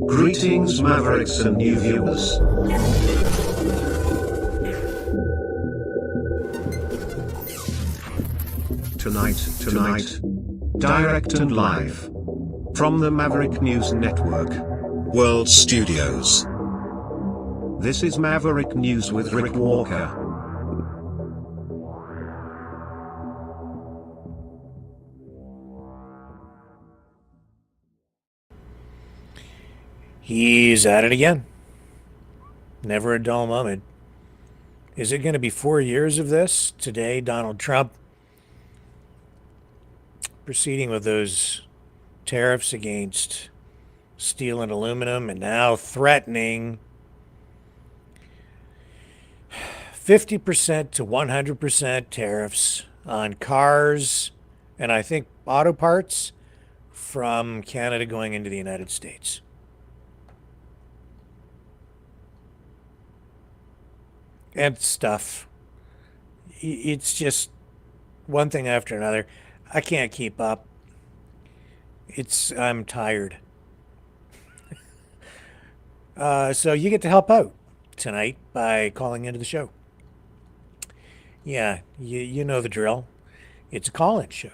Greetings Mavericks and new viewers. Tonight, direct and live from the Maverick News Network World Studios. This is Maverick News with Rick Walker. He's at it again. Never a dull moment. Is it going to be 4 years of this? Today, Donald Trump proceeding with those tariffs against steel and aluminum, and now threatening 50% to 100% tariffs on cars and I think auto parts from Canada going into the United States. And stuff. It's just one thing after another. I can't keep up. I'm tired. So you get to help out tonight by calling into the show. Yeah, you know the drill. It's a call-in show.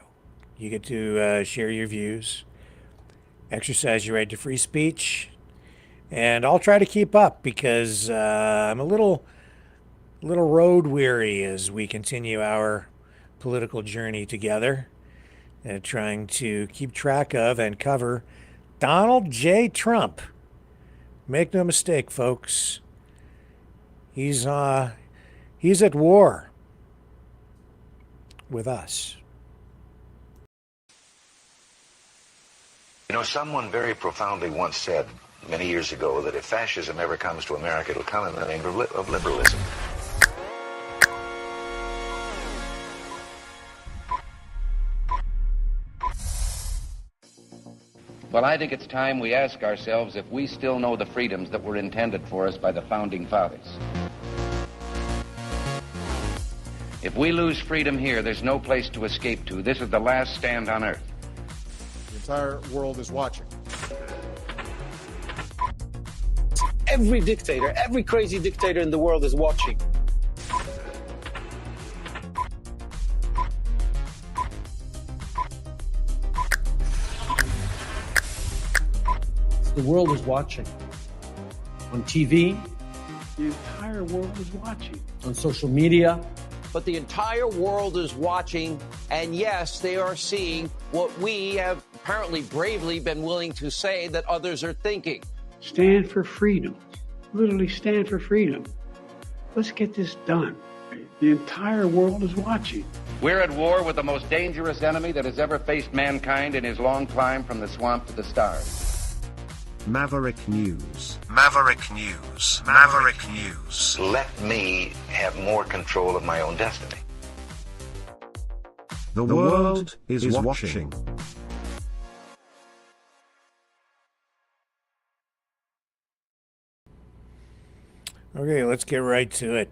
You get to share your views, exercise your right to free speech, and I'll try to keep up because I'm a little road weary as we continue our political journey together, trying to keep track of and cover Donald J. Trump. Make no mistake, folks. He's at war with us. You know, someone very profoundly once said many years ago that if fascism ever comes to America, it'll come in the name of liberalism. Well, I think it's time we ask ourselves if we still know the freedoms that were intended for us by the Founding Fathers. If we lose freedom here, there's no place to escape to. This is the last stand on Earth. The entire world is watching. Every dictator, every crazy dictator in the world is watching. The world is watching. On TV. The entire world is watching. On social media. But the entire world is watching, and yes, they are seeing what we have apparently bravely been willing to say that others are thinking. Stand for freedom. Literally stand for freedom. Let's get this done. The entire world is watching. We're at war with the most dangerous enemy that has ever faced mankind in his long climb from the swamp to the stars. Maverick News. Maverick News. Maverick News. Let me have more control of my own destiny. The world is watching. Okay, let's get right to it.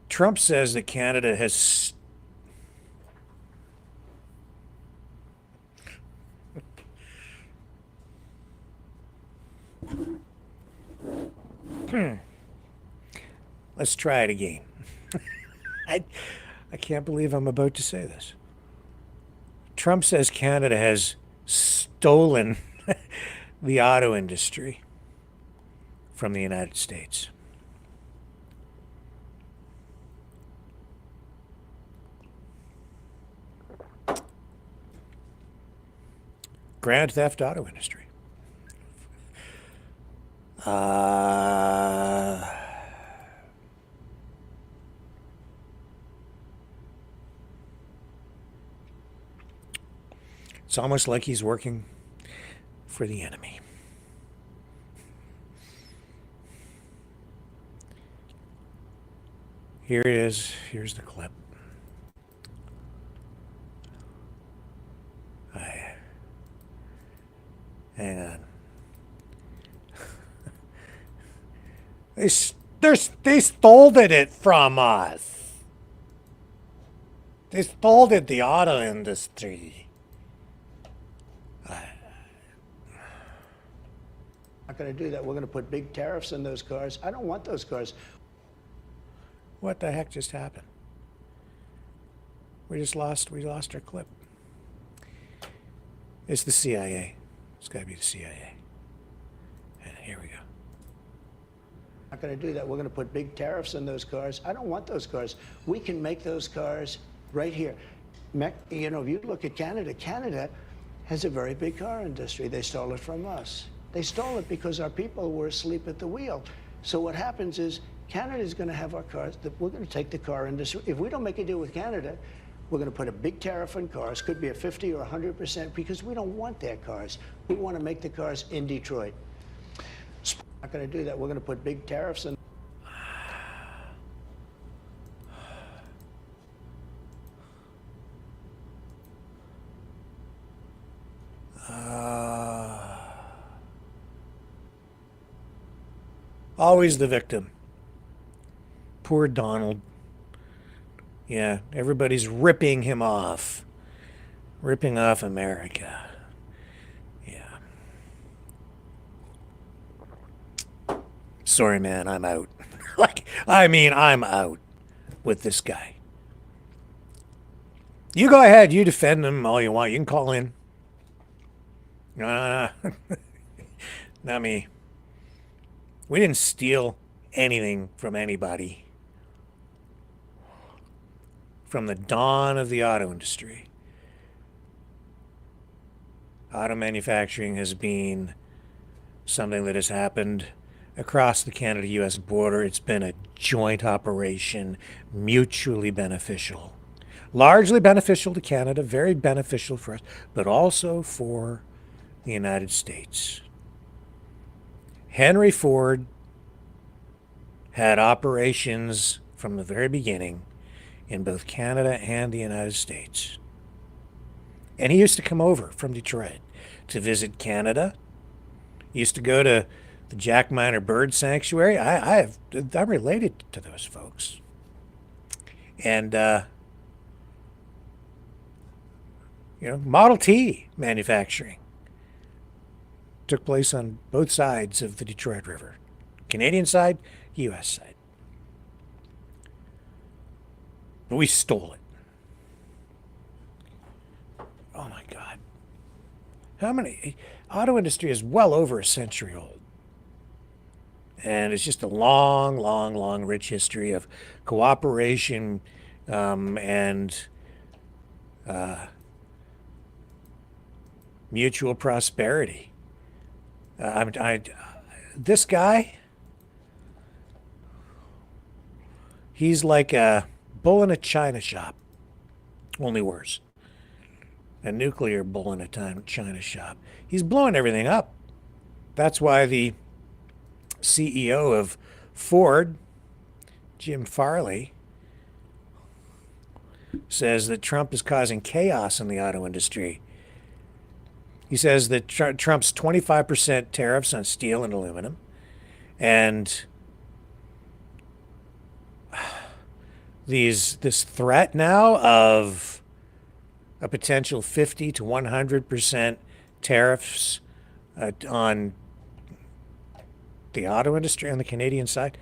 Trump says that Canada has Let's try it again. I can't believe I'm about to say this. Trump says Canada has stolen the auto industry from the United States. Grand theft auto industry. It's almost like he's working for the enemy. Here it is. Here's the clip. Hang on. They stole it from us. They stole the auto industry. Not going to do that. We're going to put big tariffs on those cars. I don't want those cars. What the heck just happened? We lost our clip. It's the CIA. It's got to be the CIA. And here we go. Not going to do that. We're going to put big tariffs on those cars. I don't want those cars. We can make those cars right here. You know, if you look at Canada, Canada has a very big car industry. They stole it from us. They stole it because our people were asleep at the wheel. So what happens is Canada is going to have our cars. We're going to take the car industry. If we don't make a deal with Canada, we're going to put a big tariff on cars. Could be a 50 or 100% because we don't want their cars. We want to make the cars in Detroit. Not going to do that. We're going to put big tariffs on. Always the victim. Poor Donald. Yeah, everybody's ripping him off. Ripping off America. Yeah. Sorry, man, I'm out. I'm out with this guy. You go ahead, you defend him all you want. You can call in. Not me. We didn't steal anything from anybody from the dawn of the auto industry. Auto manufacturing has been something that has happened across the Canada-U.S. border. It's been a joint operation, mutually beneficial. Largely beneficial to Canada, very beneficial for us, but also for the United States. Henry Ford had operations from the very beginning in both Canada and the United States. And he used to come over from Detroit to visit Canada. He used to go to the Jack Miner Bird Sanctuary. I'm related to those folks. And, Model T manufacturing took place on both sides of the Detroit River. Canadian side, U.S. side. But we stole it. Oh my God. How many? Auto industry is well over a century old. And it's just a long, long, long, rich history of cooperation and mutual prosperity. This guy, he's like a bull in a china shop, only worse. A nuclear bull in a china shop. He's blowing everything up. That's why the CEO of Ford, Jim Farley, says that Trump is causing chaos in the auto industry. He says that Trump's 25% tariffs on steel and aluminum and this threat now of a potential 50 to 100% tariffs on the auto industry on the Canadian side.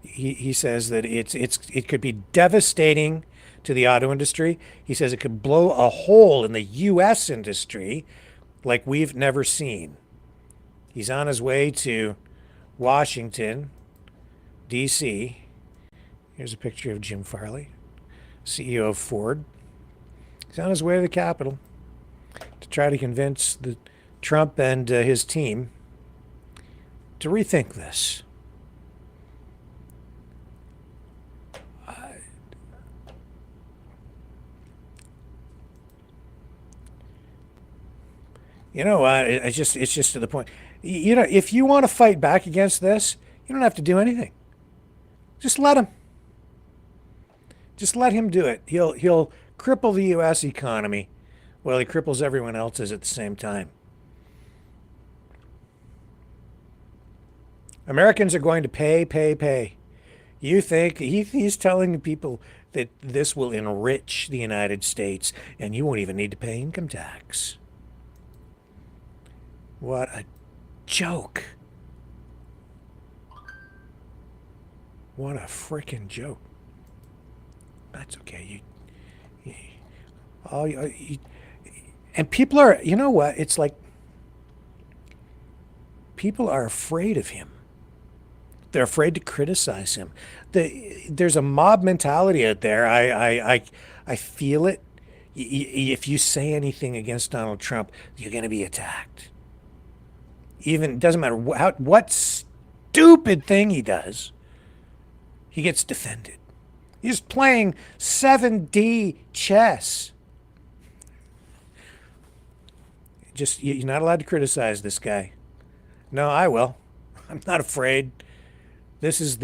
He says that it could be devastating to the auto industry. He says it could blow a hole in the U.S. industry like we've never seen. He's on his way to Washington, D.C. Here's a picture of Jim Farley, CEO of Ford. He's on his way to the Capitol to try to convince Trump and his team to rethink this. It's just to the point. If you want to fight back against this, you don't have to do anything. Just let him. Just let him do it. He'll cripple the U.S. economy while he cripples everyone else's at the same time. Americans are going to pay. You think he's telling people that this will enrich the United States and you won't even need to pay income tax. What a joke. What a freaking joke. That's okay. And people are, you know what? It's like people are afraid of him. They're afraid to criticize him. There's a mob mentality out there. I feel it. If you say anything against Donald Trump, you're going to be attacked. Even it doesn't matter what stupid thing he does, he gets defended. He's playing 7D chess. Just you're not allowed to criticize this guy. No, I will. I'm not afraid. This is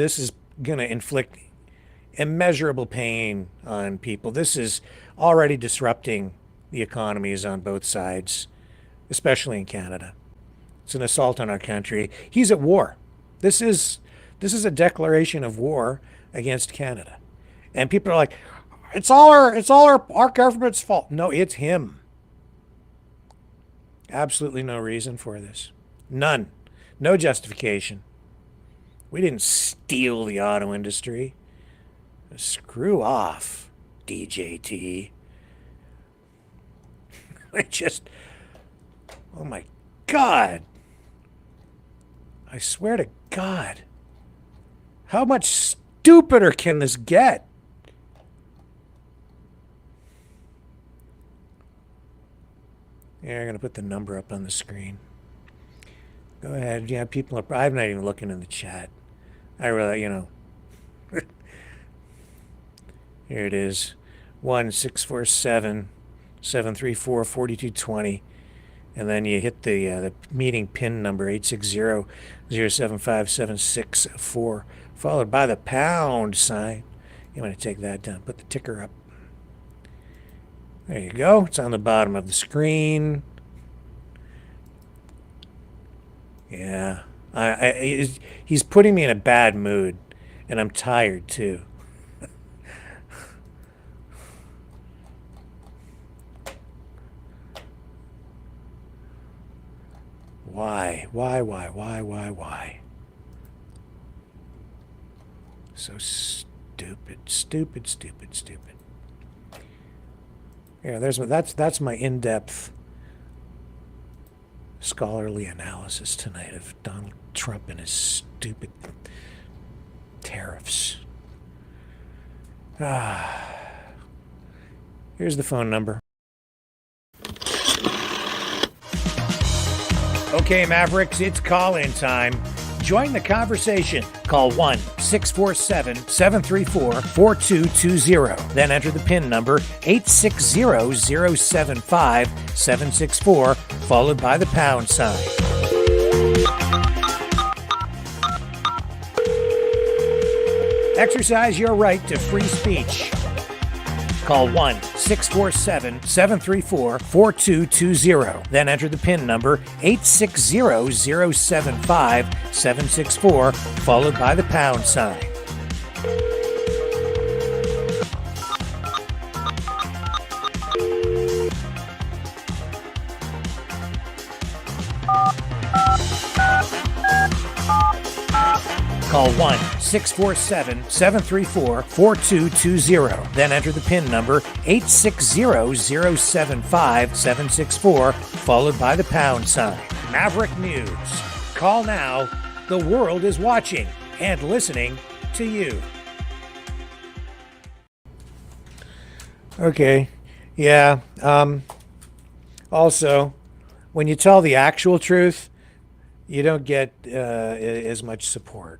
going to inflict immeasurable pain on people. This is already disrupting the economies on both sides, especially in Canada. It's an assault on our country. He's at war. This is a declaration of war against Canada. And people are like, it's all our government's fault. No, it's him. Absolutely no reason for this. None. No justification. We didn't steal the auto industry. Screw off, DJT. Oh my God. I swear to God. How much stupider can this get? Yeah, I'm going to put the number up on the screen. Go ahead. Yeah, people are... I'm not even looking in the chat. I really, Here it is. 1-647-734-4220. And then you hit the meeting pin number, 860-075-764, followed by the pound sign. You want to take that down. Put the ticker up. There you go. It's on the bottom of the screen. Yeah. He's putting me in a bad mood, and I'm tired too. Why? Why? So stupid. Yeah, that's my in-depth scholarly analysis tonight of Donald Trump and his stupid tariffs. Here's the phone number. Okay, Mavericks, it's call-in time. Join the conversation. Call 1-647-734-4220. Then enter the PIN number 860-075-764, followed by the pound sign. Exercise your right to free speech. Call 1-647-734-4220. Then enter the PIN number 860-075-764, followed by the pound sign. Call 1-647-734-4220. Then enter the PIN number 860-075-764, followed by the pound sign. Maverick News. Call now. The world is watching and listening to you. Okay. Yeah. Also, when you tell the actual truth, you don't get as much support.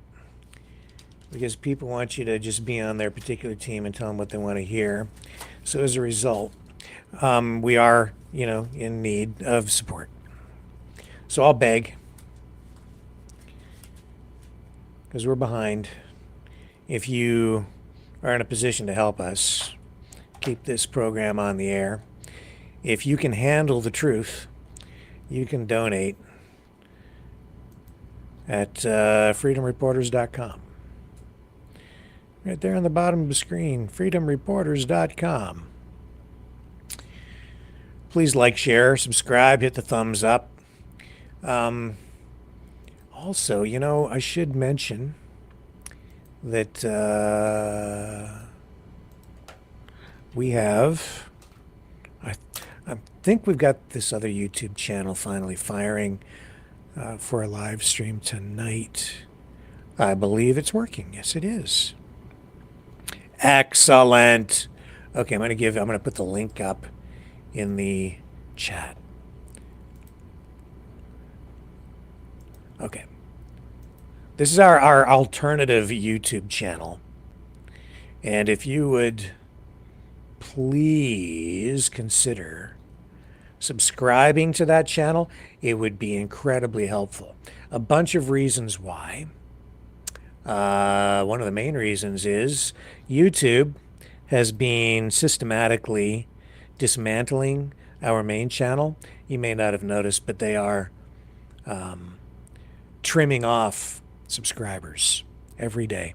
Because people want you to just be on their particular team and tell them what they want to hear. So as a result, we are, in need of support. So I'll beg, because we're behind. If you are in a position to help us keep this program on the air, if you can handle the truth, you can donate at freedomreporters.com. Right there on the bottom of the screen, freedomreporters.com. Please like, share, subscribe, hit the thumbs up. Also, you know, I should mention that we have, I, I think we've got this other YouTube channel finally firing for a live stream tonight. I believe it's working. Yes, it is. Excellent. Okay, I'm gonna put the link up in the chat. Okay. This is our alternative YouTube channel. And if you would please consider subscribing to that channel, it would be incredibly helpful. A bunch of reasons why. One of the main reasons is YouTube has been systematically dismantling our main channel. You may not have noticed, but they are trimming off subscribers every day.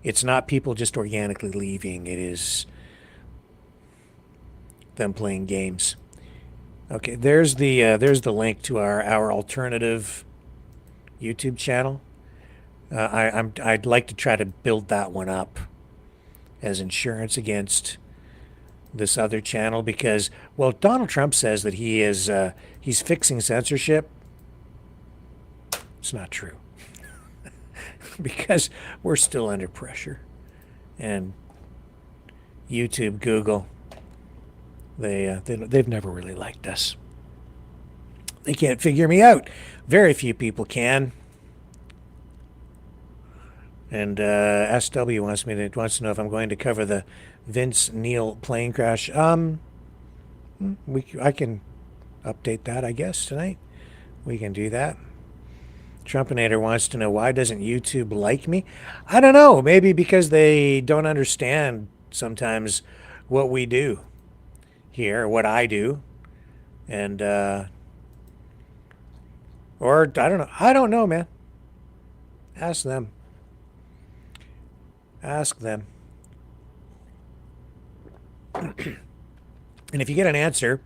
It's not people just organically leaving. It is them playing games. Okay, there's the link to our alternative YouTube channel. I'd like to try to build that one up as insurance against this other channel because, well, Donald Trump says that he's fixing censorship. It's not true. Because we're still under pressure. And YouTube, Google, they've never really liked us. They can't figure me out. Very few people can. And SW wants to know if I'm going to cover the Vince Neil plane crash. I can update that, I guess, tonight. We can do that. Trumpinator wants to know, why doesn't YouTube like me? I don't know. Maybe because they don't understand sometimes what we do here, what I do. And, or I don't know. I don't know, man. Ask them. Ask them. And if you get an answer,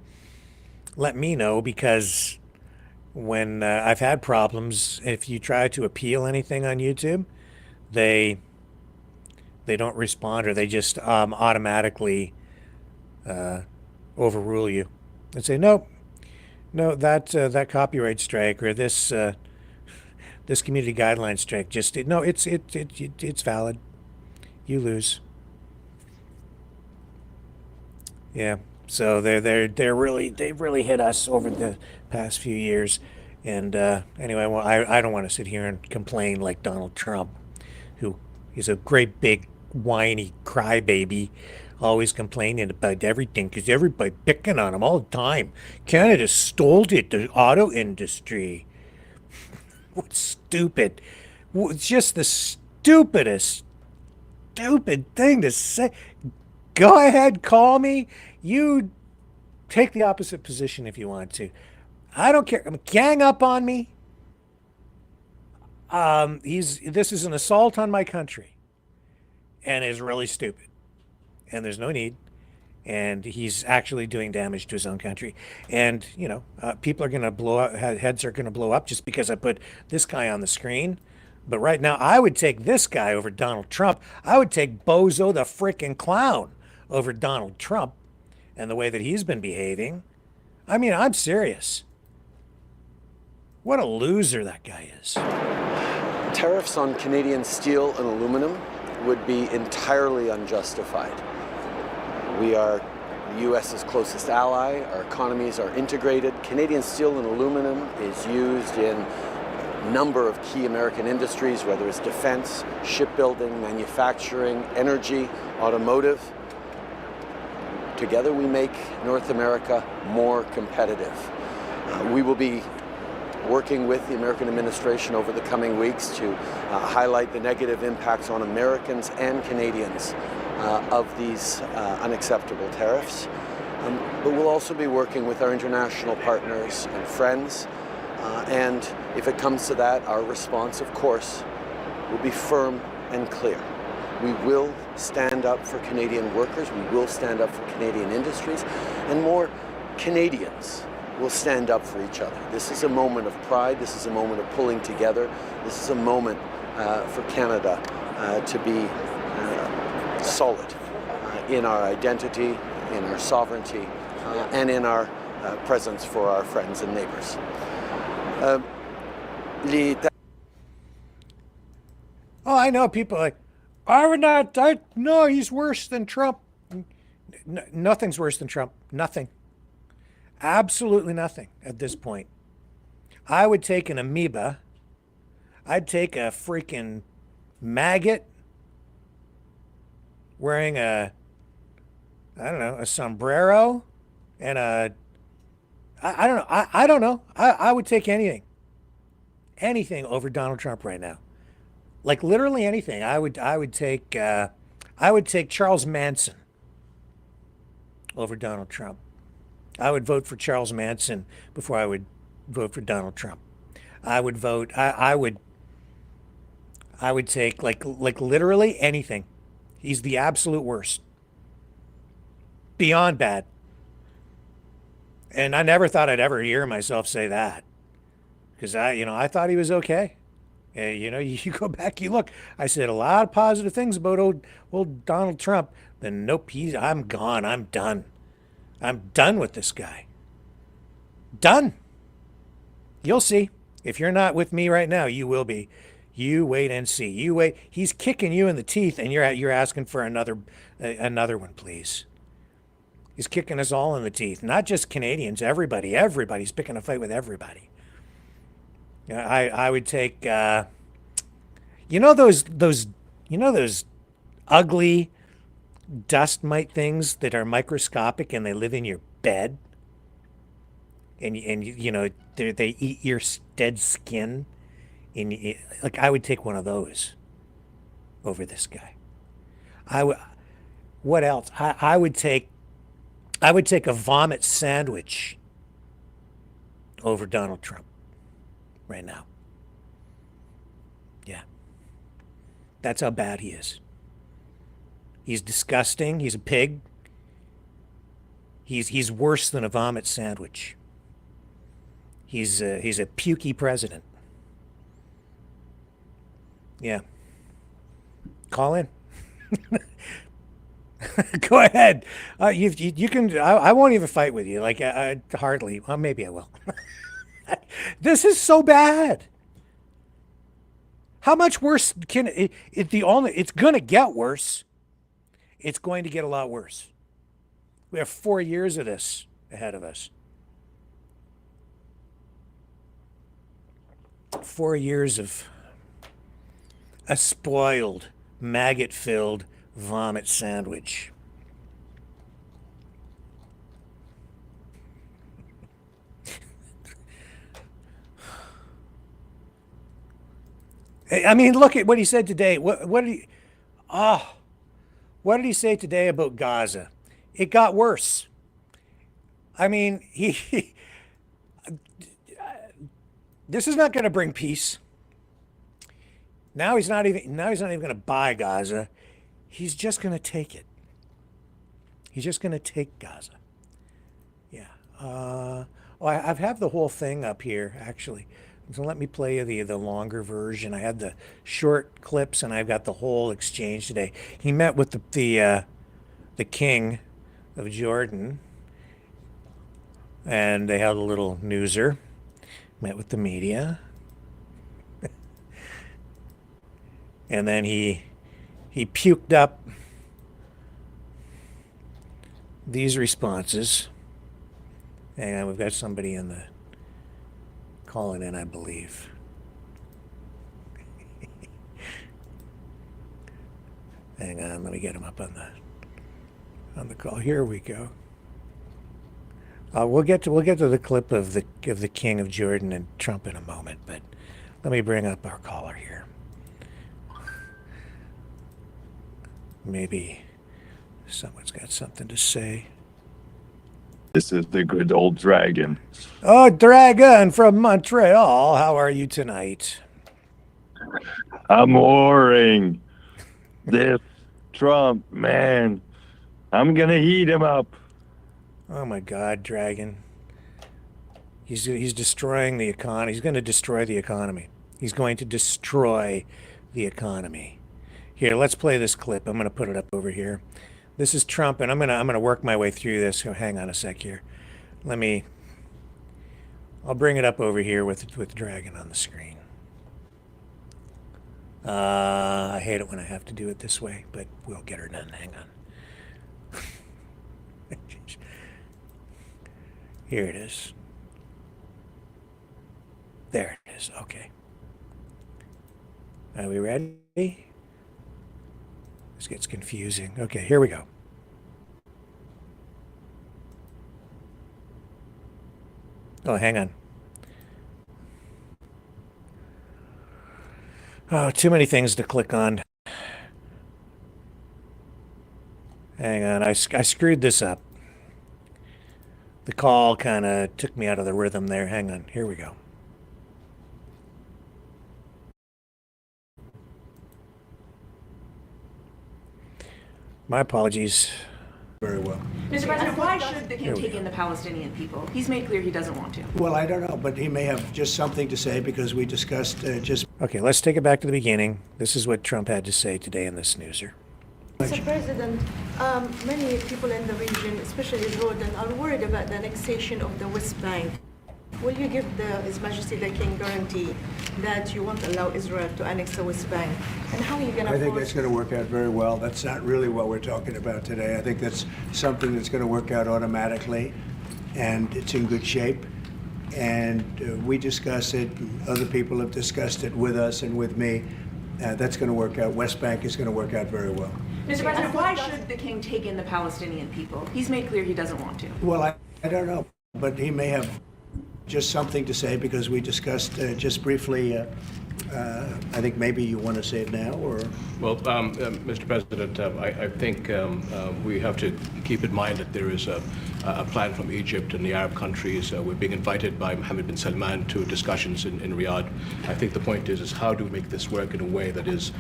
let me know, because when I've had problems, if you try to appeal anything on YouTube, they don't respond, or they just automatically overrule you and say, nope, no, that copyright strike or this community guideline strike it's valid. You lose. Yeah. So they've really hit us over the past few years. And anyway, well, I don't want to sit here and complain like Donald Trump, who is a great big whiny crybaby, always complaining about everything because everybody picking on him all the time. Canada stole it, the auto industry. What's stupid? It's just the stupid thing to say. Go ahead, call me. You take the opposite position if you want to. I don't care. Gang up on me. This is an assault on my country, and is really stupid. And there's no need. And he's actually doing damage to his own country. And people are going to blow up. Heads are going to blow up just because I put this guy on the screen. But right now, I would take this guy over Donald Trump. I would take Bozo the frickin' clown over Donald Trump and the way that he's been behaving. I mean, I'm serious. What a loser that guy is. Tariffs on Canadian steel and aluminum would be entirely unjustified. We are the U.S.'s closest ally. Our economies are integrated. Canadian steel and aluminum is used in a number of key American industries, whether it's defense, shipbuilding, manufacturing, energy, automotive. Together we make North America more competitive. We will be working with the American administration over the coming weeks to highlight the negative impacts on Americans and Canadians of these unacceptable tariffs. But we'll also be working with our international partners and friends. And if it comes to that, our response, of course, will be firm and clear. We will stand up for Canadian workers. We will stand up for Canadian industries. And more Canadians will stand up for each other. This is a moment of pride. This is a moment of pulling together. This is a moment for Canada to be solid in our identity, in our sovereignty, and in our presence for our friends and neighbors. Oh, I know people are like, I would not, no, he's worse than Trump. Nothing's worse than Trump. Nothing. Absolutely nothing at this point. I would take an amoeba. I'd take a freaking maggot wearing a sombrero and I don't know. I don't know. I would take anything. Anything over Donald Trump right now. Like literally anything. I would take Charles Manson over Donald Trump. I would vote for Charles Manson before I would vote for Donald Trump. I would vote. I would take like literally anything. He's the absolute worst. Beyond bad. And I never thought I'd ever hear myself say that, because I thought he was okay. You go back, you look. I said a lot of positive things about old Donald Trump. Then nope, I'm gone. I'm done. I'm done with this guy. Done. You'll see. If you're not with me right now, you will be. You wait and see. You wait. He's kicking you in the teeth, and you're asking for another one, please. He's kicking us all in the teeth. Not just Canadians. Everybody. Everybody's picking a fight with everybody. I would take. Those ugly dust mite things that are microscopic and they live in your bed, and they eat your dead skin, and I would take one of those over this guy. What else? I would take a vomit sandwich over Donald Trump right now. Yeah. That's how bad he is. He's disgusting. He's a pig. He's worse than a vomit sandwich. He's a pukey president. Yeah. Call in. Go ahead. You can. I won't even fight with you. Hardly. Well, maybe I will. This is so bad. How much worse can it? It's going to get worse. It's going to get a lot worse. We have 4 years of this ahead of us. 4 years of a spoiled, maggot-filled vomit sandwich. I mean, look at what he said today. What did he say today about Gaza? It got worse. I mean, this is not going to bring peace. Now he's not even going to buy Gaza. He's just going to take it. He's just going to take Gaza. Yeah. I have the whole thing up here, actually. So let me play you the longer version. I had the short clips, and I've got the whole exchange today. He met with the king of Jordan, and they had a little newser. Met with the media, and then he puked up these responses. Hang on, we've got somebody in the calling in, I believe. Hang on, let me get him up on the call. Here we go. We'll get to the clip of the King of Jordan and Trump in a moment, but let me bring up our caller here. Maybe someone's got something to say. This is the good old Dragon. Oh, Dragon from Montreal. How are you tonight? I'm warring. This Trump, man. I'm going to heat him up. Oh, my God, Dragon. He's destroying the economy. He's going to destroy the economy. He's going to destroy the economy. Here, let's play this clip. I'm going to put it up over here. This is Trump, and I'm gonna work my way through this. So hang on a sec here. I'll bring it up over here with Dragon on the screen. I hate it when I have to do it this way, but we'll get her done. Hang on. Here it is. There it is. Okay. Are we ready? This gets confusing. Okay, here we go. Oh, hang on. Oh, too many things to click on. Hang on, I screwed this up. The call kind of took me out of the rhythm there. Hang on, here we go. My apologies. Very well. Mr. President, why should the king take in the Palestinian people? He's made clear he doesn't want to. Well, I don't know, but he may have just something to say because we discussed just... Okay, let's take it back to the beginning. This is what Trump had to say today in the snoozer. Mr. President, many people in the region, especially Jordan, are worried about the annexation of the West Bank. Will you give His Majesty the King guarantee that you won't allow Israel to annex the West Bank? And how are you going to... I think that's going to work out very well. That's not really what we're talking about today. I think that's something that's going to work out automatically, and it's in good shape. And we discuss it, and other people have discussed it with us and with me. That's going to work out. West Bank is going to work out very well. Mr. President, why should the king take in the Palestinian people? He's made clear he doesn't want to. Well, I don't know, but he may have just something to say because we discussed just briefly. I think maybe you want to say it now, or? Well, Mr. President, I think we have to keep in mind that there is a plan from Egypt and the Arab countries. We're being invited by Mohammed bin Salman to discussions in Riyadh. I think the point is how do we make this work in a way that is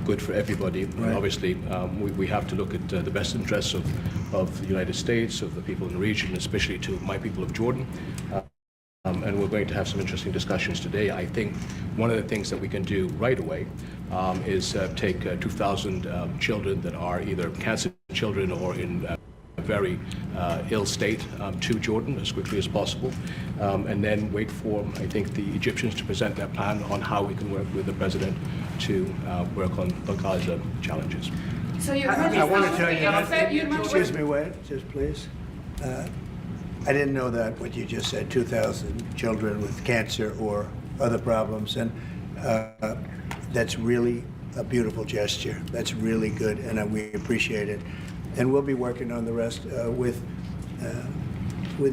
good for everybody? Right. Obviously, we have to look at the best interests of the United States, of the people in the region, especially to my people of Jordan. And we're going to have some interesting discussions today. I think one of the things that we can do right away is take 2,000 children that are either cancer children or in a very ill state to Jordan as quickly as possible, and then wait for, I think, the Egyptians to present their plan on how we can work with the president to work on the Gaza challenges. So I want to tell you that, excuse me, wait, just please. I didn't know that, what you just said, 2,000 children with cancer or other problems, and that's really a beautiful gesture. That's really good, and we appreciate it. And we'll be working on the rest with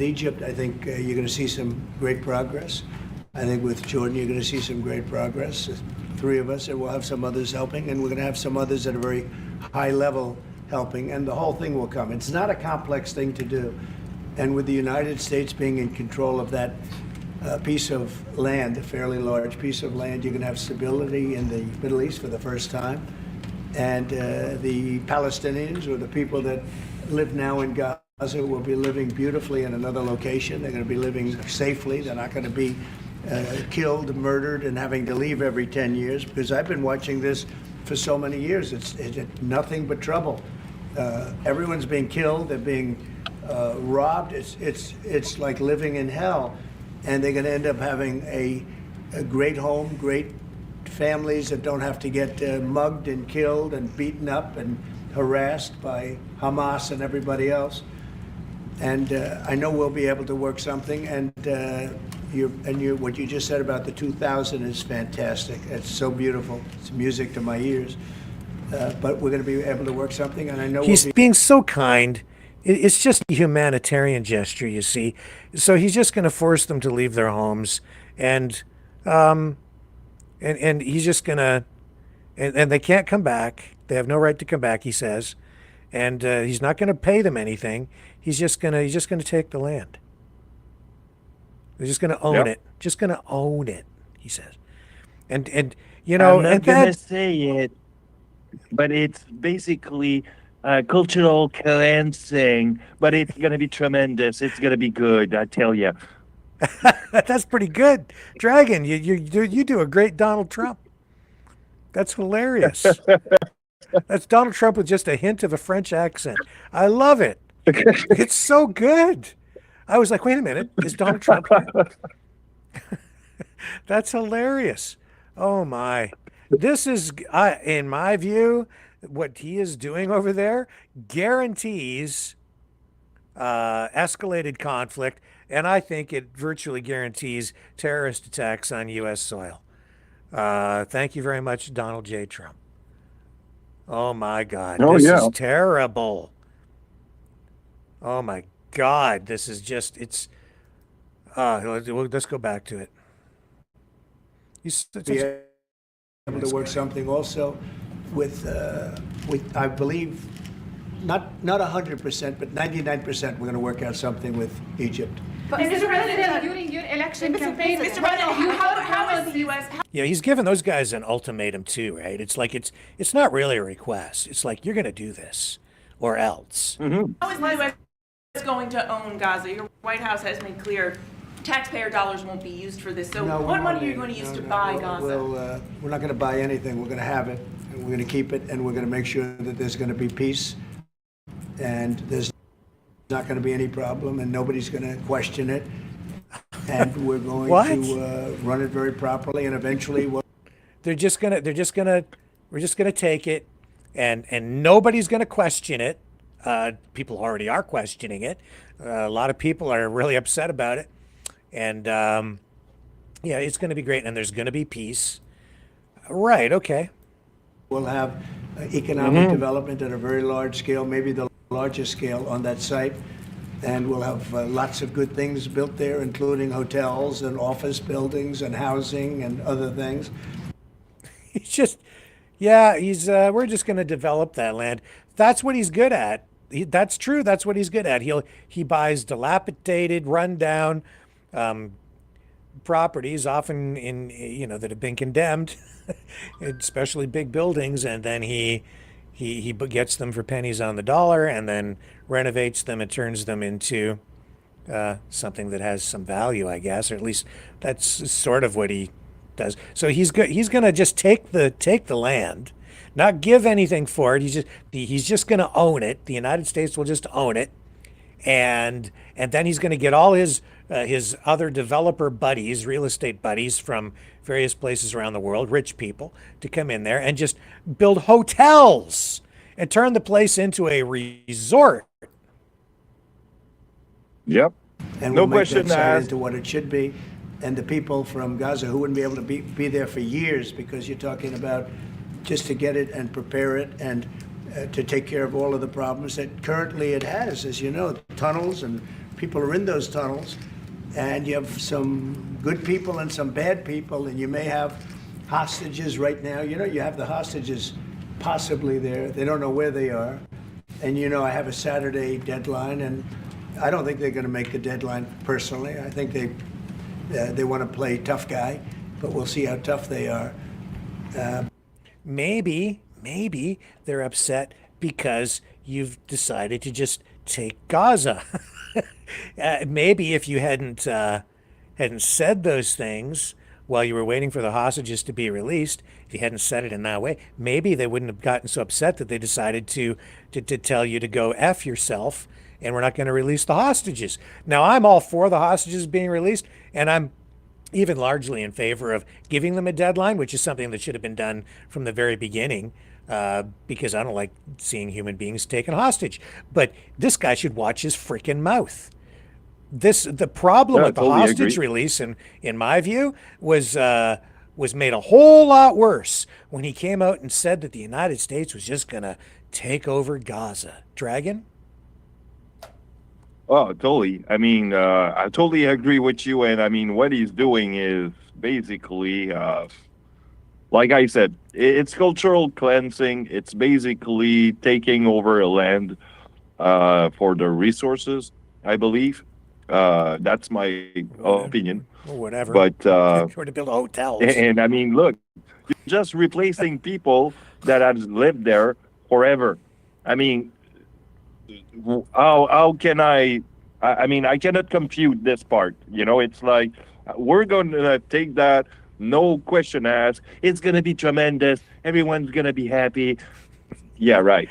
Egypt. I think you're going to see some great progress. I think with Jordan, you're going to see some great progress. 3 of us, and we'll have some others helping, and we're going to have some others at a very high level helping, and the whole thing will come. It's not a complex thing to do. And with the United States being in control of that piece of land, a fairly large piece of land, you're going to have stability in the Middle East for the first time. And the Palestinians, or the people that live now in Gaza, will be living beautifully in another location. They're going to be living safely. They're not going to be killed, murdered, and having to leave every 10 years, because I've been watching this for so many years. It's nothing but trouble. Everyone's being killed. They're being robbed. It's like living in hell, and they're going to end up having a great home, great families that don't have to get mugged and killed and beaten up and harassed by Hamas and everybody else. And I know we'll be able to work something. And what you just said about the 2,000 is fantastic. It's so beautiful. It's music to my ears. But we're going to be able to work something, and I know he's being so kind. It's just a humanitarian gesture, you see. So he's just going to force them to leave their homes, and he's just going to, and they can't come back. They have no right to come back, he says, and he's not going to pay them anything. He's just going to take the land. They're just going to own it. Just going to own it, he says, and you know, I'm not going to say it, but it's basically cultural cleansing, but it's going to be tremendous. It's going to be good, I tell you. That's pretty good, Dragon. You do a great Donald Trump. That's hilarious. That's Donald Trump with just a hint of a French accent. I love it. It's so good. I was like, wait a minute, is Donald Trump here? That's hilarious. Oh my. This is, in my view, what he is doing over there guarantees escalated conflict, and I think it virtually guarantees terrorist attacks on U.S. soil. Thank you very much, Donald J. Trump. Oh my God, this is terrible. Oh my God, this is just, it's, let's go back to it. Be able to work something also with I believe, not 100%, but 99%, we're going to work out something with Egypt. But Mr. President, during your election campaign, Mr. President, how is the U.S. Yeah, he's given those guys an ultimatum too, right? It's like it's not really a request. It's like, you're going to do this or else. How is the U.S. going to own Gaza? Your White House has made clear taxpayer dollars won't be used for this. So what money are you going to use to buy Gaza? Well, we're not going to buy anything. We're going to have it, and we're going to keep it, and we're going to make sure that there's going to be peace, and there's not going to be any problem, and nobody's going to question it, and we're going to run it very properly, and eventually we're just gonna take it, and nobody's gonna question it. People already are questioning it. A lot of people are really upset about it, and yeah, it's going to be great, and there's going to be peace. Right? Okay. We'll have economic development at a very large scale, maybe the largest scale on that site, and we'll have lots of good things built there, including hotels and office buildings and housing and other things. He's just, yeah, we're just going to develop that land. That's what he's good at. That's true. That's what he's good at. He buys dilapidated, rundown properties, often that have been condemned, especially big buildings, and then he gets them for pennies on the dollar, and then renovates them and turns them into something that has some value, I guess, or at least that's sort of what he does. So he's going to just take the land, not give anything for it. He's just going to own it. The United States will just own it, and then he's going to get all his other developer buddies, real estate buddies from various places around the world, rich people, to come in there and just build hotels and turn the place into a resort. Yep. And we'll make that site into what it should be. And the people from Gaza who wouldn't be able to be there for years, because you're talking about just to get it and prepare it and to take care of all of the problems that currently it has, as you know, tunnels, and people are in those tunnels, and you have some good people and some bad people, and you may have hostages right now. You have the hostages possibly there. They don't know where they are. And I have a Saturday deadline, and I don't think they're going to make the deadline personally. I think they want to play tough guy, but we'll see how tough they are. Maybe they're upset because you've decided to just take Gaza. Maybe if you hadn't said those things while you were waiting for the hostages to be released, if you hadn't said it in that way, maybe they wouldn't have gotten so upset that they decided to tell you to go F yourself, and we're not going to release the hostages. Now, I'm all for the hostages being released, and I'm even largely in favor of giving them a deadline, which is something that should have been done from the very beginning, because I don't like seeing human beings taken hostage. But this guy should watch his freaking mouth. The problem with the hostage release, in my view, was made a whole lot worse when he came out and said that the United States was just going to take over Gaza. Dragon? Oh, totally. I mean, I totally agree with you. And I mean, what he's doing is basically, like I said, it's cultural cleansing. It's basically taking over a land for the resources, I believe. That's my opinion. Or whatever. But or to build hotels. And I mean, look, you're just replacing people that have lived there forever. I mean, how can I I mean, I cannot compute this part. You know, it's like we're going to take that, no question asked. It's going to be tremendous. Everyone's going to be happy. Yeah, right.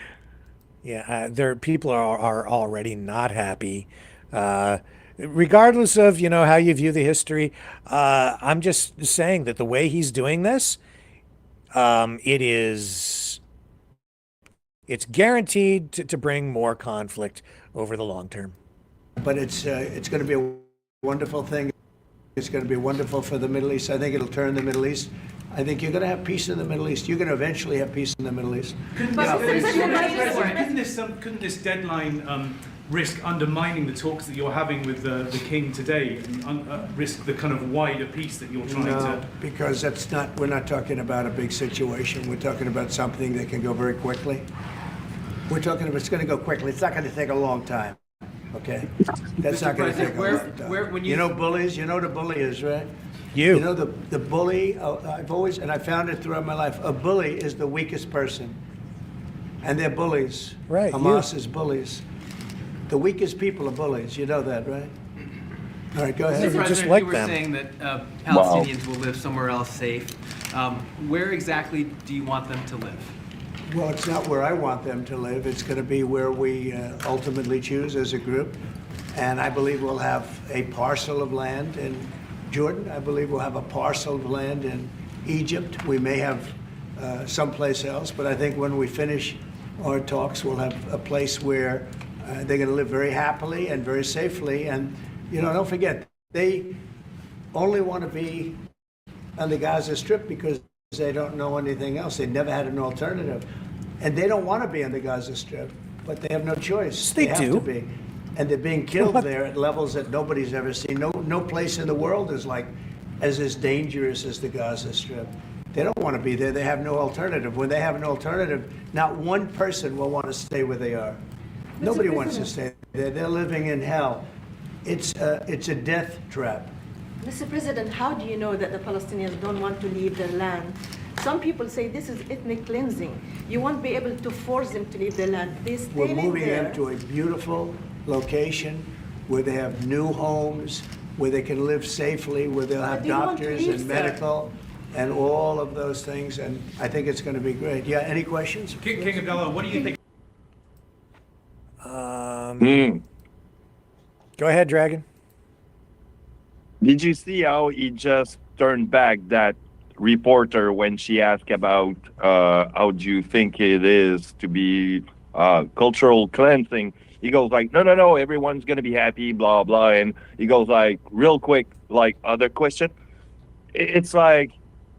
Yeah, people are already not happy. Regardless of, how you view the history, I'm just saying that the way he's doing this, it's guaranteed to bring more conflict over the long term. But it's going to be a wonderful thing. It's going to be wonderful for the Middle East. I think it'll turn the Middle East. I think you're going to have peace in the Middle East. You're going to eventually have peace in the Middle East. Couldn't this deadline risk undermining the talks that you're having with the king today, and risk the kind of wider peace that you're trying to? Because we're not talking about a big situation. We're talking about something that can go very quickly. We're talking about it's going to go quickly. It's not going to take a long time. Okay, that's not going to take a long time. You know bullies. You know what a bully is, right? You know the bully. I've always, and I found it throughout my life. A bully is the weakest person, and they're bullies. Right. Hamas is bullies. The weakest people are bullies. You know that, right? All right, go ahead. Mr. President, you were saying that Palestinians will live somewhere else safe. Where exactly do you want them to live? Well, it's not where I want them to live. It's going to be where we ultimately choose as a group. And I believe we'll have a parcel of land in Jordan. I believe we'll have a parcel of land in Egypt. We may have someplace else. But I think when we finish our talks, we'll have a place where they're going to live very happily and very safely. And, don't forget, they only want to be on the Gaza Strip because they don't know anything else. They've never had an alternative. And they don't want to be on the Gaza Strip, but they have no choice. They have to be. And they're being killed there at levels that nobody's ever seen. No place in the world is as dangerous as the Gaza Strip. They don't want to be there. They have no alternative. When they have an alternative, not one person will want to stay where they are. Nobody wants to stay there. They're living in hell. It's a death trap. Mr. President, how do you know that the Palestinians don't want to leave their land? Some people say this is ethnic cleansing. You won't be able to force them to leave their land. We're moving them to a beautiful location where they have new homes, where they can live safely, where they'll have doctors and medical and all of those things. And I think it's going to be great. Yeah, any questions? King Abdullah, what do you think? Go ahead, Dragon. Did you see how he just turned back that reporter when she asked about how do you think it is to be cultural cleansing? He goes like, no, everyone's going to be happy, blah, blah. And he goes like, real quick, like, other question. It's like,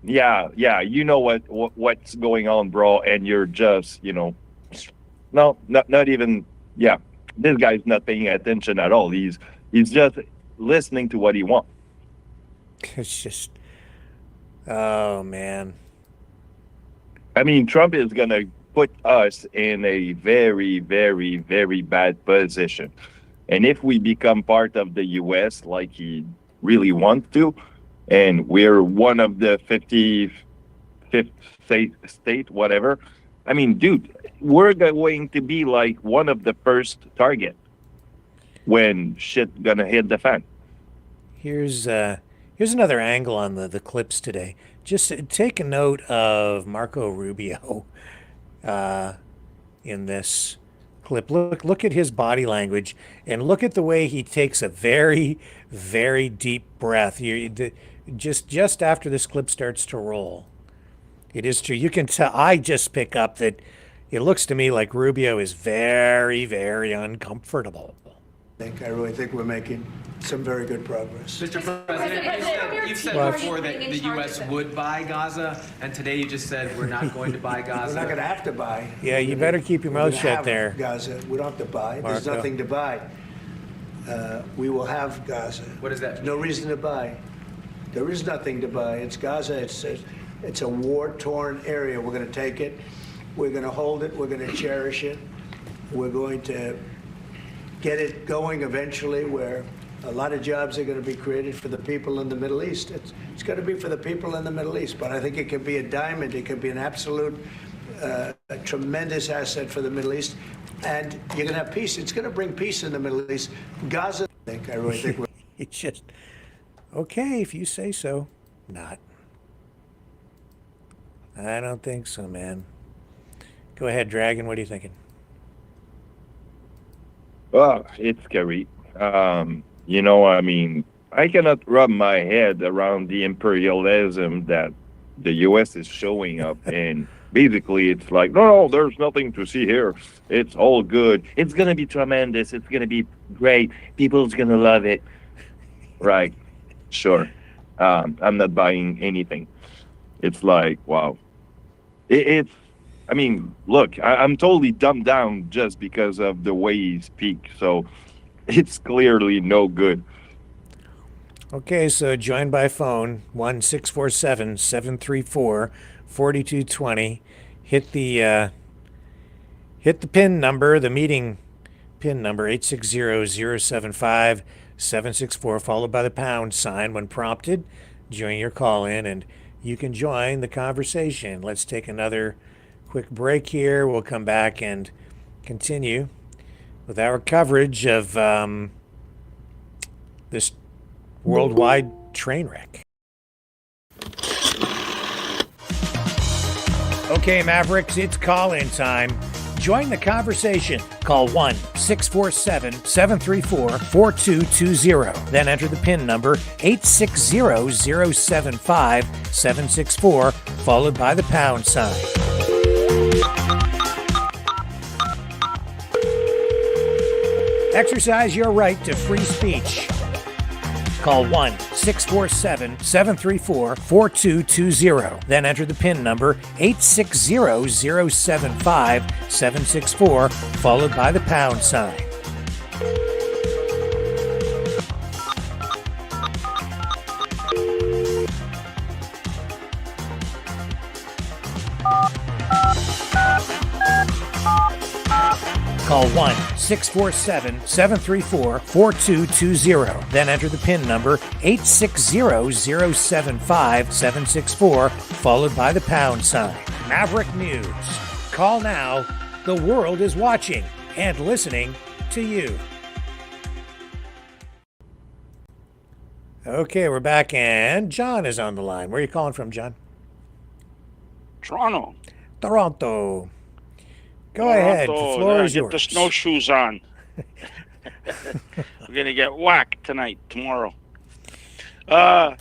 yeah, you know what's going on, bro. And you're just, no, not even, yeah. This guy's not paying attention at all. He's just listening to what he wants. It's just, oh man. I mean, Trump is going to put us in a very, very, very bad position. And if we become part of the U.S. like he really wants to, and we're one of the 55th state, whatever, I mean, dude, we're going to be like one of the first target when shit gonna hit the fan. Here's another angle on the clips today. Just take a note of Marco Rubio in this clip. Look at his body language and look at the way he takes a very, very deep breath. Just after this clip starts to roll. It is true. You can tell. I just pick up that it looks to me like Rubio is very, very uncomfortable. I really think we're making some very good progress. Mr. President, you've said before that the U.S. would buy Gaza, and today you just said we're not going to buy Gaza. We're not going to have to buy. Yeah, you better keep your mouth shut there. Gaza, we don't have to buy. There's nothing to buy. We will have Gaza. What is that? No reason to buy. There is nothing to buy. It's Gaza. It's a war-torn area. We're going to take it. We're going to hold it. We're going to cherish it. We're going to get it going eventually where a lot of jobs are going to be created for the people in the Middle East. It's going to be for the people in the Middle East, but I think it can be a diamond. It can be an absolute, a tremendous asset for the Middle East. and you're going to have peace. It's going to bring peace in the Middle East. Gaza, I really think we're... It's just, okay, if you say so. Not. I don't think so, man. Go ahead, Dragon. What are you thinking? Well, it's scary. You know, I mean, I cannot wrap my head around the imperialism that the U.S. is showing up, and basically it's like, no, there's nothing to see here. It's all good. It's gonna be tremendous. It's gonna be great. People's gonna love it. Right? Sure. I'm not buying anything. It's like, wow. It's. I mean, look, I'm totally dumbed down just because of the way he speaks. So it's clearly no good. Okay, so join by phone, 1-647-734-4220. Hit the PIN number, the meeting PIN number, 860-075-764, followed by the pound sign when prompted. Join your call in, and you can join the conversation. Let's take another quick break here. We'll come back and continue with our coverage of this worldwide train wreck. Okay, Mavericks, it's call-in time. Join the conversation. Call 1-647-734-4220. Then enter the PIN number 860-075-764, followed by the pound sign. Exercise your right to free speech. Call 1-647-734-4220. Then enter the PIN number 860-075-764, followed by the pound sign. Call 1-647-734-4220. Then enter the PIN number 860-075-764, followed by the pound sign. Maverick News. Call now. The world is watching and listening to you. Okay, we're back, and John is on the line. Where are you calling from, John? Toronto. Toronto. Go ahead. The floor is yours. Get the snowshoes on. We're gonna get whacked tonight, tomorrow. Don't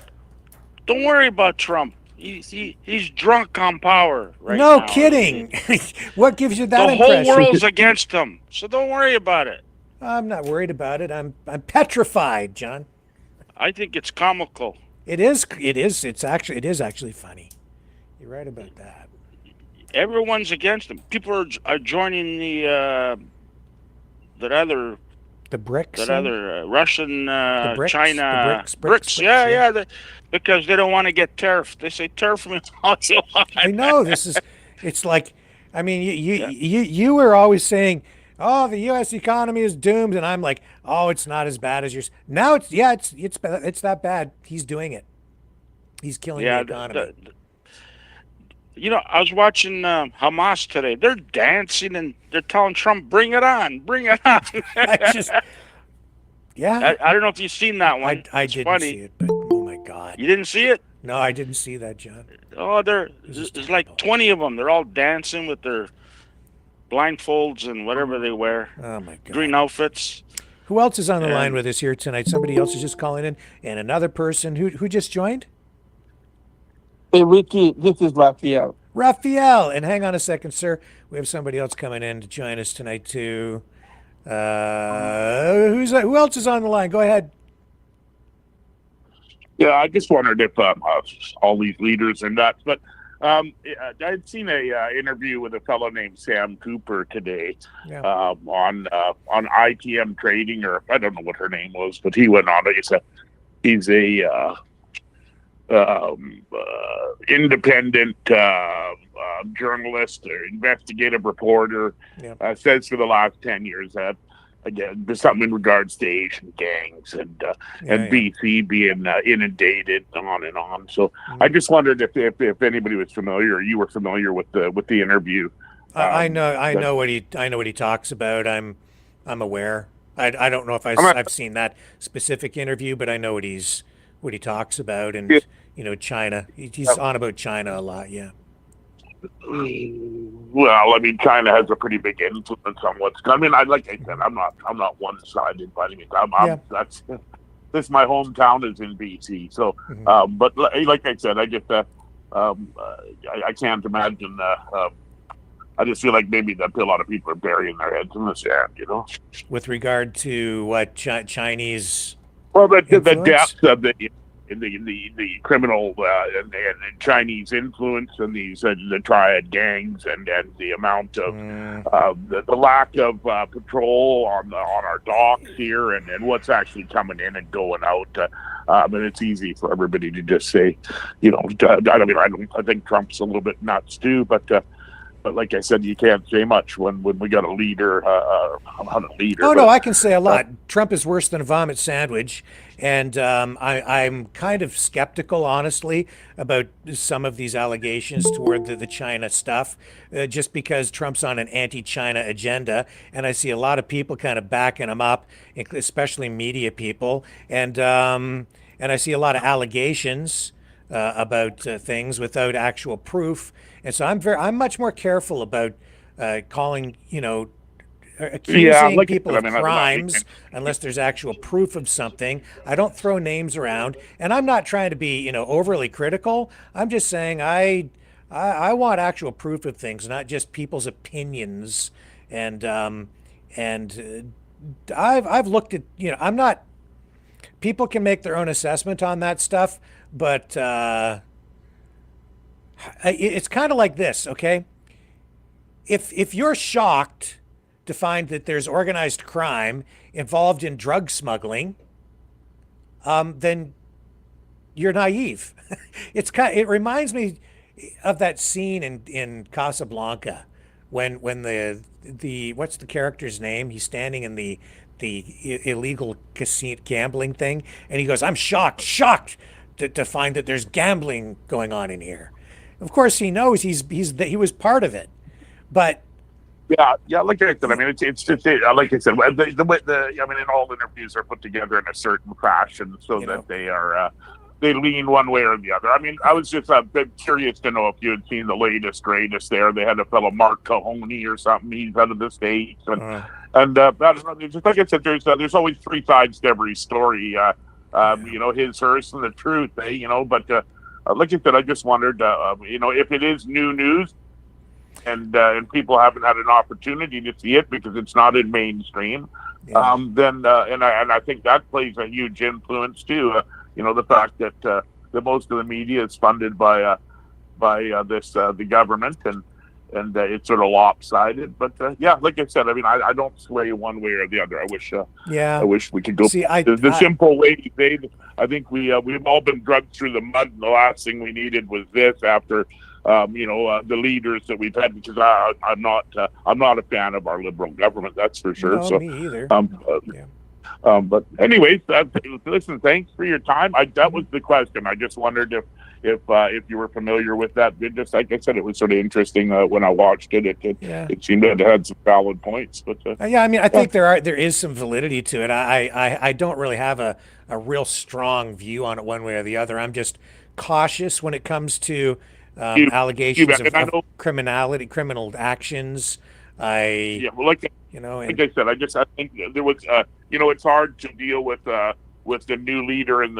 worry about Trump. He's drunk on power right now. No kidding. What gives you that impression? The whole world's impression? against him, so don't worry about it. I'm not worried about it. I'm petrified, John. I think it's comical. It is. It is actually funny. You're right about that. Everyone's against him. People are joining the BRICS, Russian, BRICS, China, the BRICS. Yeah, because they don't want to get tariffed. They say tariff me also. I know this is. It's like, I mean, you were always saying, oh, the U.S. economy is doomed, and I'm like, oh, it's not as bad as yours. Now it's that bad. He's doing it. He's killing the economy. I was watching Hamas today. They're dancing and they're telling Trump, "Bring it on, bring it on." I don't know if you've seen that one. I didn't see it, but oh my God! You didn't see it? No, I didn't see that, John. Oh, there's like 20 of them. They're all dancing with their blindfolds and whatever they wear. Oh my God! Green outfits. Who else is on the line with us here tonight? Somebody else is just calling in, and another person who just joined. Hey, Ricky, this is Raphael. Raphael, and hang on a second, sir. We have somebody else coming in to join us tonight, too. Who else is on the line? Go ahead. Yeah, I just wondered if all these leaders and that, but I'd seen a interview with a fellow named Sam Cooper today on ITM Trading, or I don't know what her name was, but he went on. He's a independent journalist or investigative reporter. Says for the last 10 years that, again, there's something in regards to Asian gangs and BC being inundated, on and on. So I just wondered if anybody was familiar, or you were familiar with the interview I know what he talks about. I'm aware. I don't know if I've seen that specific interview, but I know what he talks about, and China. He's on about China a lot. Yeah. Well, I mean, China has a pretty big influence on what's. I mean, like I said, I'm not one-sided by any means. That's this. My hometown is in BC, so. But like I said, I just I can't imagine. I just feel like maybe a lot of people are burying their heads in the sand, With regard to what Chinese. Well, the depth of the criminal and Chinese influence and these the triad gangs and the amount of the lack of patrol on our docks here and what's actually coming in and going out. And it's easy for everybody to just say, I think Trump's a little bit nuts too, but like I said, you can't say much when we got a leader. Not a leader. Oh, no, I can say a lot. Trump is worse than a vomit sandwich. And I'm kind of skeptical, honestly, about some of these allegations toward the China stuff, just because Trump's on an anti-China agenda. And I see a lot of people kind of backing him up, especially media people. And I see a lot of allegations about things without actual proof. And so I'm much more careful about calling, accusing people of crimes unless there's actual proof of something. I don't throw names around, and I'm not trying to be, overly critical. I'm just saying I want actual proof of things, not just people's opinions. And I've looked at, I'm not. People can make their own assessment on that stuff, but it's kind of like this, okay? If you're shocked to find that there's organized crime involved in drug smuggling, then you're naive. It reminds me of that scene in Casablanca when the what's the character's name? He's standing in the illegal casino gambling thing, and he goes, "I'm shocked to find that there's gambling going on in here." Of course, he knows he was part of it, but yeah. Like I said, I mean, it's just like I said, I mean, in all interviews are put together in a certain fashion so that they are they lean one way or the other. I mean, I was just a bit curious to know if you had seen the greatest there. They had a fellow Mark Mahoney or something. He's out of the States, and just like I said, there's always three sides to every story. His, hers, and the truth. But like I said, I just wondered, if it is new news, and people haven't had an opportunity to see it because it's not in mainstream, then I think that plays a huge influence too. The fact that most of the media is funded by the government and it's sort of lopsided. But like I said, I mean, I don't sway one way or the other. I wish we could go the simple way. I think we've all been drugged through the mud, and the last thing we needed was this after the leaders that we've had. Because I'm not a fan of our liberal government, that's for sure. No, me either. But anyways, listen, thanks for your time. That was the question. I just wondered if you were familiar with that. Just like I said, it was sort of interesting when I watched it. It seemed to have had some valid points. But I mean, I think there is some validity to it. I don't really have a real strong view on it one way or the other. I'm just cautious when it comes to allegations of criminal actions. Like I said, I think there was it's hard to deal with the new leader in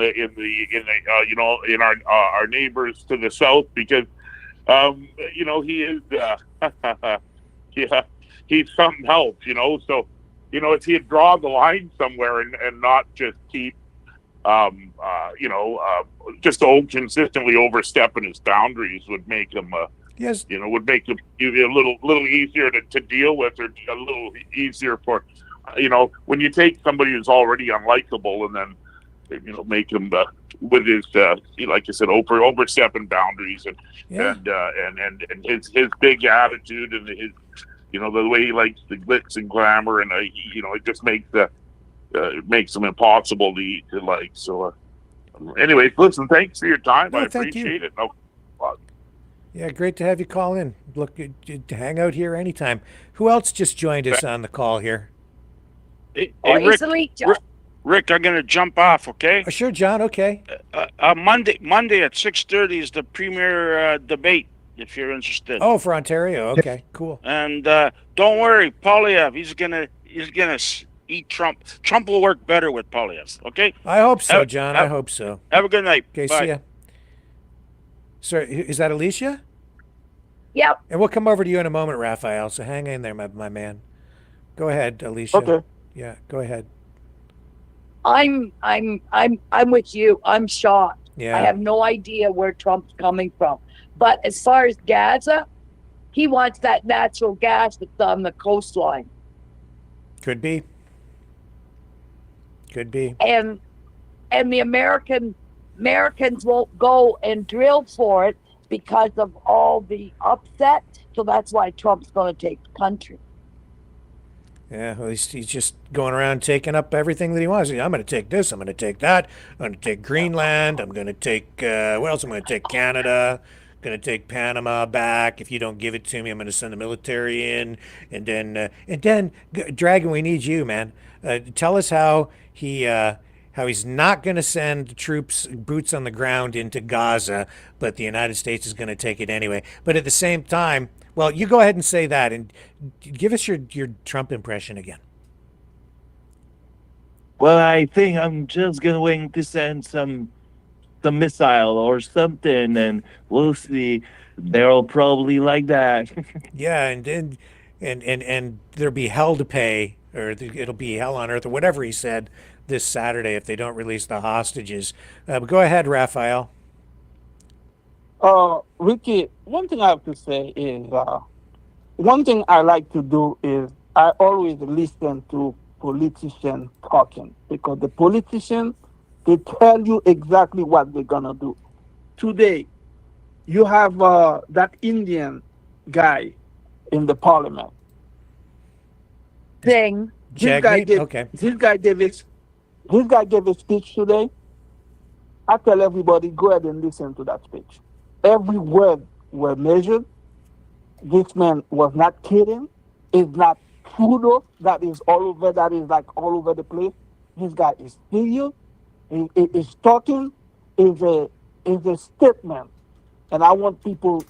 our neighbors to the south because he is he's something else, so if he'd draw the line somewhere and not just keep just consistently overstepping his boundaries would make him would make it a little easier to deal with, or a little easier for, when you take somebody who's already unlikable and then, make him with his, like I said, overstepping boundaries and his big attitude and his, the way he likes the glitz and glamour, and it just makes him impossible to like. So, anyways, listen, thanks for your time. I appreciate it. Yeah, great to have you call in. Look, to hang out here anytime. Who else just joined us on the call here? Hey, Rick, I'm gonna jump off. Okay. Sure, John. Okay. Monday at 6:30 is the premier debate. If you're interested. Oh, for Ontario. Okay, cool. And don't worry, Polyev. He's gonna eat Trump. Trump will work better with Polyev. Okay. I hope so, John. I hope so. Have a good night. Okay. Bye. See ya. Sorry, is that Alicia? Yep. And we'll come over to you in a moment, Raphael. So hang in there, my man. Go ahead, Alicia. Okay. Yeah, go ahead. I'm with you. I'm shocked. Yeah. I have no idea where Trump's coming from. But as far as Gaza, he wants that natural gas that's on the coastline. Could be. Could be. And the Americans won't go and drill for it because of all the upset. So that's why Trump's going to take the country. Yeah, well, he's just going around taking up everything that he wants. I'm going to take this. I'm going to take that. I'm going to take Greenland. I'm going to take, what else? I'm going to take Canada. I'm going to take Panama back. If you don't give it to me, I'm going to send the military in. And then, Dragon, we need you, man. Tell us how he's not going to send troops, boots on the ground into Gaza, but the United States is going to take it anyway. But at the same time, well, you go ahead and say that, and give us your Trump impression again. Well, I think I'm just going to send some missile or something, and we'll see. They'll probably like that. Yeah, and there'll be hell to pay, or it'll be hell on earth, or whatever he said this Saturday if they don't release the hostages. But go ahead, Raphael. Ricky, one thing I have to say is, one thing I like to do is I always listen to politicians talking, because the politicians, they tell you exactly what they're gonna do. Today, you have that Indian guy in the parliament. Thing. This guy gave a speech today. I tell everybody, go ahead and listen to that speech. Every word was measured. This man was not kidding. It's not Trudeau that is all over the place. This guy is serious. He is talking. Is a statement. And I want people,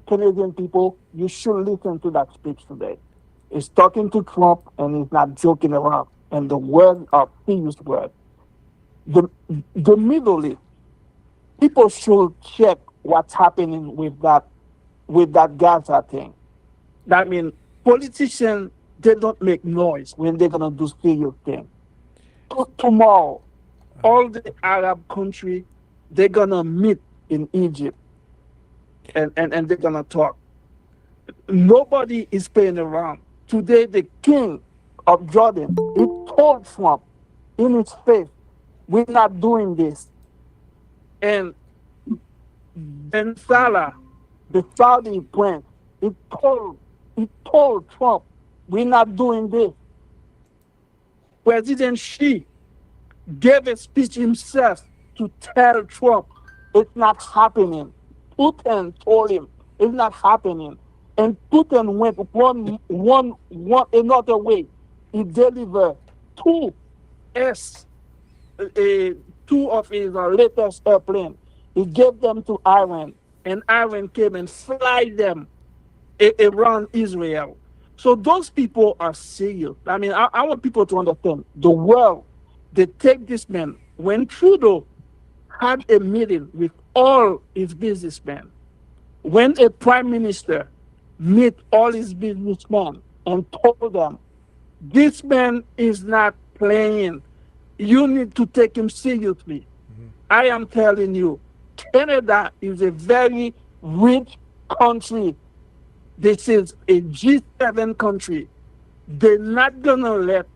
Canadian people, you should listen to that speech today. He's talking to Trump and he's not joking around. And the words are serious words. The Middle East, people should check what's happening with that Gaza thing. That means politicians, they don't make noise when they're gonna do serious things. Tomorrow, all the Arab countries, they're gonna meet in Egypt and they're gonna talk. Nobody is playing around. Today, the king of Jordan, he told Trump in his face, we're not doing this. And Ben Salah, the Saudi prince, he told Trump, we're not doing this. President Xi gave a speech himself to tell Trump it's not happening. Putin told him it's not happening. And Putin went one another way. He delivered two of his latest airplanes. He gave them to Iran, and Iran came and fly them around Israel. So those people are serious. I mean, I want people to understand the world. They take this man. When Trudeau had a meeting with all his businessmen, when a prime minister met all his businessmen and told them, this man is not playing. You need to take him seriously. Mm-hmm. I am telling you, Canada is a very rich country. This is a G7 country. They're not gonna let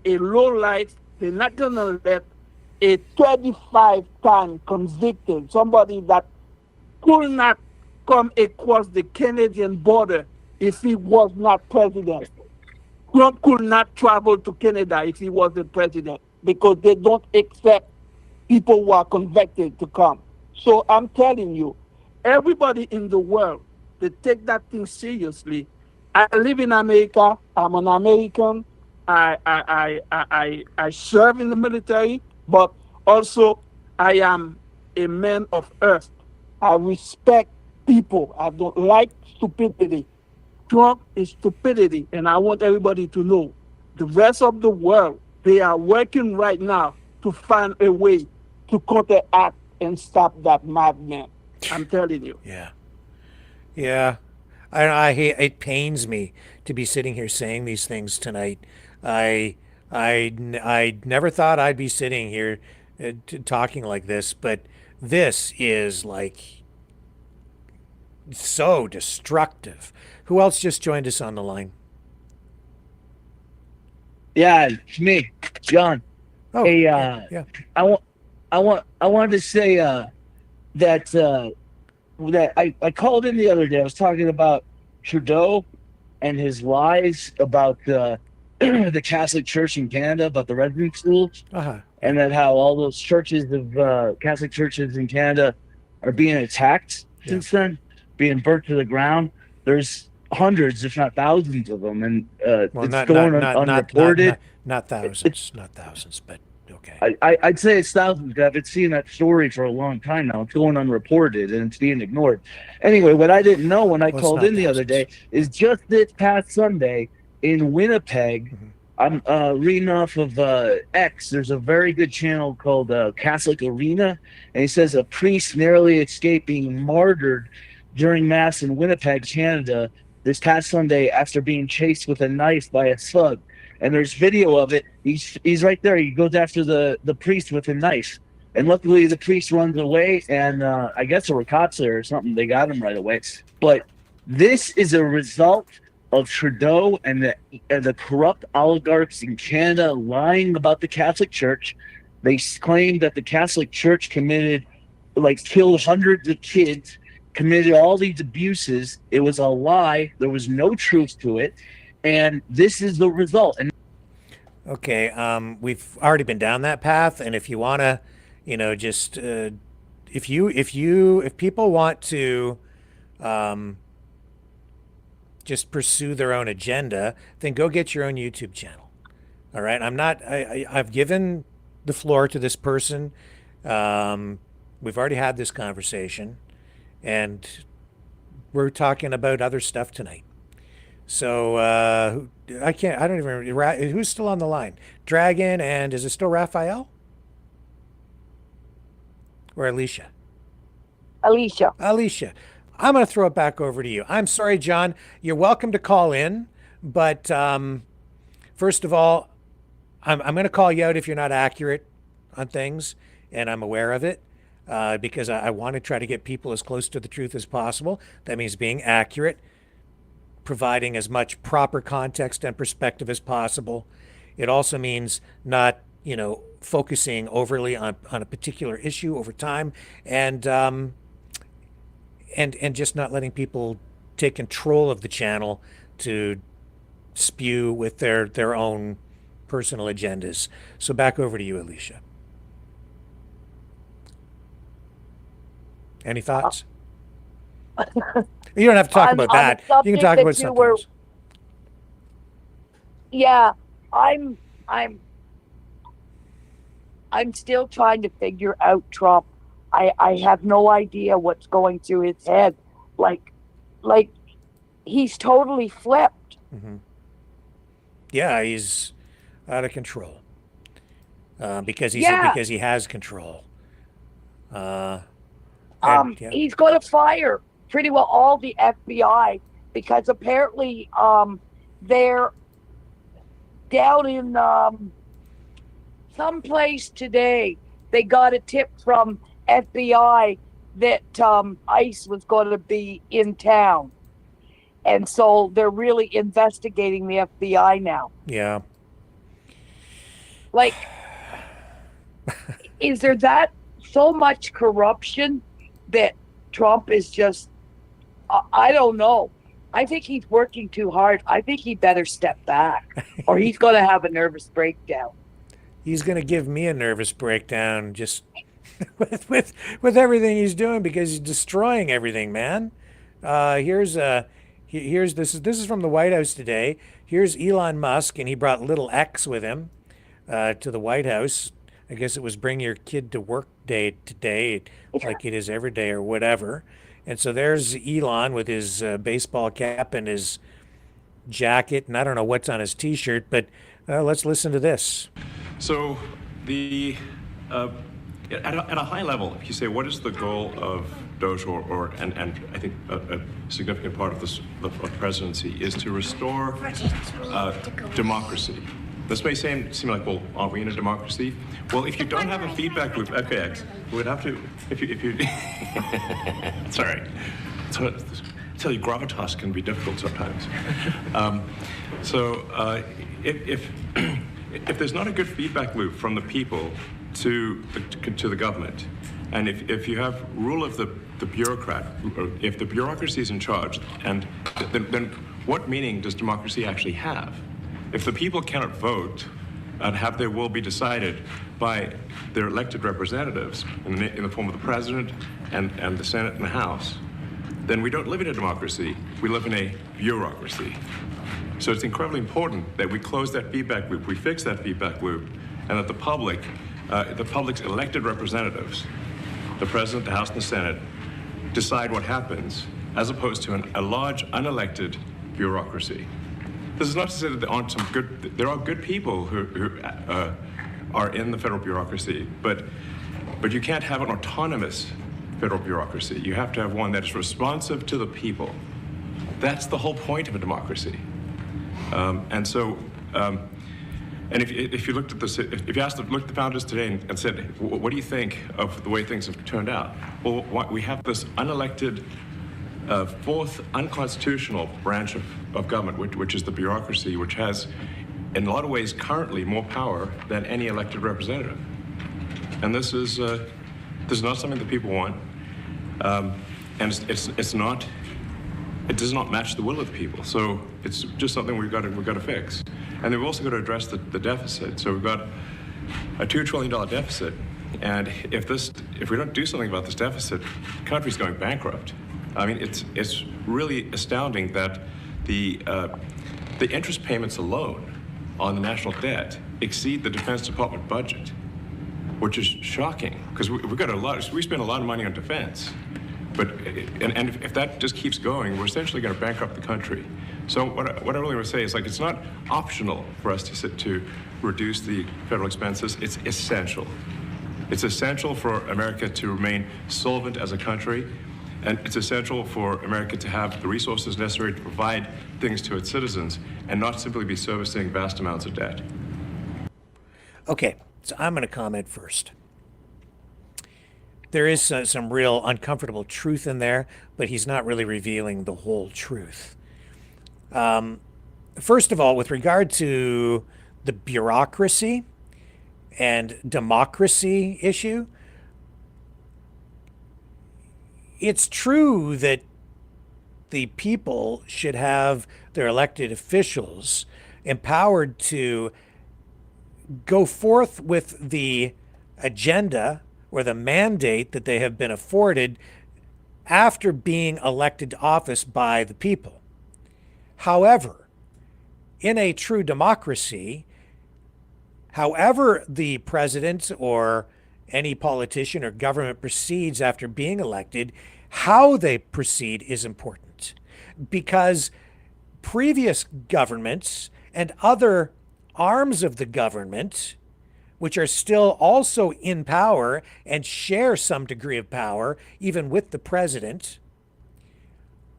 a lowlife, they're not gonna let a 35-time convicted, somebody that could not come across the Canadian border if he was not president. Trump could not travel to Canada if he was the president, because they don't accept people who are convicted to come. So I'm telling you, everybody in the world, they take that thing seriously. I live in America. I'm an American. I serve in the military, but also I am a man of earth. I respect people. I don't like stupidity. Trump is stupidity, and I want everybody to know the rest of the world, they are working right now to find a way to counteract and stop that madman. I'm telling you. Yeah. I hate, it pains me to be sitting here saying these things tonight. I never thought I'd be sitting here talking like this, but this is like so destructive. Who else just joined us on the line? Yeah, it's me, John. Oh, hey, yeah. I wanted to say that I called in the other day. I was talking about Trudeau and his lies about the Catholic Church in Canada, about the resident schools, and that how all those churches of Catholic churches in Canada are being attacked since then, being burnt to the ground. There's hundreds, if not thousands, of them, and it's going unreported. Not thousands, but okay. I'd say it's thousands. I've been seeing that story for a long time now. It's going unreported and it's being ignored. Anyway, what I didn't know when I called in the other day is just this past Sunday in Winnipeg, I'm reading off of X. There's a very good channel called Catholic Arena, and he says a priest narrowly escaped being martyred during Mass in Winnipeg, Canada, this past Sunday after being chased with a knife by a thug. And there's video of it. He's right there. He goes after the priest with a knife. And luckily the priest runs away, and I guess a ricazza or something. They got him right away. But this is a result of Trudeau and the corrupt oligarchs in Canada lying about the Catholic Church. They claim that the Catholic Church killed hundreds of kids, committed all these abuses. It was a lie. There was no truth to it. And this is the result. And we've already been down that path, and if you want to, just if people want to just pursue their own agenda, then go get your own YouTube channel. All right, I've given the floor to this person. We've already had this conversation, and we're talking about other stuff tonight. So I don't even remember who's still on the line. Dragon, and is it still Raphael or Alicia? Alicia. I'm going to throw it back over to you. I'm sorry, John. You're welcome to call in, but first of all, I'm going to call you out if you're not accurate on things, and I'm aware of it because I want to try to get people as close to the truth as possible. That means being accurate, providing as much proper context and perspective as possible. It also means not, focusing overly on a particular issue over time, and just not letting people take control of the channel to spew with their own personal agendas. So back over to you, Alicia. Any thoughts? You don't have to talk about that. You can talk about something else. Yeah, I'm still trying to figure out Trump. I have no idea what's going through his head. Like he's totally flipped. Mm-hmm. Yeah, he's out of control. Because he has control. He's going to fire pretty well all the FBI because apparently they're down in someplace today. They got a tip from FBI that ICE was going to be in town. And so they're really investigating the FBI now. Yeah. Is there that so much corruption that Trump is just, I don't know. I think he's working too hard. I think he better step back or he's going to have a nervous breakdown. He's going to give me a nervous breakdown just with everything he's doing, because he's destroying everything, man. Here's this is from the White House today. Here's Elon Musk, and he brought little X with him to the White House. I guess it was bring your kid to work day today, like it is every day or whatever. And so there's Elon with his baseball cap and his jacket, and I don't know what's on his T-shirt, but let's listen to this. So the at a high level, if you say what is the goal of Doge, and I think a significant part of the presidency is to restore democracy. This may seem like, well, are we in a democracy? Well, if you don't have a feedback loop, FKX, we would have to, if you it's all right. So, I tell you, gravitas can be difficult sometimes. If there's not a good feedback loop from the people to the government, and if you have rule of the bureaucrat, or if the bureaucracy is in charge, and then what meaning does democracy actually have? If the people cannot vote and have their will be decided by their elected representatives in the form of the president and the Senate and the House, then we don't live in a democracy. We live in a bureaucracy. So it's incredibly important that we close that feedback loop, we fix that feedback loop, and that the public's elected representatives, the president, the House, and the Senate, decide what happens, as opposed to a large unelected bureaucracy. This is not to say that there are good people who are in the federal bureaucracy, but you can't have an autonomous federal bureaucracy. You have to have one that is responsive to the people. That's the whole point of a democracy. And if you looked at this, if you looked at the founders today and said, what do you think of the way things have turned out? Well, we have this unelected, fourth unconstitutional branch of government, which is the bureaucracy, which has, in a lot of ways, currently more power than any elected representative. And this is not something that people want, and it does not match the will of the people. So it's just something we've got to fix. And then we've also got to address the deficit. So we've got a $2 trillion deficit, and if we don't do something about this deficit, the country's going bankrupt. I mean, it's really astounding that the interest payments alone on the national debt exceed the Defense Department budget, which is shocking, because we spend a lot of money on defense. But if that just keeps going, we're essentially going to bankrupt the country. So what I really want to say is, like, it's not optional for us to reduce the federal expenses. It's essential. It's essential for America to remain solvent as a country, and it's essential for America to have the resources necessary to provide things to its citizens and not simply be servicing vast amounts of debt. Okay, so I'm going to comment first. There is some real uncomfortable truth in there, but he's not really revealing the whole truth. First of all, with regard to the bureaucracy and democracy issue, it's true that the people should have their elected officials empowered to go forth with the agenda or the mandate that they have been afforded after being elected to office by the people. However, in a true democracy, however the president or any politician or government proceeds after being elected, how they proceed is important, because previous governments and other arms of the government, which are still also in power and share some degree of power, even with the president,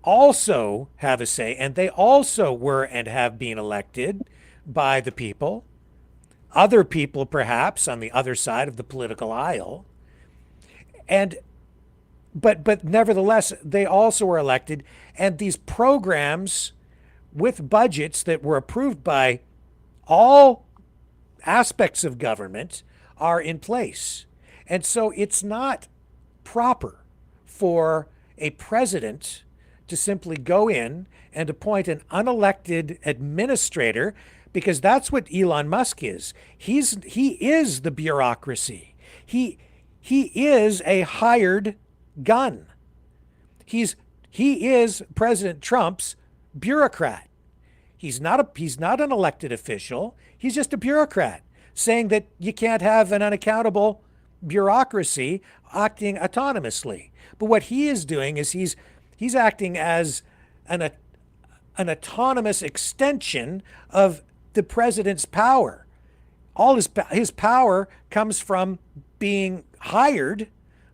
also have a say, and they also were and have been elected by the people, other people perhaps on the other side of the political aisle. But nevertheless, they also were elected, and these programs with budgets that were approved by all aspects of government are in place. And so it's not proper for a president to simply go in and appoint an unelected administrator, because that's what Elon Musk is. He is the bureaucracy. He he is a hired gun. He is President Trump's bureaucrat. He's not an elected official. He's just a bureaucrat saying that you can't have an unaccountable bureaucracy acting autonomously. But what he is doing is he's acting as an autonomous extension of the president's power. All his power comes from being hired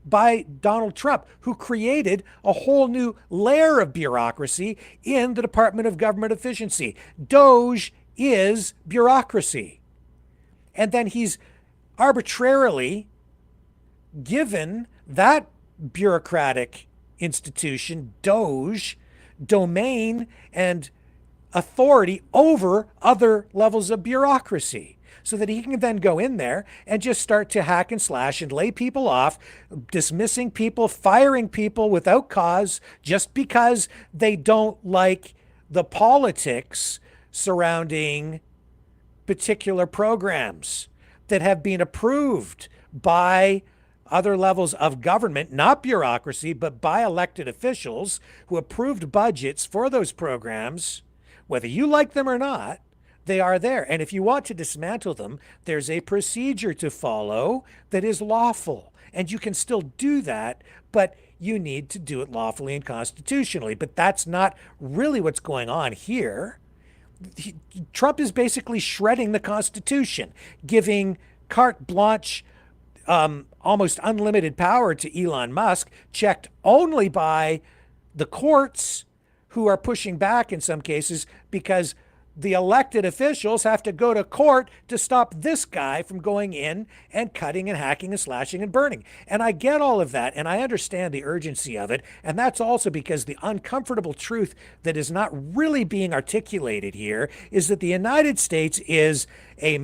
by Donald Trump, who created a whole new layer of bureaucracy in the Department of Government Efficiency. DOGE is bureaucracy. And then he's arbitrarily given that bureaucratic institution, DOGE, domain and authority over other levels of bureaucracy, so that he can then go in there and just start to hack and slash and lay people off, dismissing people, firing people without cause, just because they don't like the politics surrounding particular programs that have been approved by other levels of government, not bureaucracy, but by elected officials who approved budgets for those programs. Whether you like them or not, they are there. And if you want to dismantle them, there's a procedure to follow that is lawful. And you can still do that, but you need to do it lawfully and constitutionally. But that's not really what's going on here. Trump is basically shredding the Constitution, giving carte blanche, almost unlimited power to Elon Musk, checked only by the courts, who are pushing back in some cases because the elected officials have to go to court to stop this guy from going in and cutting and hacking and slashing and burning. And I get all of that, and I understand the urgency of it. And that's also because the uncomfortable truth that is not really being articulated here is that the United States is a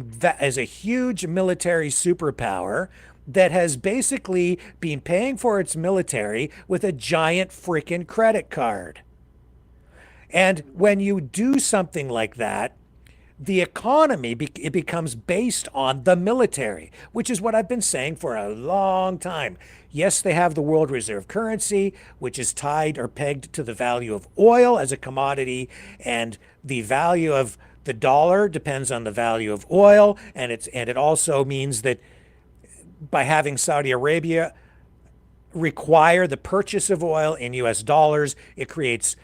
huge military superpower that has basically been paying for its military with a giant freaking credit card. And when you do something like that, the economy, it becomes based on the military, which is what I've been saying for a long time. Yes, they have the world reserve currency, which is tied or pegged to the value of oil as a commodity, and the value of the dollar depends on the value of oil, and it also means that by having Saudi Arabia require the purchase of oil in US dollars, it creates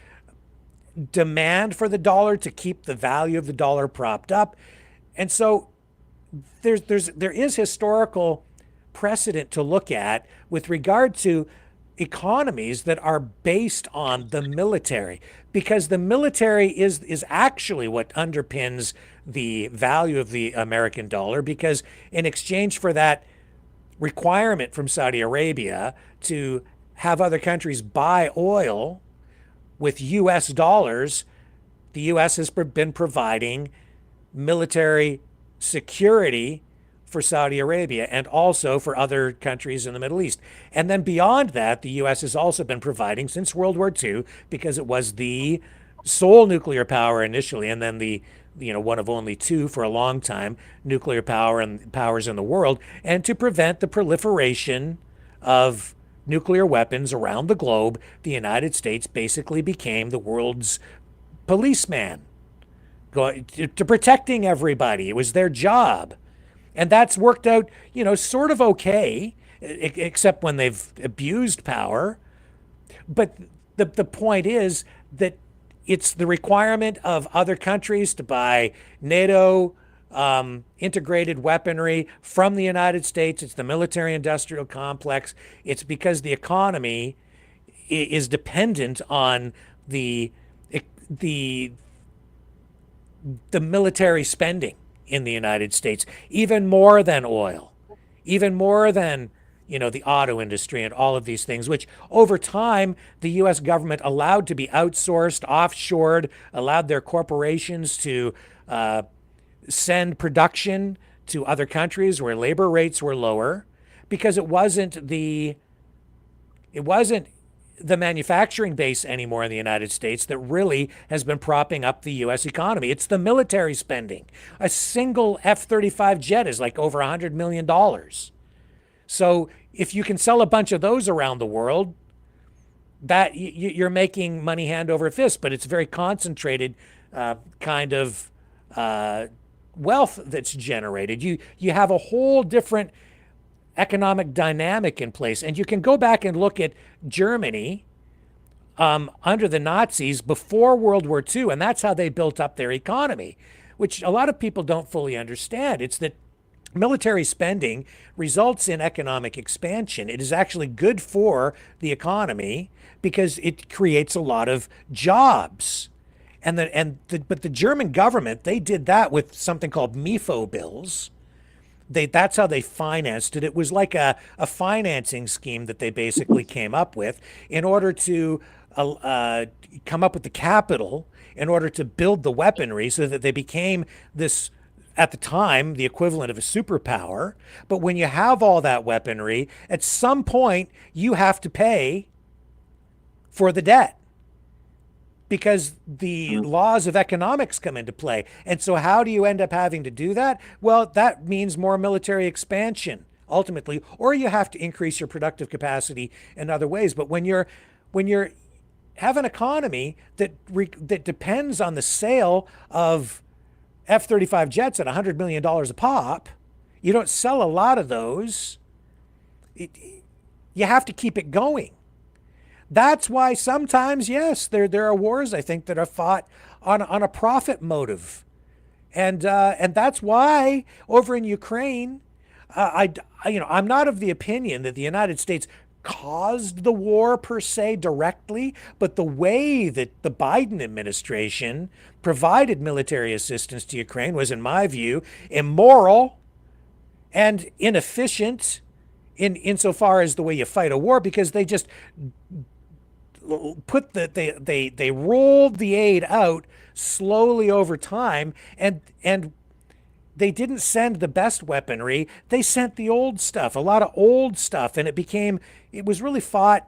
demand for the dollar to keep the value of the dollar propped up. And so there is historical precedent to look at with regard to economies that are based on the military, because the military is actually what underpins the value of the American dollar, because in exchange for that requirement from Saudi Arabia to have other countries buy oil with US dollars, the US has been providing military security for Saudi Arabia and also for other countries in the Middle East. And then beyond that, the US has also been providing since World War II, because it was the sole nuclear power initially, and then the one of only two for a long time, nuclear power and powers in the world, and to prevent the proliferation of nuclear weapons around the globe, the United States basically became the world's policeman, going to protecting everybody. It was their job. And that's worked out, sort of okay, except when they've abused power. But the point is that it's the requirement of other countries to buy NATO integrated weaponry from the United States. It's the military-industrial complex. It's because the economy is dependent on the military spending in the United States, even more than oil, even more than the auto industry and all of these things, which over time the U.S. government allowed to be outsourced, offshored, allowed their corporations to send production to other countries where labor rates were lower, because it wasn't the manufacturing base anymore in the United States that really has been propping up the U.S. economy. It's the military spending. A single F-35 jet is like over $100 million. So if you can sell a bunch of those around the world, that you're making money hand over fist, but it's very concentrated kind of wealth that's generated. You have a whole different economic dynamic in place. And you can go back and look at Germany under the Nazis before World War II, and that's how they built up their economy, which a lot of people don't fully understand. It's that military spending results in economic expansion. It is actually good for the economy because it creates a lot of jobs. But the German government, they did that with something called MIFO bills. That's how they financed it. It was like a financing scheme that they basically came up with in order to come up with the capital in order to build the weaponry so that they became this, at the time, the equivalent of a superpower. But when you have all that weaponry, at some point you have to pay for the debt because the laws of economics come into play. And so how do you end up having to do that? Well, that means more military expansion ultimately, or you have to increase your productive capacity in other ways. But when you have an economy that depends on the sale of F-35 jets at $100 million a pop, you don't sell a lot of those. You have to keep it going. That's why sometimes, yes, there are wars, I think, that are fought on a profit motive. And that's why over in Ukraine, I'm not of the opinion that the United States caused the war per se directly, but the way that the Biden administration provided military assistance to Ukraine was, in my view, immoral and inefficient insofar as the way you fight a war, because they just they rolled the aid out slowly over time, and they didn't send the best weaponry. They sent the old stuff, a lot of old stuff, and it was really fought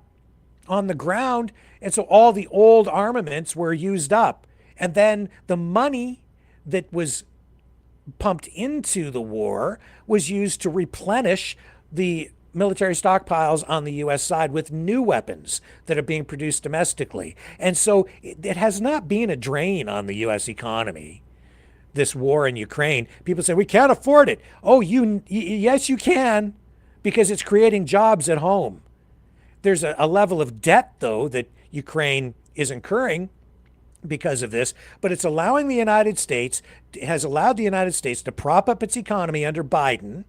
on the ground. And so all the old armaments were used up. And then the money that was pumped into the war was used to replenish the military stockpiles on the U.S. side with new weapons that are being produced domestically. And so it has not been a drain on the U.S. economy, this war in Ukraine. People say, we can't afford it. Oh, yes, you can, because it's creating jobs at home. There's a level of debt, though, that Ukraine is incurring because of this, but it's allowing the United States, has allowed the United States to prop up its economy under Biden,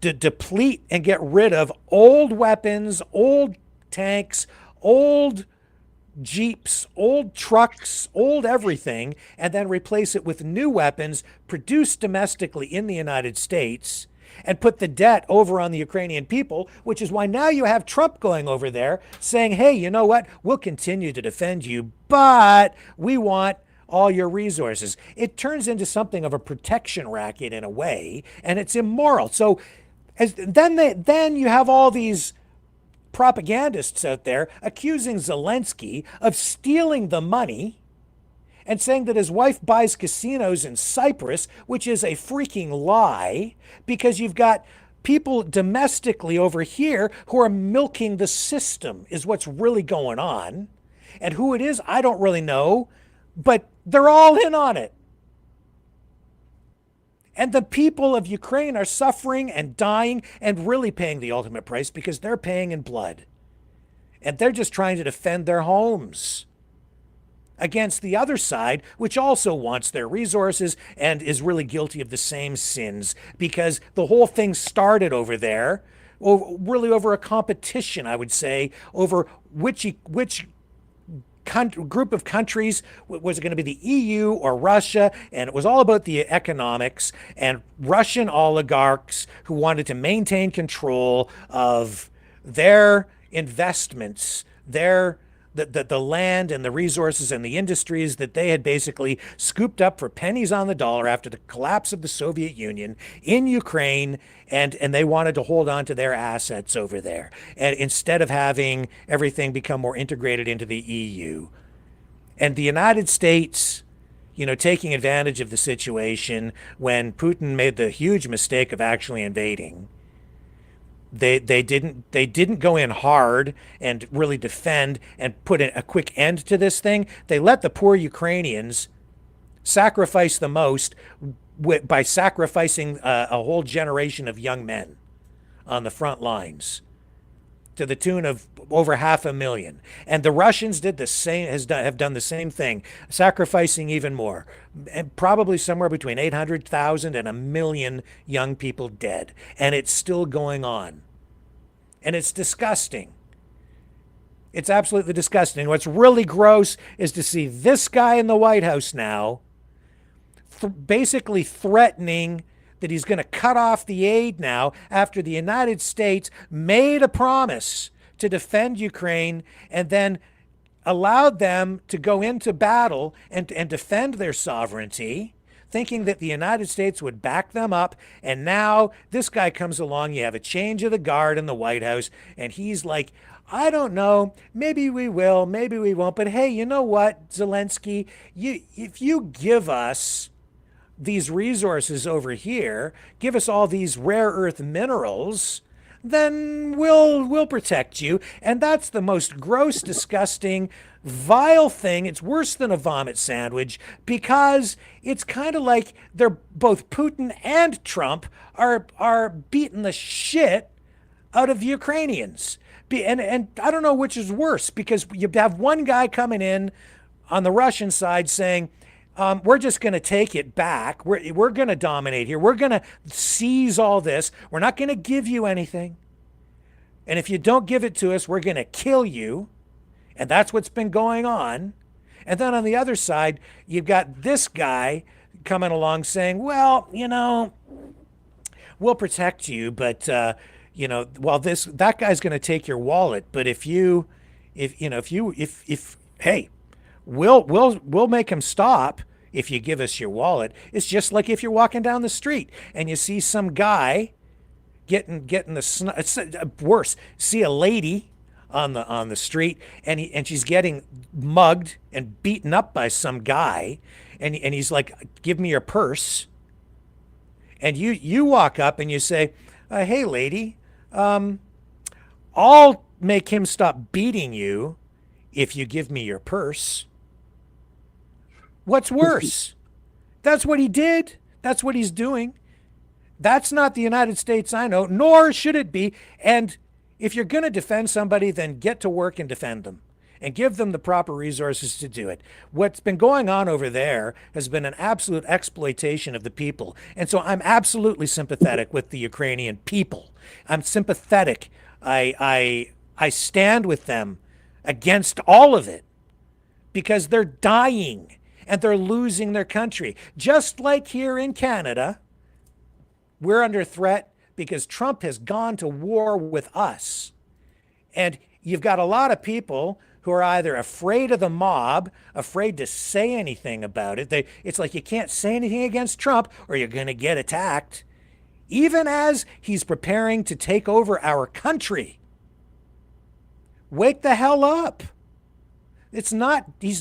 to deplete and get rid of old weapons, old tanks, old Jeeps, old trucks, old everything, and then replace it with new weapons produced domestically in the United States, and put the debt over on the Ukrainian people, which is why now you have Trump going over there saying, hey, you know what? We'll continue to defend you, but we want all your resources. It turns into something of a protection racket in a way, and it's immoral. So then you have all these propagandists out there accusing Zelensky of stealing the money and saying that his wife buys casinos in Cyprus, which is a freaking lie, because you've got people domestically over here who are milking the system is what's really going on. And who it is, I don't really know, but they're all in on it. And the people of Ukraine are suffering and dying and really paying the ultimate price because they're paying in blood. And they're just trying to defend their homes against the other side, which also wants their resources and is really guilty of the same sins, because the whole thing started over there, really over a competition, I would say, over which group of countries. Was it going to be the EU or Russia? And it was all about the economics, and Russian oligarchs who wanted to maintain control of their investments, the land and the resources and the industries that they had basically scooped up for pennies on the dollar after the collapse of the Soviet Union in Ukraine, and they wanted to hold on to their assets over there, and instead of having everything become more integrated into the EU. And the United States, taking advantage of the situation when Putin made the huge mistake of actually invading, They didn't go in hard and really defend and put a quick end to this thing. They let the poor Ukrainians sacrifice the most by sacrificing a whole generation of young men on the front lines to the tune of over 500,000. And the Russians did the same, have done the same thing, sacrificing even more. And probably somewhere between 800,000 and 1 million young people dead. And it's still going on. And it's disgusting. It's absolutely disgusting. What's really gross is to see this guy in the White House now basically threatening that he's going to cut off the aid now after the United States made a promise to defend Ukraine and then allowed them to go into battle and defend their sovereignty, thinking that the United States would back them up. And now this guy comes along, you have a change of the guard in the White House, and he's like, I don't know, maybe we will, maybe we won't, but hey, you know what, Zelensky, if you give us these resources over here, give us all these rare earth minerals, then we'll protect you. And that's the most gross, disgusting, vile thing. It's worse than a vomit sandwich because it's kind of like they're both Putin and Trump are beating the shit out of Ukrainians. And I don't know which is worse, because you have one guy coming in on the Russian side saying, we're just going to take it back. We're going to dominate here. We're going to seize all this. We're not going to give you anything. And if you don't give it to us, we're going to kill you. And that's what's been going on. And then on the other side, you've got this guy coming along saying, well, we'll protect you, but, well, that guy's going to take your wallet. But hey, we'll make him stop if you give us your wallet. It's just like if you're walking down the street and you see some guy getting it's worse. See a lady on the street and she's getting mugged and beaten up by some guy, and he's like, give me your purse. And you walk up and you say, hey lady, I'll make him stop beating you if you give me your purse. What's worse? That's what he did. That's what he's doing. That's not the United States I know, nor should it be. And if you're going to defend somebody, then get to work and defend them and give them the proper resources to do it. What's been going on over there has been an absolute exploitation of the people. And so I'm absolutely sympathetic with the Ukrainian people. I'm sympathetic. I stand with them against all of it because they're dying and they're losing their country. Just like here in Canada, we're under threat because Trump has gone to war with us. And you've got a lot of people who are either afraid of the mob, afraid to say anything about it. It's like you can't say anything against Trump or you're going to get attacked, even as he's preparing to take over our country. Wake the hell up. He's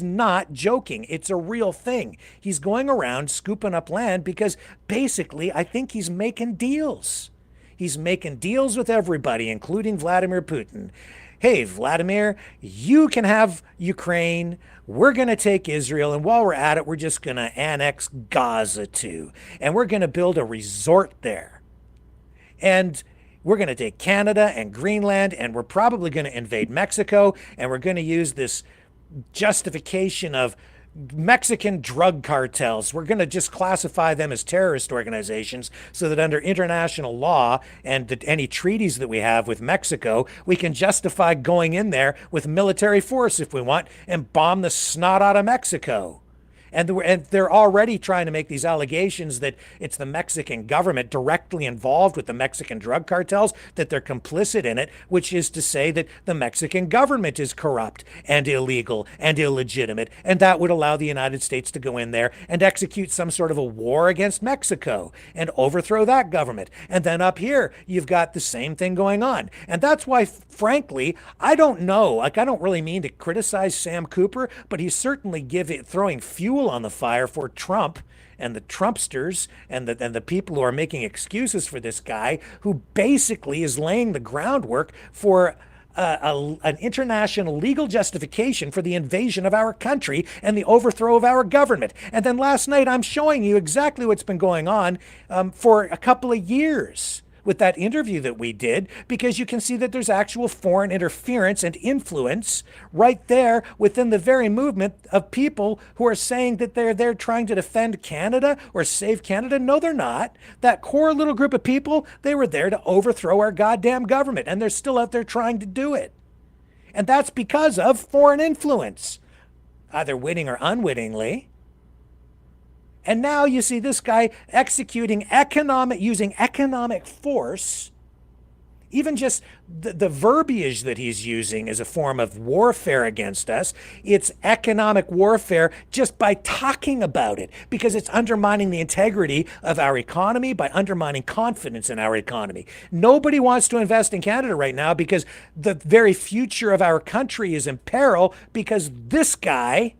not joking. It's a real thing. He's going around scooping up land because basically I think he's making deals. He's making deals with everybody, including Vladimir Putin. Hey, Vladimir, you can have Ukraine. We're going to take Israel. And while we're at it, we're just going to annex Gaza too. And we're going to build a resort there. And we're going to take Canada and Greenland. And we're probably going to invade Mexico. And we're going to use this justification of Mexican drug cartels. We're going to just classify them as terrorist organizations so that under international law and any treaties that we have with Mexico, we can justify going in there with military force if we want and bomb the snot out of Mexico. And they're already trying to make these allegations that it's the Mexican government directly involved with the Mexican drug cartels, that they're complicit in it, which is to say that the Mexican government is corrupt and illegal and illegitimate, and that would allow the United States to go in there and execute some sort of a war against Mexico and overthrow that government. And then up here, you've got the same thing going on. And that's why, frankly, I don't know. I don't really mean to criticize Sam Cooper, but he's certainly throwing fuel on the fire for Trump and the Trumpsters and the people who are making excuses for this guy, who basically is laying the groundwork for an international legal justification for the invasion of our country and the overthrow of our government. And then last night, I'm showing you exactly what's been going on for a couple of years with that interview that we did, because you can see that there's actual foreign interference and influence right there within the very movement of people who are saying that they're there trying to defend Canada or save Canada. No, they're not. That core little group of people, they were there to overthrow our goddamn government, and they're still out there trying to do it. And that's because of foreign influence, either witting or unwittingly. And now you see this guy using economic force. Even just the verbiage that he's using is a form of warfare against us. It's economic warfare just by talking about it, because it's undermining the integrity of our economy, by undermining confidence in our economy. Nobody wants to invest in Canada right now because the very future of our country is in peril, because this guy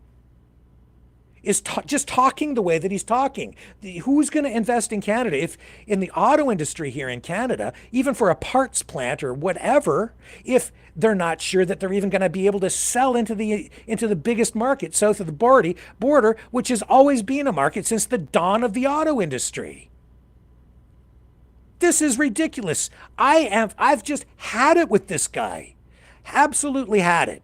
is just talking the way that he's talking. Who's going to invest in Canada? If in the auto industry here in Canada, even for a parts plant or whatever, if they're not sure that they're even going to be able to sell into the biggest market south of the border, which has always been a market since the dawn of the auto industry. This is ridiculous. I've just had it with this guy. Absolutely had it.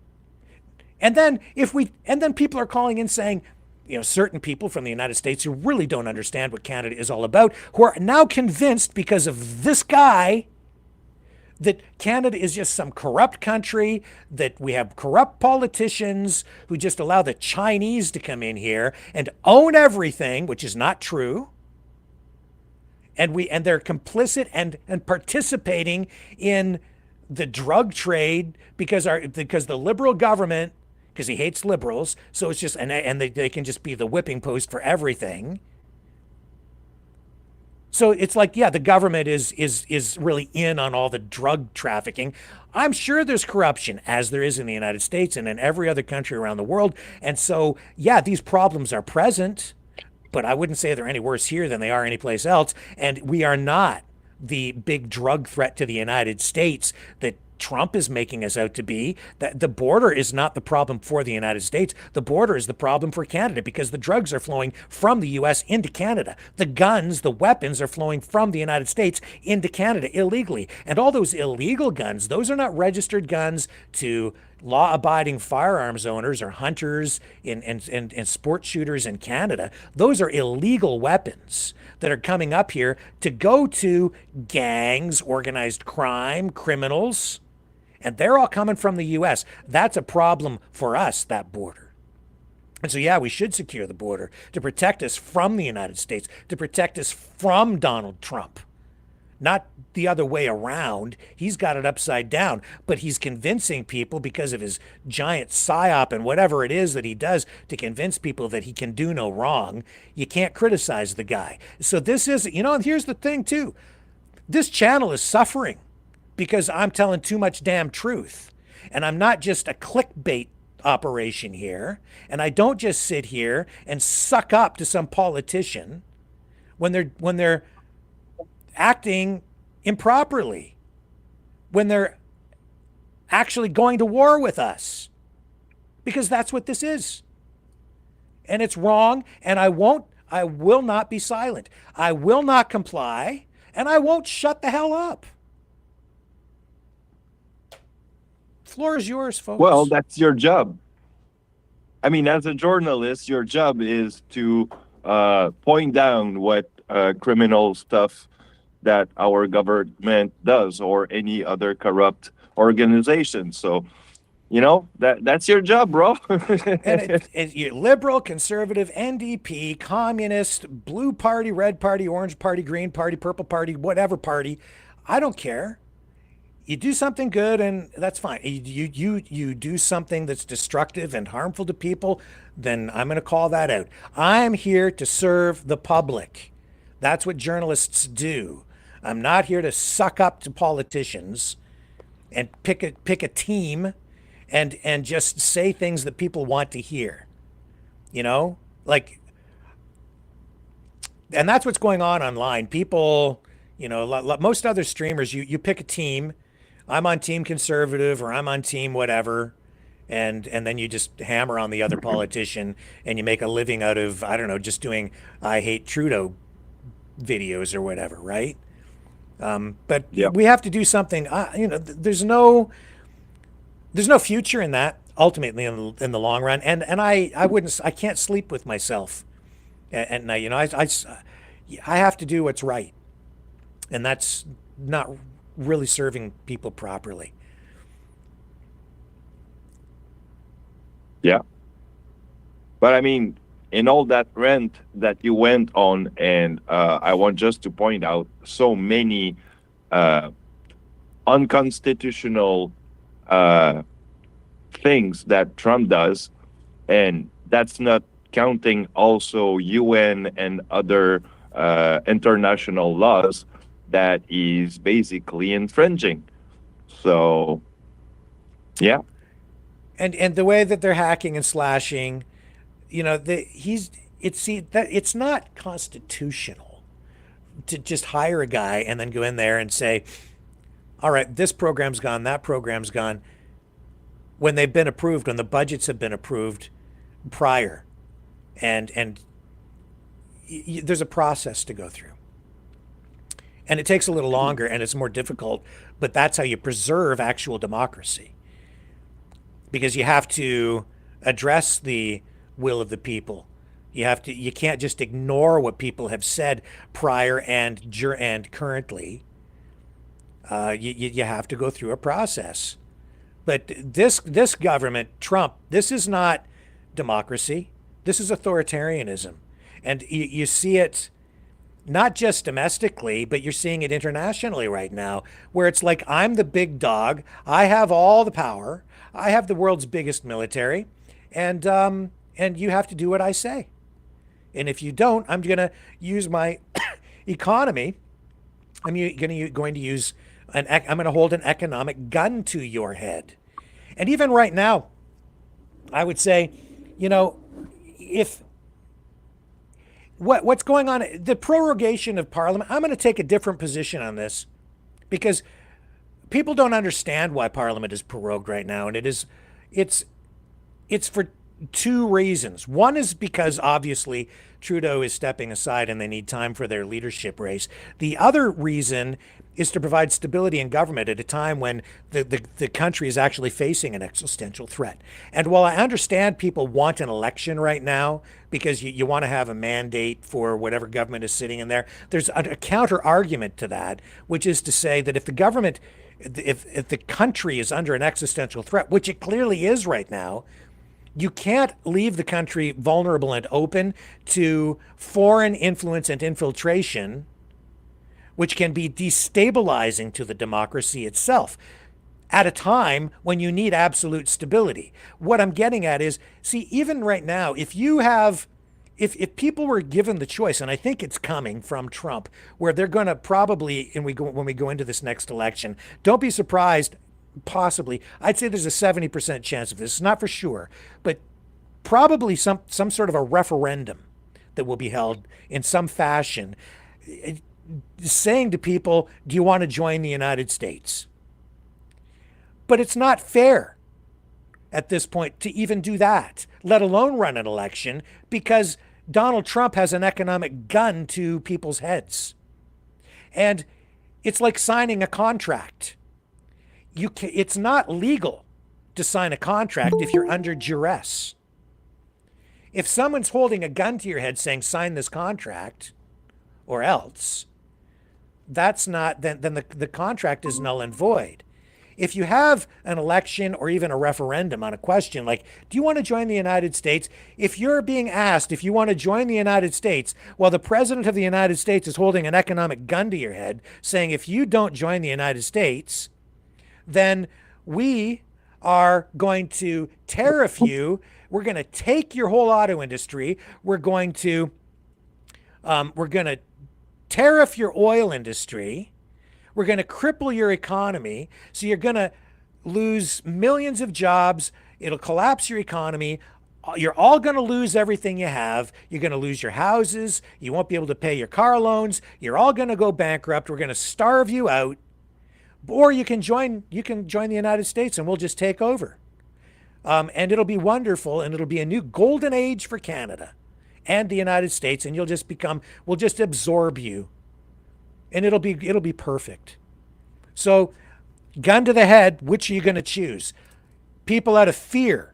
And then people are calling in saying, certain people from the United States who really don't understand what Canada is all about, who are now convinced because of this guy that Canada is just some corrupt country, that we have corrupt politicians who just allow the Chinese to come in here and own everything, which is not true. And they're complicit and participating in the drug trade because the liberal government, because he hates liberals, so it's just, and they can just be the whipping post for everything. So it's like, yeah, the government is really in on all the drug trafficking. I'm sure there's corruption, as there is in the United States and in every other country around the world. And so, yeah, these problems are present, but I wouldn't say they're any worse here than they are anyplace else. And we are not the big drug threat to the United States that Trump is making us out to be. That the border is not the problem for the United States. The border is the problem for Canada, because the drugs are flowing from the US into Canada. The guns, the weapons are flowing from the United States into Canada illegally. And all those illegal guns, those are not registered guns to law-abiding firearms owners or hunters and sport shooters in Canada. Those are illegal weapons that are coming up here to go to gangs, organized crime, criminals, and they're all coming from the U.S. That's a problem for us, that border. And so, yeah, we should secure the border to protect us from the United States, to protect us from Donald Trump. Not the other way around. He's got it upside down, but he's convincing people because of his giant psyop and whatever it is that he does to convince people that he can do no wrong. You can't criticize the guy. So this is, and here's the thing too. This channel is suffering because I'm telling too much damn truth. And I'm not just a clickbait operation here. And I don't just sit here and suck up to some politician when they're acting improperly, when they're actually going to war with us, because that's what this is. And it's wrong, and I will not be silent. I will not comply, and I won't shut the hell up. Floor is yours, folks. Well, that's your job. I mean, as a journalist, your job is to point down what criminal stuff that our government does, or any other corrupt organization. So, that's your job, bro. And you're liberal, conservative, NDP, communist, blue party, red party, orange party, green party, purple party, whatever party. I don't care. You do something good, and that's fine. You do something that's destructive and harmful to people, then I'm going to call that out. I'm here to serve the public. That's what journalists do. I'm not here to suck up to politicians and pick a team and just say things that people want to hear. Like And that's what's going on online. People, most other streamers, you pick a team. I'm on team conservative or I'm on team whatever. And then you just hammer on the other politician and you make a living out of, I don't know, just doing I hate Trudeau videos or whatever, right? But we have to do something. There's no future in that ultimately in the long run. And I can't sleep with myself at night. I have to do what's right, and that's not really serving people properly. Yeah. But I mean, in all that rant that you went on, and I want just to point out so many unconstitutional things that Trump does, and that's not counting also UN and other international laws that he's basically infringing. So, yeah. And the way that they're hacking and slashing, it's not constitutional to just hire a guy and then go in there and say, all right, this program's gone, that program's gone, when they've been approved, when the budgets have been approved prior. And there's a process to go through. And it takes a little longer and it's more difficult, but that's how you preserve actual democracy. Because you have to address the will of the people. You can't just ignore what people have said prior and currently. You have to go through a process. But this government, Trump, this is not democracy. This is authoritarianism. And you see it not just domestically, but you're seeing it internationally right now, where it's like, I'm the big dog. I have all the power. I have the world's biggest military. And you have to do what I say. And if you don't, I'm going to use my economy. I'm going to use I'm going to hold an economic gun to your head. And even right now, I would say, if what's going on, the prorogation of Parliament, I'm going to take a different position on this because people don't understand why Parliament is prorogued right now. And it's for two reasons. One is because obviously Trudeau is stepping aside and they need time for their leadership race. The other reason is to provide stability in government at a time when the country is actually facing an existential threat. And while I understand people want an election right now because you want to have a mandate for whatever government is sitting in there, there's a counter argument to that, which is to say that if the government, if the country is under an existential threat, which it clearly is right now, you can't leave the country vulnerable and open to foreign influence and infiltration, which can be destabilizing to the democracy itself at a time when you need absolute stability. What I'm getting at is, see, even right now, if people were given the choice, and I think it's coming from Trump, where they're going to probably, when we go into this next election, don't be surprised, possibly, I'd say there's a 70% chance of this, it's not for sure, but probably some sort of a referendum that will be held in some fashion, saying to people, do you want to join the United States? But it's not fair at this point to even do that, let alone run an election, because Donald Trump has an economic gun to people's heads. And it's like signing a contract. It's not legal to sign a contract if you're under duress. If someone's holding a gun to your head saying, sign this contract, or else, that's not, then the contract is null and void. If you have an election or even a referendum on a question like, do you want to join the United States? If you're being asked if you want to join the United States, while the president of the United States is holding an economic gun to your head, saying if you don't join the United States, then we are going to tariff you. We're going to take your whole auto industry. We're going to tariff your oil industry. We're going to cripple your economy. So you're going to lose millions of jobs. It'll collapse your economy. You're all going to lose everything you have. You're going to lose your houses. You won't be able to pay your car loans. You're all going to go bankrupt. We're going to starve you out. Or you can join the United States and we'll just take over. And it'll be wonderful, and it'll be a new golden age for Canada and the United States, and we'll just absorb you. And it'll be perfect. So, gun to the head, which are you going to choose? People out of fear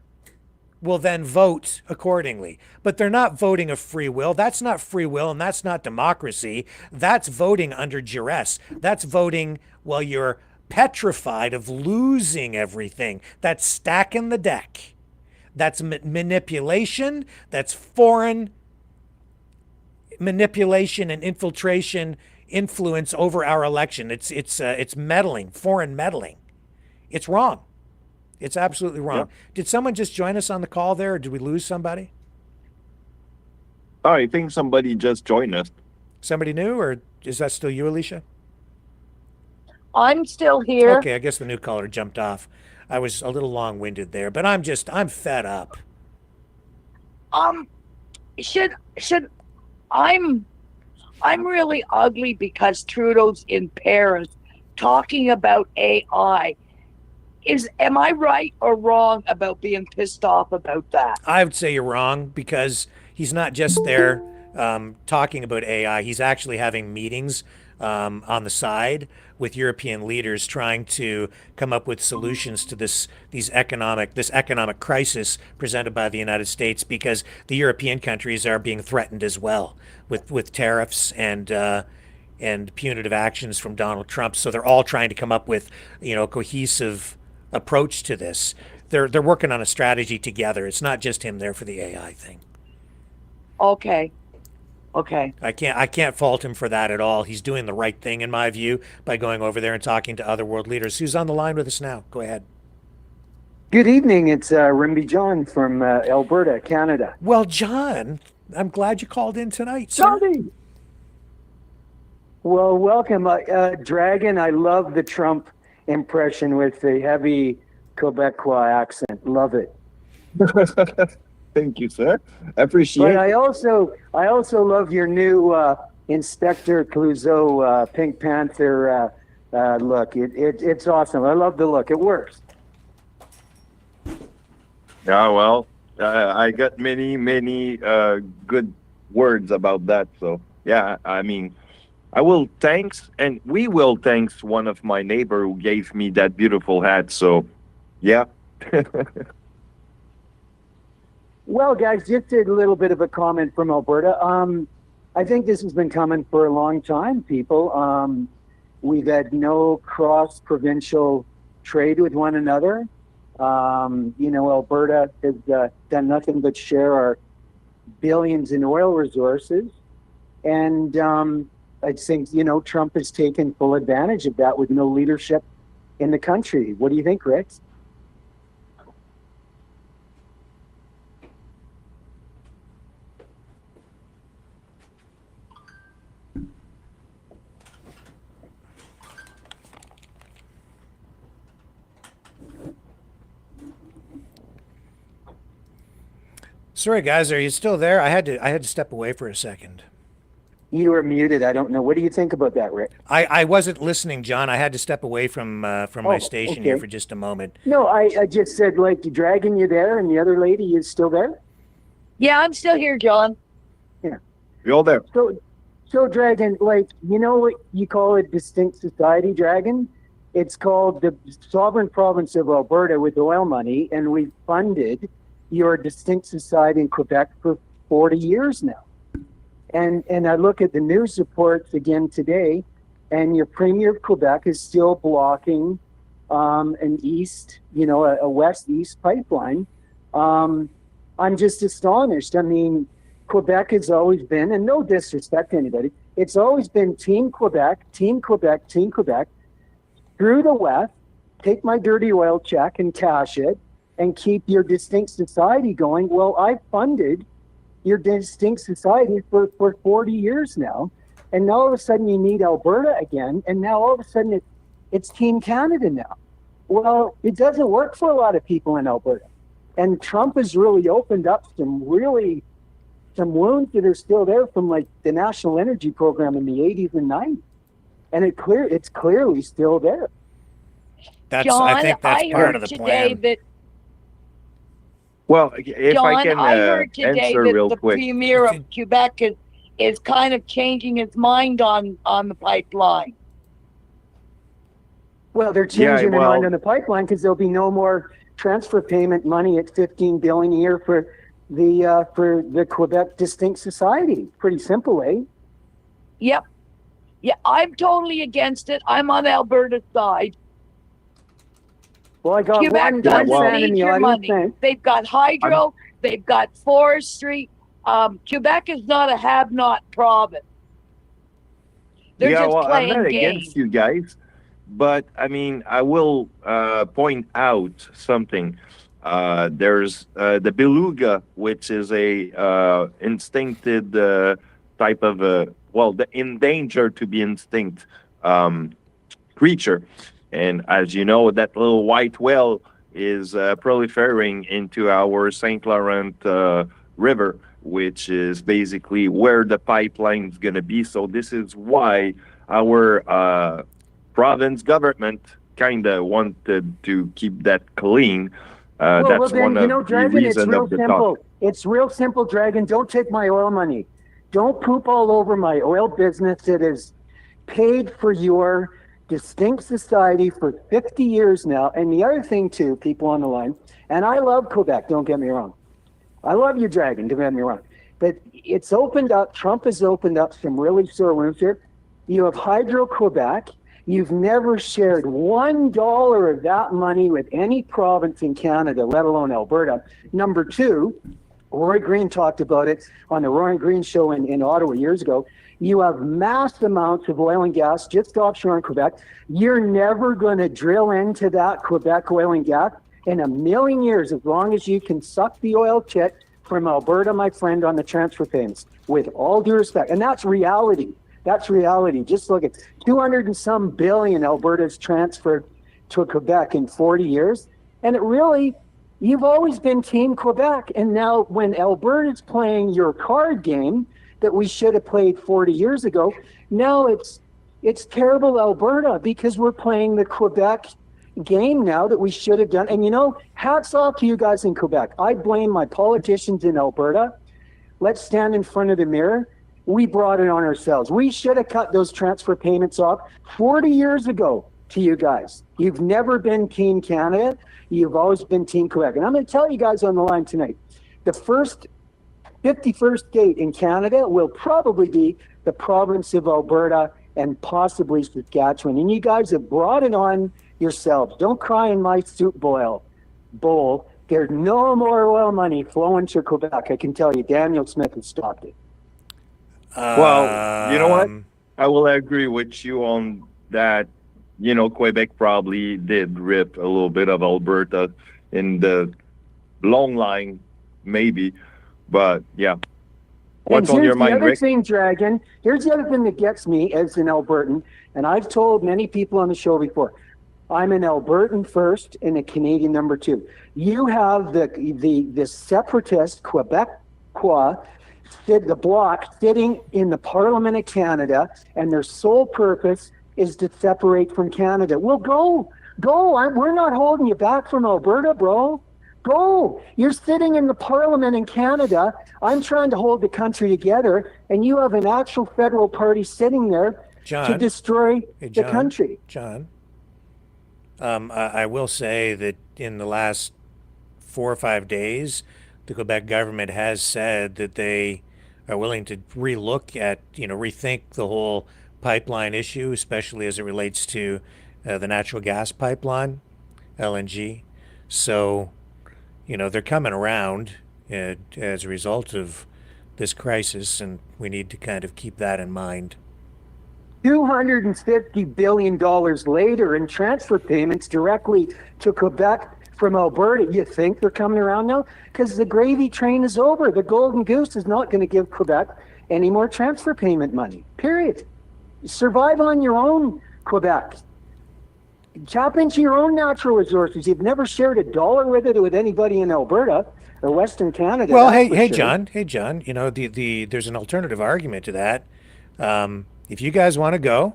will then vote accordingly. But they're not voting of free will. That's not free will, and that's not democracy. That's voting under duress. That's voting while you're petrified of losing everything. That's stacking the deck. That's manipulation. That's foreign manipulation and infiltration, influence over our election. It's meddling, foreign meddling. It's wrong. It's absolutely wrong. Yep. Did someone just join us on the call there, or did we lose somebody? Oh, I think somebody just joined us. Somebody new, or is that still you, Alicia? I'm still here. Okay, I guess the new caller jumped off. I was a little long-winded there, but I'm fed up. I'm really ugly because Trudeau's in Paris talking about AI. Am I right or wrong about being pissed off about that? I would say you're wrong, because he's not just there talking about AI. He's actually having meetings on the side with European leaders, trying to come up with solutions to this economic crisis presented by the United States, because the European countries are being threatened as well with tariffs and punitive actions from Donald Trump. So they're all trying to come up with a cohesive approach to this. They're working on a strategy together. It's not just him there for the AI thing. Okay. I can't fault him for that at all. He's doing the right thing in my view by going over there and talking to other world leaders. Who's on the line with us now? Go ahead. Good evening. It's Rimby John from Alberta, Canada. Well, John, I'm glad you called in tonight, sir. Johnny! Well, welcome. Dragon, I love the Trump impression with the heavy Quebecois accent. Love it. Thank you, sir. I appreciate it. But I also love your new Inspector Clouseau Pink Panther look. It's awesome. I love the look. It works. Yeah, well, I got many good words about that. So, yeah, I mean, we will thanks one of my neighbor who gave me that beautiful hat. So, yeah. Well, guys, just a little bit of a comment from Alberta. I think this has been coming for a long time, people. We've had no cross-provincial trade with one another. Alberta has done nothing but share our billions in oil resources. And I think, Trump has taken full advantage of that with no leadership in the country. What do you think, Rick? Sorry, guys, are you still there? I had to step away for a second. You were muted. I don't know. What do you think about that, Rick? I wasn't listening, John. I had to step away from my station here for just a moment. No, I just said, Dragon, you there? And the other lady is still there? Yeah, I'm still here, John. Yeah. You're all there. So Dragon, what you call a distinct society, Dragon? It's called the sovereign province of Alberta with oil money, and we funded your distinct society in Quebec for 40 years now. And I look at the news reports again today, and your Premier of Quebec is still blocking an east, a west-east pipeline. I'm just astonished. I mean, Quebec has always been, and no disrespect to anybody, it's always been Team Quebec, Team Quebec, Team Quebec. Screw the West, take my dirty oil check and cash it, and keep your distinct society going. Well, I funded your distinct society for 40 years now. And now all of a sudden you need Alberta again. And now all of a sudden it's Team Canada now. Well, it doesn't work for a lot of people in Alberta. And Trump has really opened up some wounds that are still there from like the National Energy Program in the 80s and 90s. And it's clearly still there. I think that's part of the plan. Well, if John, I can I heard today answer that real the quick. premier of Quebec is kind of changing his mind on the pipeline. Well, they're changing their mind on the pipeline because there'll be no more transfer payment money at $15 billion a year for the Quebec Distinct Society. Pretty simple, eh? Yep. Yeah, I'm totally against it. I'm on Alberta's side. Well, I got Quebec one doesn't fan in need the your audience. money. They've got hydro. They've got forestry. Quebec is not a have-not province. They're just playing I'm not games. against you guys, but I mean, I will point out something. There's the beluga, which is a instincted type of the endangered to be extinct creature. And as you know, that little white whale is proliferating into our St. Laurent River, which is basically where the pipeline is going to be. So this is why our province government kind of wanted to keep that clean. That's one of the Dragon, reasons of the talk. It's real simple, Dragon. Don't take my oil money. Don't poop all over my oil business that is paid for your distinct society for 50 years now. And the other thing, too, people on the line, and I love Quebec, don't get me wrong. I love you, Dragon, don't get me wrong. But it's opened up, Trump has opened up some really sore wounds here. You have Hydro-Quebec. You've never shared $1 of that money with any province in Canada, let alone Alberta. Number two, Roy Green talked about it on the Roy Green show in Ottawa years ago. You have mass amounts of oil and gas just offshore in Quebec. You're never going to drill into that Quebec oil and gas in a million years, as long as you can suck the oil tit from Alberta, my friend, on the transfer payments, with all due respect. And that's reality. That's reality. Just look at 200 and some billion Alberta's transferred to Quebec in 40 years. And it really, you've always been Team Quebec. And now when Alberta's playing your card game that we should have played 40 years ago, now it's terrible Alberta because we're playing the Quebec game now that we should have done. And hats off to you guys in Quebec. I blame my politicians in Alberta. Let's stand in front of the mirror. We brought it on ourselves. We should have cut those transfer payments off 40 years ago to you guys. You've never been Team Canada. You've always been Team Quebec. And I'm going to tell you guys on the line tonight, the first 51st state in Canada will probably be the province of Alberta and possibly Saskatchewan. And you guys have brought it on yourselves. Don't cry in my soup bowl. There's no more oil money flowing to Quebec. I can tell you, Daniel Smith has stopped it. Well, you know what? I will agree with you on that. Quebec probably did rip a little bit of Alberta in the long line, maybe. But yeah. What's on your mind, Rick? Here's the other thing that gets me as an Albertan, and I've told many people on the show before, I'm an Albertan first and a Canadian number two. You have the separatist Quebecois, the bloc sitting in the Parliament of Canada, and their sole purpose is to separate from Canada. Well, go. We're not holding you back from Alberta, bro. Go. You're sitting in the Parliament in Canada. I'm trying to hold the country together, and you have an actual federal party sitting there to destroy the country. John, I will say that in the last 4 or 5 days, the Quebec government has said that they are willing to rethink the whole pipeline issue, especially as it relates to the natural gas pipeline, LNG. So, they're coming around as a result of this crisis, and we need to kind of keep that in mind. $250 billion later in transfer payments directly to Quebec from Alberta. You think they're coming around now? Because the gravy train is over. The golden goose is not going to give Quebec any more transfer payment money, period. Survive on your own, Quebec. Tap into your own natural resources. You've never shared a dollar with it with anybody in Alberta or Western Canada. Well, that's for sure. John, you know, there's an alternative argument to that. If you guys want to go,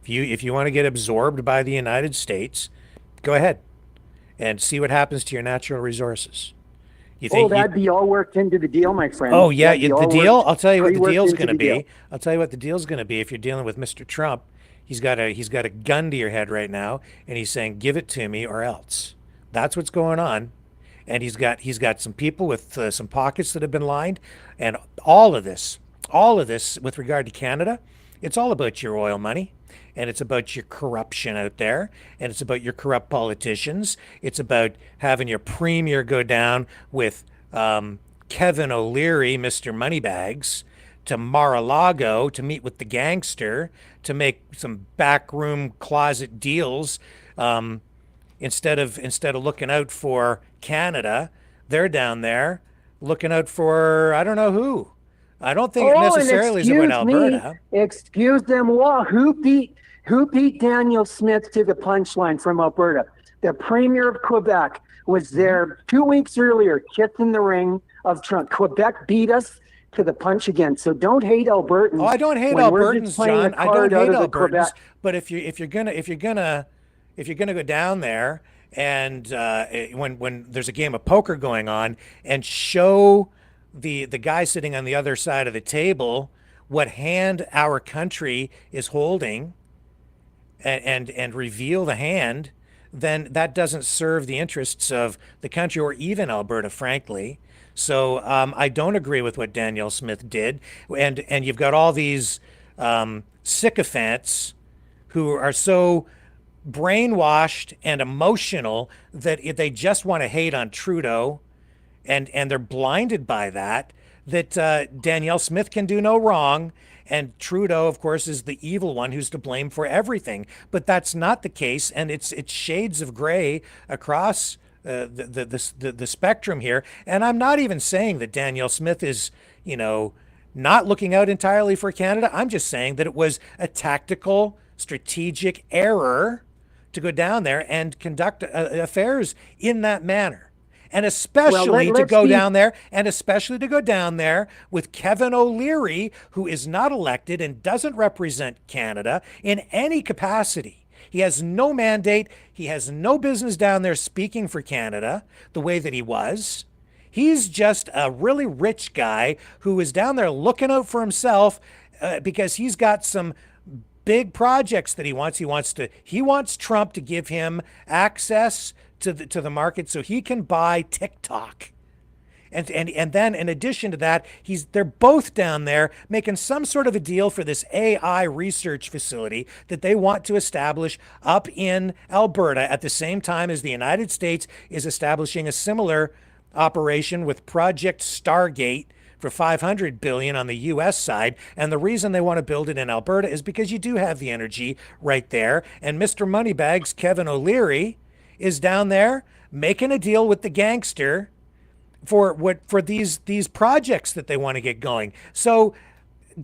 if you want to get absorbed by the United States, go ahead and see what happens to your natural resources. You think that'd be all worked into the deal, my friend. Oh yeah, the deal. I'll tell you what the pre-worked deal's into going to the deal. be. I'll tell you what the deal's going to be. If you're dealing with Mr. Trump, he's got a gun to your head right now, and he's saying, "Give it to me or else." That's what's going on, and he's got some people with some pockets that have been lined, and all of this with regard to Canada, it's all about your oil money. And it's about your corruption out there, and it's about your corrupt politicians. It's about having your premier go down with Kevin O'Leary, Mr. Moneybags, to Mar-a-Lago to meet with the gangster to make some backroom closet deals. Instead of looking out for Canada, they're down there looking out for I don't know who. I don't think it necessarily is about Alberta. Excuse them, who beat Daniel Smith to the punchline from Alberta? The Premier of Quebec was there 2 weeks earlier, kissing the ring of Trump. Quebec beat us to the punch again. So don't hate Albertans. Oh, I don't hate Albertans, John. I don't hate Albertans. But if you're gonna go down there and when there's a game of poker going on and show the guy sitting on the other side of the table what hand our country is holding, and reveal the hand, then that doesn't serve the interests of the country or even Alberta, frankly. So I don't agree with what Danielle Smith did. And you've got all these sycophants who are so brainwashed and emotional that they just want to hate on Trudeau, and they're blinded by that Danielle Smith can do no wrong. And Trudeau, of course, is the evil one who's to blame for everything. But that's not the case, and it's shades of gray across the spectrum here. And I'm not even saying that Danielle Smith is, not looking out entirely for Canada. I'm just saying that it was a tactical, strategic error to go down there and conduct affairs in that manner. And especially to go down there with Kevin O'Leary, who is not elected and doesn't represent Canada in any capacity. He has no mandate. He has no business down there speaking for Canada the way that he was. He's just a really rich guy who is down there looking out for himself because he's got some big projects that he wants. He wants Trump to give him access to the market so he can buy TikTok. And then in addition to that, they're both down there making some sort of a deal for this AI research facility that they want to establish up in Alberta at the same time as the United States is establishing a similar operation with Project Stargate for $500 billion on the U.S. side. And the reason they want to build it in Alberta is because you do have the energy right there. And Mr. Moneybags, Kevin O'Leary, is down there making a deal with the gangster for these projects that they want to get going. So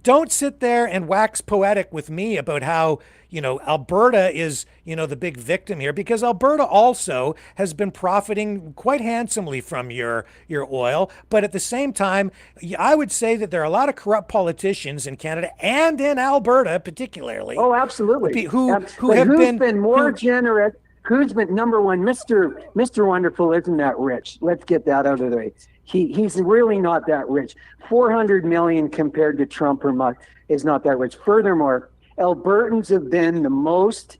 don't sit there and wax poetic with me about how, Alberta is, the big victim here, because Alberta also has been profiting quite handsomely from your oil. But at the same time, I would say that there are a lot of corrupt politicians in Canada and in Alberta particularly. Oh, absolutely. Who's been more generous? Who's been number one? Mr. Wonderful isn't that rich. Let's get that out of the way. He's really not that rich. 400 million compared to Trump or Musk is not that rich. Furthermore, Albertans have been the most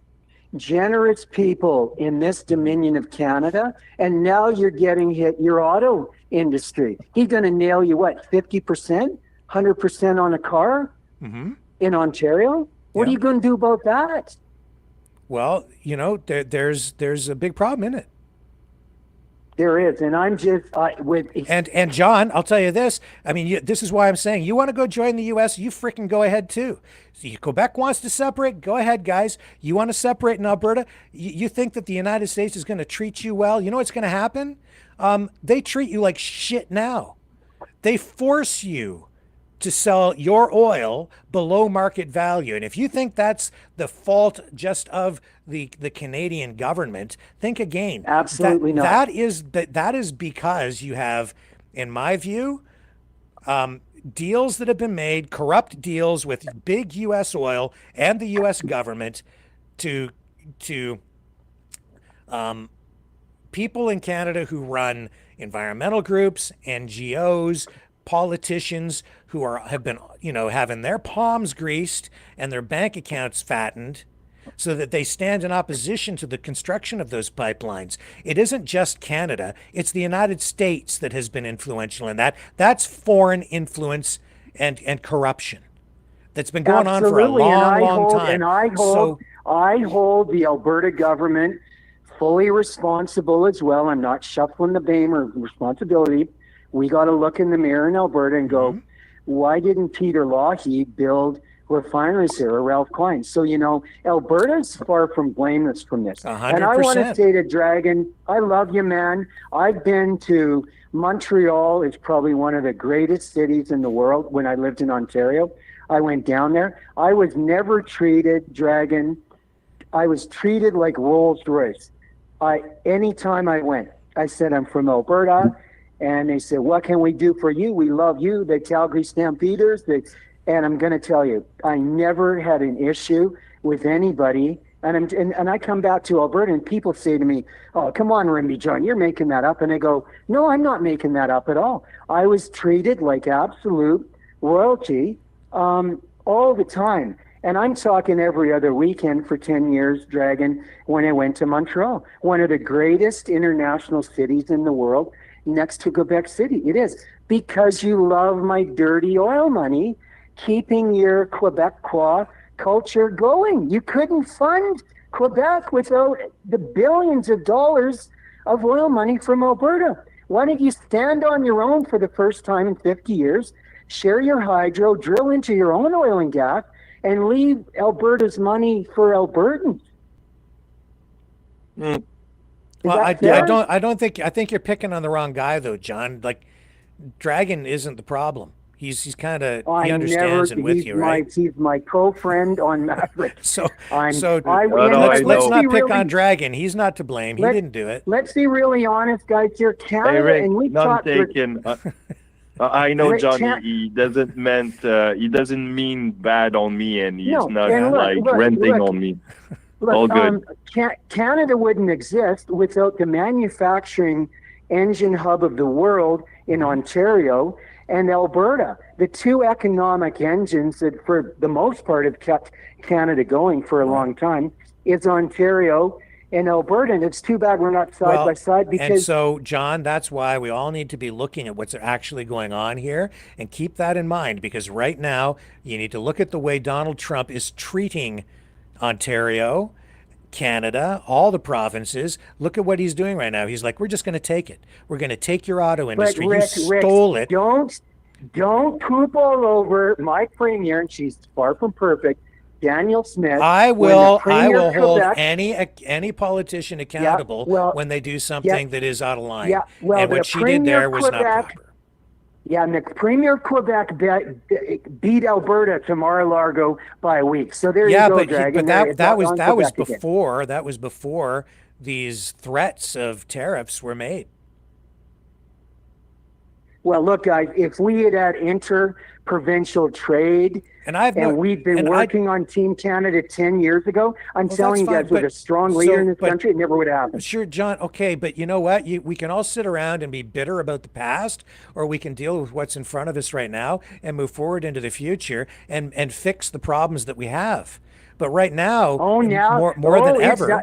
generous people in this Dominion of Canada, and now you're getting hit your auto industry. He's going to nail you, 50%, 100% on a car in Ontario? What are you going to do about that? Well, there's a big problem in it. There is, and I'm just And John, I'll tell you this. I mean, this is why I'm saying you want to go join the U.S. You freaking go ahead too. See, Quebec wants to separate. Go ahead, guys. You want to separate in Alberta? You think that the United States is going to treat you well? You know what's going to happen? They treat you like shit now. They force you to sell your oil below market value. And if you think that's the fault just of the Canadian government, think again. Absolutely not. That is because you have, in my view, deals that have been made, corrupt deals with big U.S. oil and the U.S. government to people in Canada who run environmental groups, NGOs, politicians who have been, having their palms greased and their bank accounts fattened so that they stand in opposition to the construction of those pipelines. It isn't just Canada, it's the United States that has been influential in that. That's foreign influence and corruption that's been going on for a long time. And I hold the Alberta government fully responsible as well. I'm not shuffling the blame or responsibility. We got to look in the mirror in Alberta and go, why didn't Peter Lougheed build refineries here, or Ralph Klein? So, Alberta's far from blameless from this. 100%. And I want to say to Dragon, I love you, man. I've been to Montreal. It's probably one of the greatest cities in the world. When I lived in Ontario, I went down there. I was never treated, Dragon. I was treated like Rolls Royce. Anytime I went, I said, I'm from Alberta. And they said, what can we do for you? We love you, the Calgary Stampeders. And I'm going to tell you, I never had an issue with anybody. And I come back to Alberta and people say to me, oh, come on, Rimby John, you're making that up. And I go, no, I'm not making that up at all. I was treated like absolute royalty all the time. And I'm talking every other weekend for 10 years, Dragon, when I went to Montreal, one of the greatest international cities in the world, next to Quebec City. It is, because you love my dirty oil money, keeping your Quebecois culture going. You couldn't fund Quebec without the billions of dollars of oil money from Alberta. Why don't you stand on your own for the first time in 50 years, share your hydro, drill into your own oil and gas, and leave Alberta's money for Albertans? Well, I think you're picking on the wrong guy though, John. Like, Dragon isn't the problem. He's kind of, he understands and with you, right? He's my co-friend on Maverick. Let's not pick on Dragon. He's not to blame. He didn't do it. Let's be really honest, guys. You're Canada, hey, Rick, and we talked. I know, Rick, Johnny. He doesn't mean bad on me, and he's not renting on me. All good. Canada wouldn't exist without the manufacturing engine hub of the world in Ontario and Alberta. The two economic engines that for the most part have kept Canada going for a long time is Ontario and Alberta. And it's too bad we're not side by side, because... And so, John, that's why we all need to be looking at what's actually going on here and keep that in mind, because right now you need to look at the way Donald Trump is treating Ontario, Canada, all the provinces. Look at what he's doing right now. He's like, we're just going to take it. We're going to take your auto industry. Rick, you stole it. Don't poop all over my premier, and she's far from perfect, Danielle Smith. I will hold any politician accountable when they do something that is out of line. Yeah, well, and what she did there was not proper. Yeah, and the Premier Quebec beat Alberta to Mar-a-Lago by a week. So there you go, Dragon. But that was before these threats of tariffs were made. Well, look, guys, if we had inter-provincial trade, and we've been working on Team Canada 10 years ago, I'm telling you guys, with a strong leader in this country, it never would have happened. Sure, John, okay, but you know what? We can all sit around and be bitter about the past, or we can deal with what's in front of us right now and move forward into the future and fix the problems that we have. But right now, more than ever...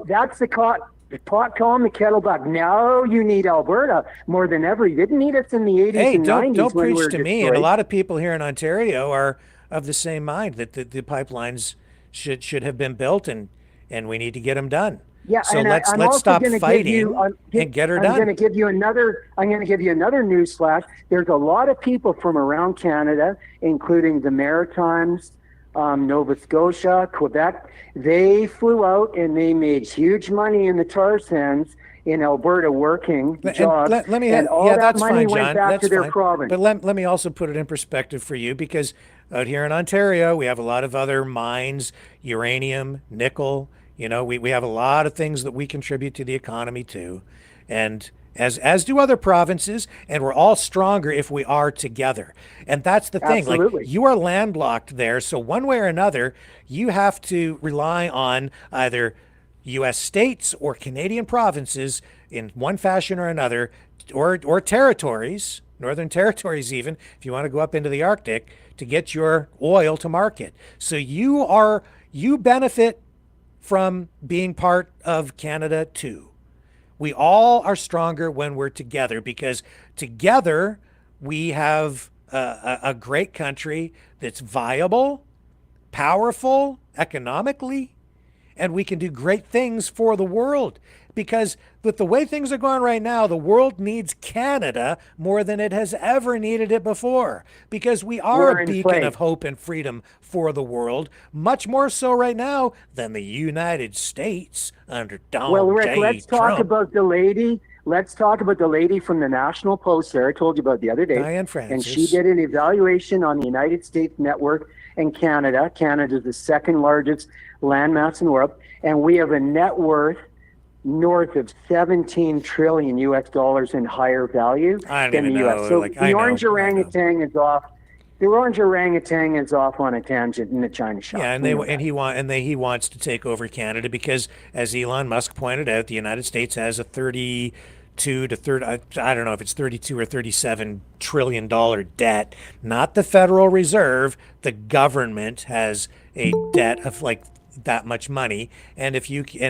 that's the pot calling the kettle black. Now you need Alberta more than ever. You didn't need us in the 80s and 90s. Don't preach to me. And a lot of people here in Ontario are of the same mind that the pipelines should have been built, and we need to get them done. Yeah, so let's stop fighting and get her done. I'm going to give you another news flash. There's a lot of people from around Canada, including the Maritimes, Nova Scotia, Quebec. They flew out and they made huge money in the tar sands in Alberta working jobs, and all that that's money fine, went John. back That's to their fine. province. But let me also put it in perspective for you, because out here in Ontario, we have a lot of other mines, uranium, nickel. We have a lot of things that we contribute to the economy too. And as do other provinces, and we're all stronger if we are together. And that's the thing. Absolutely. Like, you are landlocked there, so one way or another, you have to rely on either U.S. states or Canadian provinces in one fashion or another, or territories, northern territories even, if you want to go up into the Arctic, to get your oil to market. So you benefit from being part of Canada too. We all are stronger when we're together, because together we have a great country that's viable, powerful economically, and we can do great things for the world. Because with the way things are going right now, the world needs Canada more than it has ever needed it before, because we are We're a in beacon play. of hope and freedom for the world, much more so right now than the United States under Donald Well, Rick, J. let's Trump. talk about the lady. Let's talk about the lady from the National Post there I told you about the other day. Diane And she Francis. did an evaluation on the United States network and Canada. Canada is the second largest landmass in the world. And we have a net worth north of 17 trillion US dollars in higher value I don't than even the US. know, So like, I the know, orange I know. orangutan is off. The orange orangutan is off on a tangent in the China shop. Yeah, and We know that. he wants to take over Canada because, as Elon Musk pointed out, the United States has a 32 to 30, I don't know if it's 32 or 37 trillion dollar debt. Not the Federal Reserve. The government has a debt of like that much money, and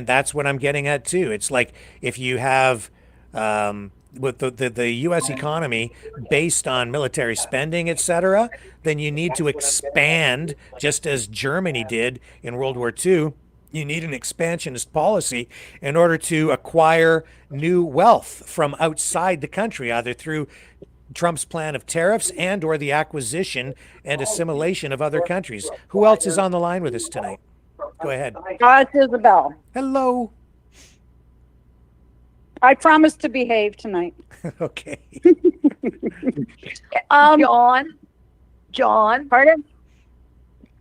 that's what I'm getting at too. It's like, if you have with the U.S. economy based on military spending, etc., then you need to expand, just as Germany did in World War II. You need an expansionist policy in order to acquire new wealth from outside the country, either through Trump's plan of tariffs and or the acquisition and assimilation of other countries. Who else is on the line with us tonight? Go ahead. It's Isabel. Hello. I promise to behave tonight. Okay. John. Pardon?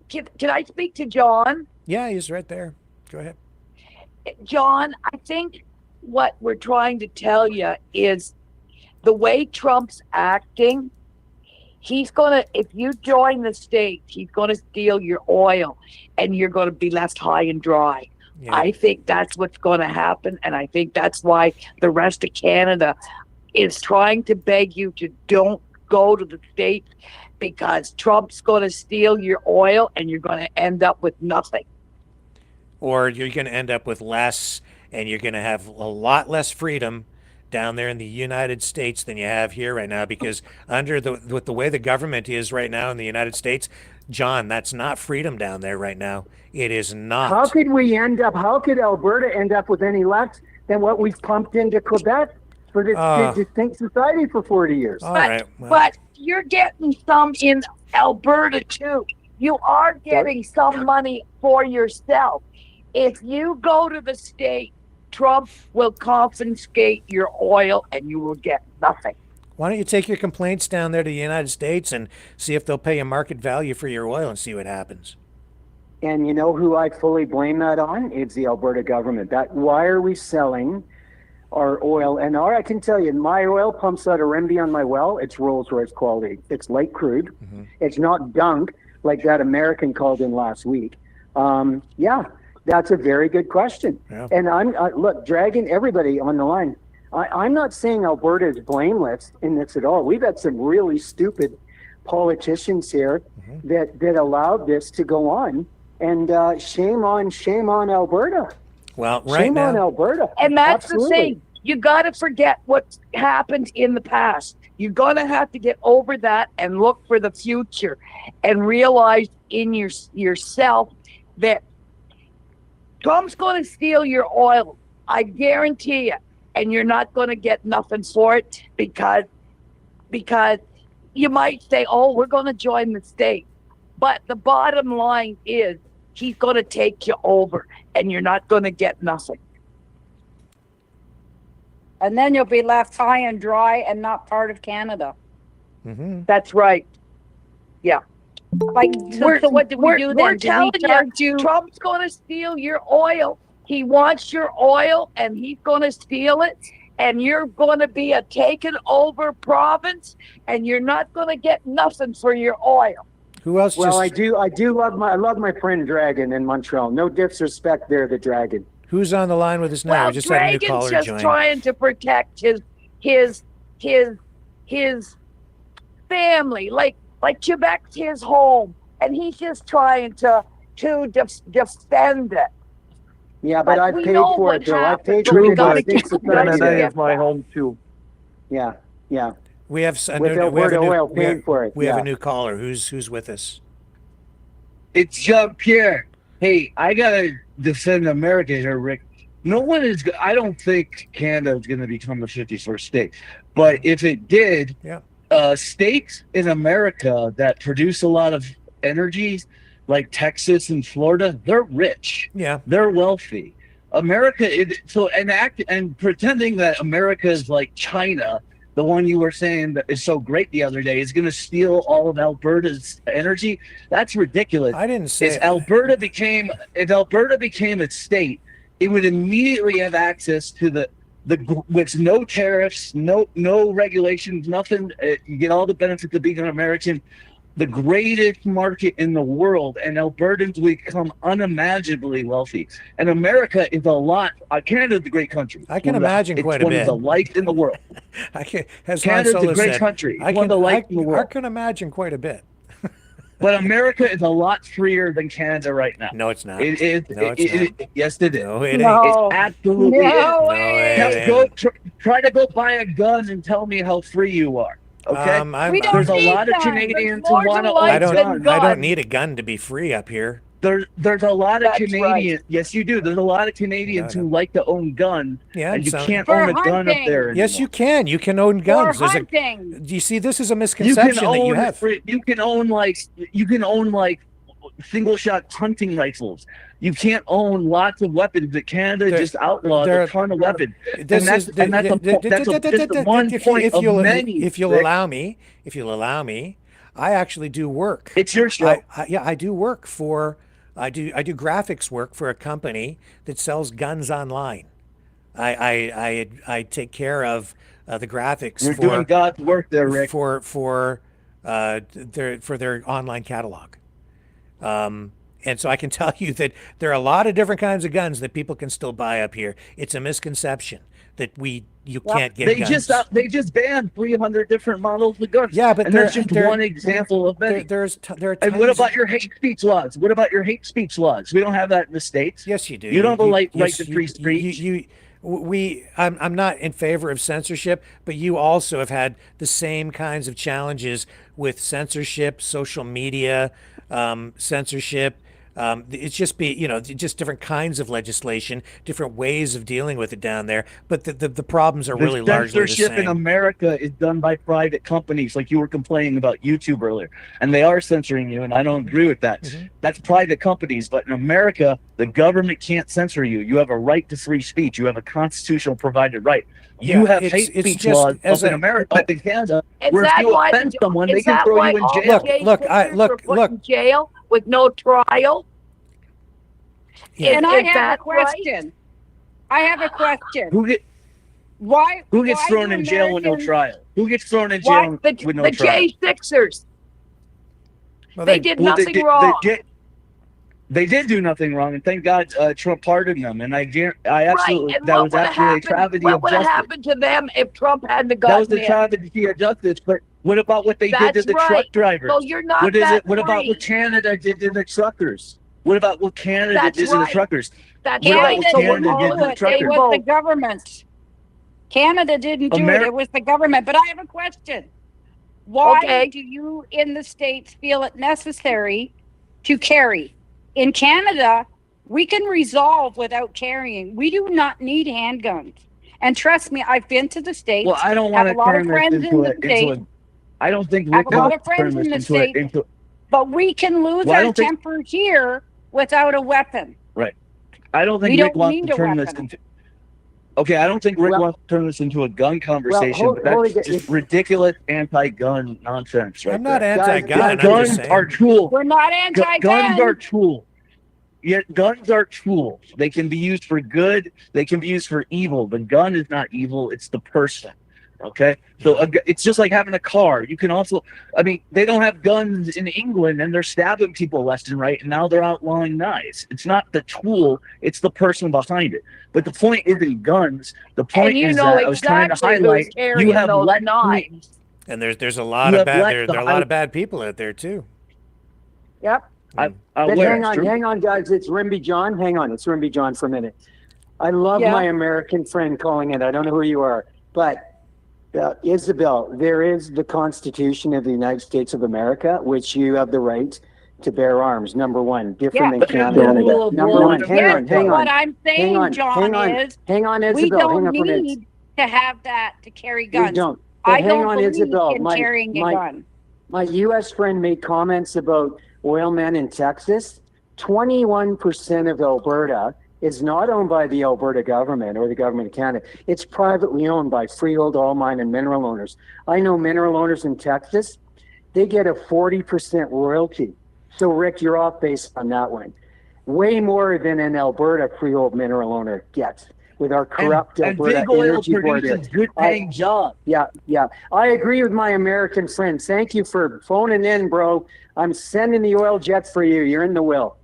Can I speak to John? Yeah, he's right there. Go ahead. John, I think what we're trying to tell you is the way Trump's acting, if you join the state, he's going to steal your oil and you're going to be left high and dry. Yeah. I think that's what's going to happen. And I think that's why the rest of Canada is trying to beg you to don't go to the States, because Trump's going to steal your oil and you're going to end up with nothing. Or you're going to end up with less, and you're going to have a lot less freedom down there in the United States than you have here right now, because with the way the government is right now in the United States, John, that's not freedom down there right now. It is not. How could Alberta end up with any less than what we've pumped into Quebec for this distinct society for 40 years? But you're getting some in Alberta too. You are getting some money for yourself. If you go to the state, Trump will confiscate your oil and you will get nothing. Why don't you take your complaints down there to the United States and see if they'll pay a market value for your oil and see what happens? And you know who I fully blame that on? It's the Alberta government. Why are we selling our oil? And I can tell you, my oil pumps out of Rimbey on my well. It's Rolls-Royce quality. It's light crude. Mm-hmm. It's not dunk like that American called in last week. That's a very good question. Yeah. And I'm dragging everybody on the line. I'm not saying Alberta is blameless in this at all. We've had some really stupid politicians here that allowed this to go on. And shame on Alberta. Well, shame on Alberta. And that's Absolutely. The thing. You got to forget what happened in the past. You're going to have to get over that and look for the future and realize in yourself that Trump's going to steal your oil. I guarantee you. And you're not going to get nothing for it because you might say, oh, we're going to join the state. But the bottom line is he's going to take you over and you're not going to get nothing. And then you'll be left high and dry and not part of Canada. That's right. Yeah. Like, so what do we do then? We're Do we telling charge you, Trump's going to steal your oil. He wants your oil, and he's going to steal it. And you're going to be a taken over province, and you're not going to get nothing for your oil. Who else? Well, I love my friend Dragon in Montreal. No disrespect there, the Dragon. Who's on the line with us now? Well, We just had a new Dragon's caller just join. trying to protect his family, like Quebec's his home, and he's just trying to defend it. Yeah, but I've we paid know for what it, though. I've happened. paid So for we it. gotta Distinct keep Society Canada there. is my home too. Yeah, yeah. We have With Alberta Oil paying for it. We have yeah. a new caller. Who's with us? It's Jean-Pierre. Hey, I gotta defend America here, Rick. No one is. I don't think Canada is going to become the 51st state, but if it did, states in America that produce a lot of energy, like Texas and Florida, they're rich. Yeah, they're wealthy. America, and pretending that America is like China, the one you were saying that is so great the other day, is going to steal all of Alberta's energy. That's ridiculous. I didn't say. If Alberta became a state, it would immediately have access to the with no tariffs, no regulations, nothing. You get all the benefits of being an American. The greatest market in the world, and Albertans will become unimaginably wealthy. And America is a lot. Canada's a great country. I can imagine quite a bit. It's one of the liked in the world. I can. As Canada's Han Solo a great said, country. I One of the liked in the I world. can imagine quite a bit. But America is a lot freer than Canada right now. No, it's not. It is. No, it's not. Yes, it is. No, it ain't. It absolutely No, is. Try to go buy a gun and tell me how free you are. Okay. There's a lot of Canadians who want to own guns. I don't need a gun to be free up here. There's a lot of That's Canadians. right. Yes, you do. There's a lot of Canadians who like to own guns, Yeah, and you so- can't For own a gun up hunting. there. Yes, you can. You can own guns. For hunting. Do you see? This is a misconception that you have. You can own like single shot hunting rifles. You can't own lots of weapons that Canada just outlawed a ton of weapons. That's just one point of many. If you'll Rick. allow me, I actually do work. It's your show. I do work for. I do graphics work for a company that sells guns online. I take care of the graphics. You're for, doing God's work there, Rick. For their online catalog. And so I can tell you that there are a lot of different kinds of guns that people can still buy up here. It's a misconception that you can't get guns. They just banned 300 different models of guns. Yeah, but that's just one example of many. There are and what about your hate speech laws? What about your hate speech laws? We don't have that in the States. Yes, you do. You don't have a right to free speech. I'm not in favor of censorship, but you also have had the same kinds of challenges with censorship, social media, censorship. It's just just different kinds of legislation, different ways of dealing with it down there. But the problems are really largely the censorship in same. America is done by private companies, like you were complaining about YouTube earlier, and they are censoring you, and I don't agree with that. That's private companies, but in America, the government can't censor you. You have a right to free speech. You have a constitutional provided right. You have hate speech laws up in America, up in Canada, where if you offend someone, they can throw you in jail. Look. In jail with no trial. And I Is have a that question. I have a question. Who gets thrown in jail with no trial? Who gets thrown in jail with no trial? The J6ers. They did nothing wrong. They did do nothing wrong, and thank God Trump pardoned them. And I absolutely, and that was absolutely a travesty what of would have justice. happened to them if Trump hadn't That gotten was the in? travesty of justice. But what about what they did to That's the right. truck drivers? So you're not What is that it? What about free. what Canada did to the truckers? What about what Canada That's did to the right. truckers? That's What right. about So what we're Canada did to the It was truckers? the government. Canada didn't do it. It was the government. But I have a question. Why do you in the States feel it necessary to carry? In Canada, we can resolve without carrying. We do not need handguns. And trust me, I've been to the States. Well, I don't have want a to lot of turn friends this in into the a. States. I don't think I have Rick a lot wants of to friends turn in this the into States. But we can lose Well, I our don't think- temper here without a weapon. Right. I don't think We Rick don't wants need to a turn this weapon. into. Okay, I don't think Rick Well- wants to turn this into a gun conversation, but that's just ridiculous anti-gun nonsense right I'm not there. anti-gun. I'm just Guns saying. are tools. We're not anti-gun. Guns are tools. Yet guns are tools. They can be used for good. They can be used for evil. The gun is not evil. It's the person. Okay, so it's just like having a car. You can also, I mean, they don't have guns in England, and they're stabbing people left and right, and now they're outlawing knives. It's not the tool; it's the person behind it. But the point isn't guns. The point is that I was trying to highlight you have let knives. And there's a lot You of have bad let there are a lot of bad people out there too. Yep. But hang on, guys. It's Rimby John. Hang on, it's Rimby John for a minute. I love my American friend calling in. I don't know who you are, but Isabel, there is the Constitution of the United States of America, which you have the right to bear arms. Number one, different than Canada. Number one. Hang on. What I'm saying, John, is hang on, Isabel. we don't hang on for a minute. need to have that to carry guns. We don't. But I hang don't on, believe Isabel. in carrying a gun. My U.S. friend made comments about oil men in Texas. 21% of Alberta is not owned by the Alberta government or the government of Canada. It's privately owned by freehold, oil mine, and mineral owners. I know mineral owners in Texas, they get a 40% royalty. So, Rick, you're off base on that one. Way more than an Alberta freehold mineral owner gets with our corrupt Alberta big oil energy board. produces good-paying jobs. Yeah. I agree with my American friend. Thank you for phoning in, bro. I'm sending the oil jet for you. You're in the will.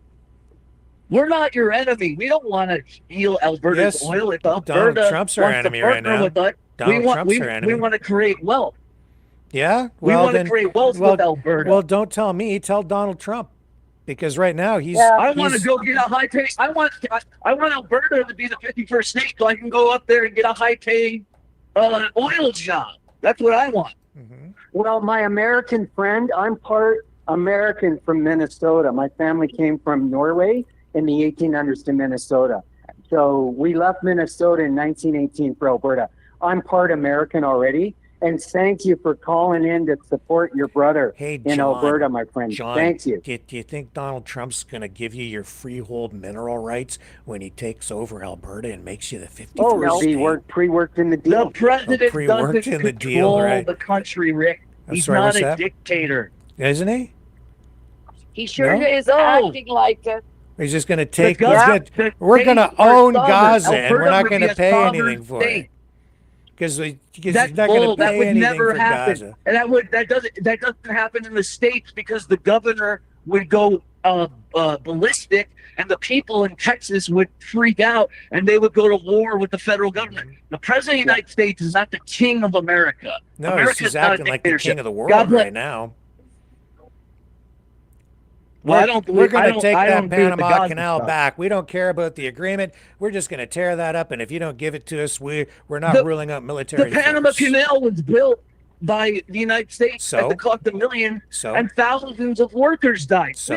We're not your enemy. We don't want to steal Alberta's oil. If Alberta Donald Trump's our wants enemy to right partner now. with us, Donald we Trump's our enemy. want to create wealth. Yeah, We well, want to then, create wealth well, with Alberta. Well, don't tell me. Tell Donald Trump, because right now I want to go get a high-paying. I want Alberta to be the 51st state, so I can go up there and get a high-paying oil job. That's what I want. Well, my American friend, I'm part American from Minnesota. My family came from Norway in the 1800s to Minnesota. So we left Minnesota in 1918 for Alberta. I'm part American already. And thank you for calling in to support your brother in John, Alberta, my friend. John, Thank you. Do you think Donald Trump's going to give you your freehold mineral rights when he takes over Alberta and makes you the 51st Oh, state? he pre-worked in the deal. The president pre-worked doesn't in the control deal, right? the country, Rick. I'm He's sorry, not what's a that? dictator. Isn't he? He sure No? is acting like it. He's just going to take. The We're going to states are own sovereign. Gaza, and we're Alberta not would going be to a pay sovereign anything for state. it. Because he's That's not going bull. to That pay would anything never for happen. Gaza. And that doesn't happen in the States because the governor would go ballistic, and the people in Texas would freak out, and they would go to war with the federal government. The president of the United States is not the king of America. No, America's he's not a acting like the dictatorship. king of the world God bless- right now. Well, I don't We're believe- going I to don't- take I that don't agree with the Panama Gaza Canal stuff. back. We don't care about the agreement. We're just going to tear that up, and if you don't give it to us, we're not The- ruling out military The Panama force. Canal was built by the United States at the cost of millions, and thousands of workers died. So?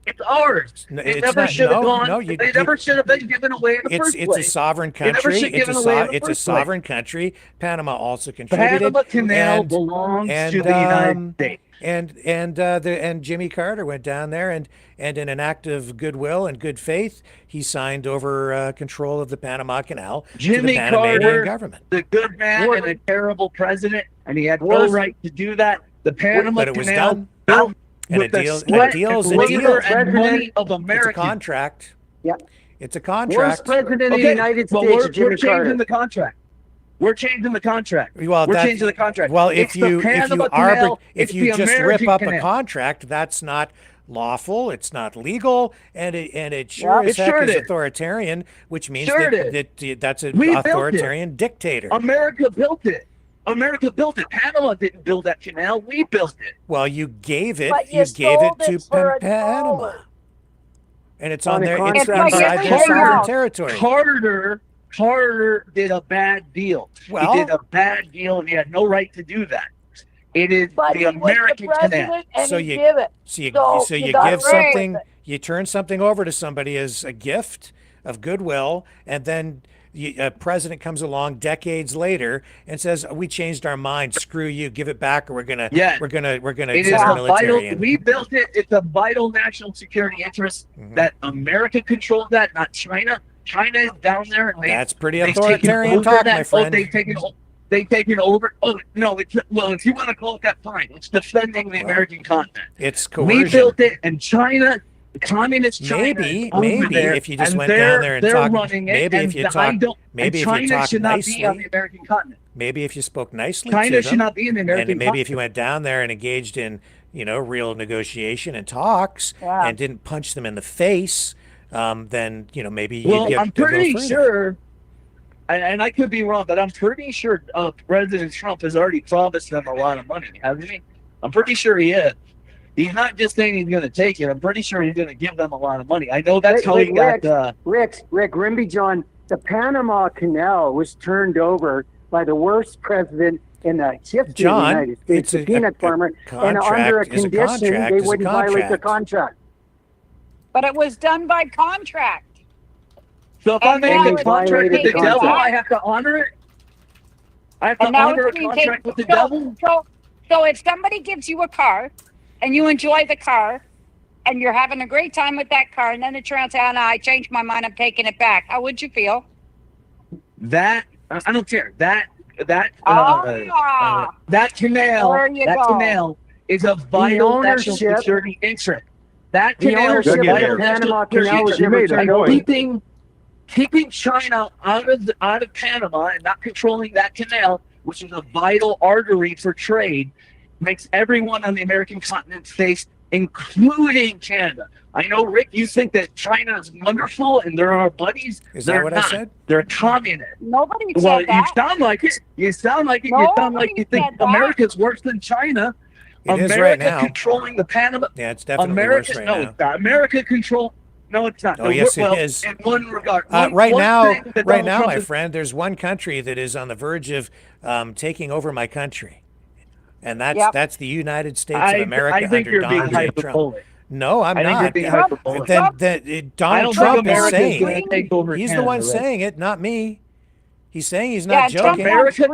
It's ours. No, It it's never not- should have no, gone. no, They never should have been given away in the first It's place. a sovereign They never country. should have given away in the It's a first place. sovereign country. Panama also contributed. Panama Canal and- belongs and, to the United States. And Jimmy Carter went down there and in an act of goodwill and good faith, he signed over control of the Panama Canal to Jimmy the Panamanian Carter, government. the good man and a terrible president, and he had no right to do that. The Panama But it was Canal done. built And with the a sweat deal's and a deal. labor and money of It's a Americans. contract. Yeah. It's a contract. president of the United well, States, we're Jimmy changing Carter. the contract. We're changing the contract. Well, we're that- changing the contract. Well, It's if the you Panama Canal, if it's you the just American rip up Canal. a contract, that's not lawful. It's not legal, and it sure Yeah, as it heck sure is is. authoritarian, which means Sure that, it that that's an We built it. authoritarian dictator. America built it. America built it. Panama didn't build that canal. We built it. Well, you gave it. But You you gave it sold to it for Panama, and it's on On a their contract. inside their sovereign territory. Carter did a bad deal. Well- he did a bad deal, and he had no right to do that. It is But the he was American the canal. president and So he you- did it. So you got give away with something, it. you turn something over to somebody as a gift of goodwill, and then a president comes along decades later and says, "We changed our mind. Screw you. Give it back, or we're gonna Yes. we're gonna It is exert a military." vital. We built it. It's a vital national security interest Mm-hmm. that America controls that, not China. China is down there, and that's pretty they've authoritarian taken over talk, that. my friend. They've taken over. Oh no! Well, if you want to call it that, fine. It's defending the American continent. It's coercion. We built it, and China, communist China, maybe there, if you just and went down there and they're talked, running it, maybe and if you talked, maybe if China you talked should not nicely, be on the American continent. Maybe if you spoke nicely China to should them, not be in the American and maybe continent. if you went down there and engaged in, real negotiation and talks, and didn't punch them in the face, then maybe you'd get I'm a little pretty further. sure, and I could be wrong, but I'm pretty sure President Trump has already promised them a lot of money, hasn't he? I'm pretty sure he is. He's not just saying he's going to take it. I'm pretty sure he's going to give them a lot of money. I know that's how he got. Rick Rimby John, the Panama Canal was turned over by the worst president in the history of the United States, the peanut farmer, and under a condition they wouldn't violate the contract. But it was done by contract. So if I make a contract with the devil, I have to honor it? I have to honor a contract with the devil? So if somebody gives you a car and you enjoy the car and you're having a great time with that car and then it turns out, I changed my mind, I'm taking it back, how would you feel? I don't care. That canal is a vital national security interest. That canal is a vital national security interest. Keeping China out of Panama and not controlling that canal, which is a vital artery for trade, makes everyone on the American continent safe, including Canada. I know, Rick, you think that China is wonderful and they're our buddies. They're not. I said? They're communists. Nobody said that. You sound like it. You sound like you think America's worse than China. It America is right now. Controlling the Panama. Yeah, it's definitely worse right now. America control. No, it's not. Oh, yes, it is. In one regard. Right now, my friend, there's one country that is on the verge of taking over my country, and that's the United States of America under Donald J. Trump. No, I'm not. Donald Trump is saying he's the one saying it, not me. He's saying he's not joking. America,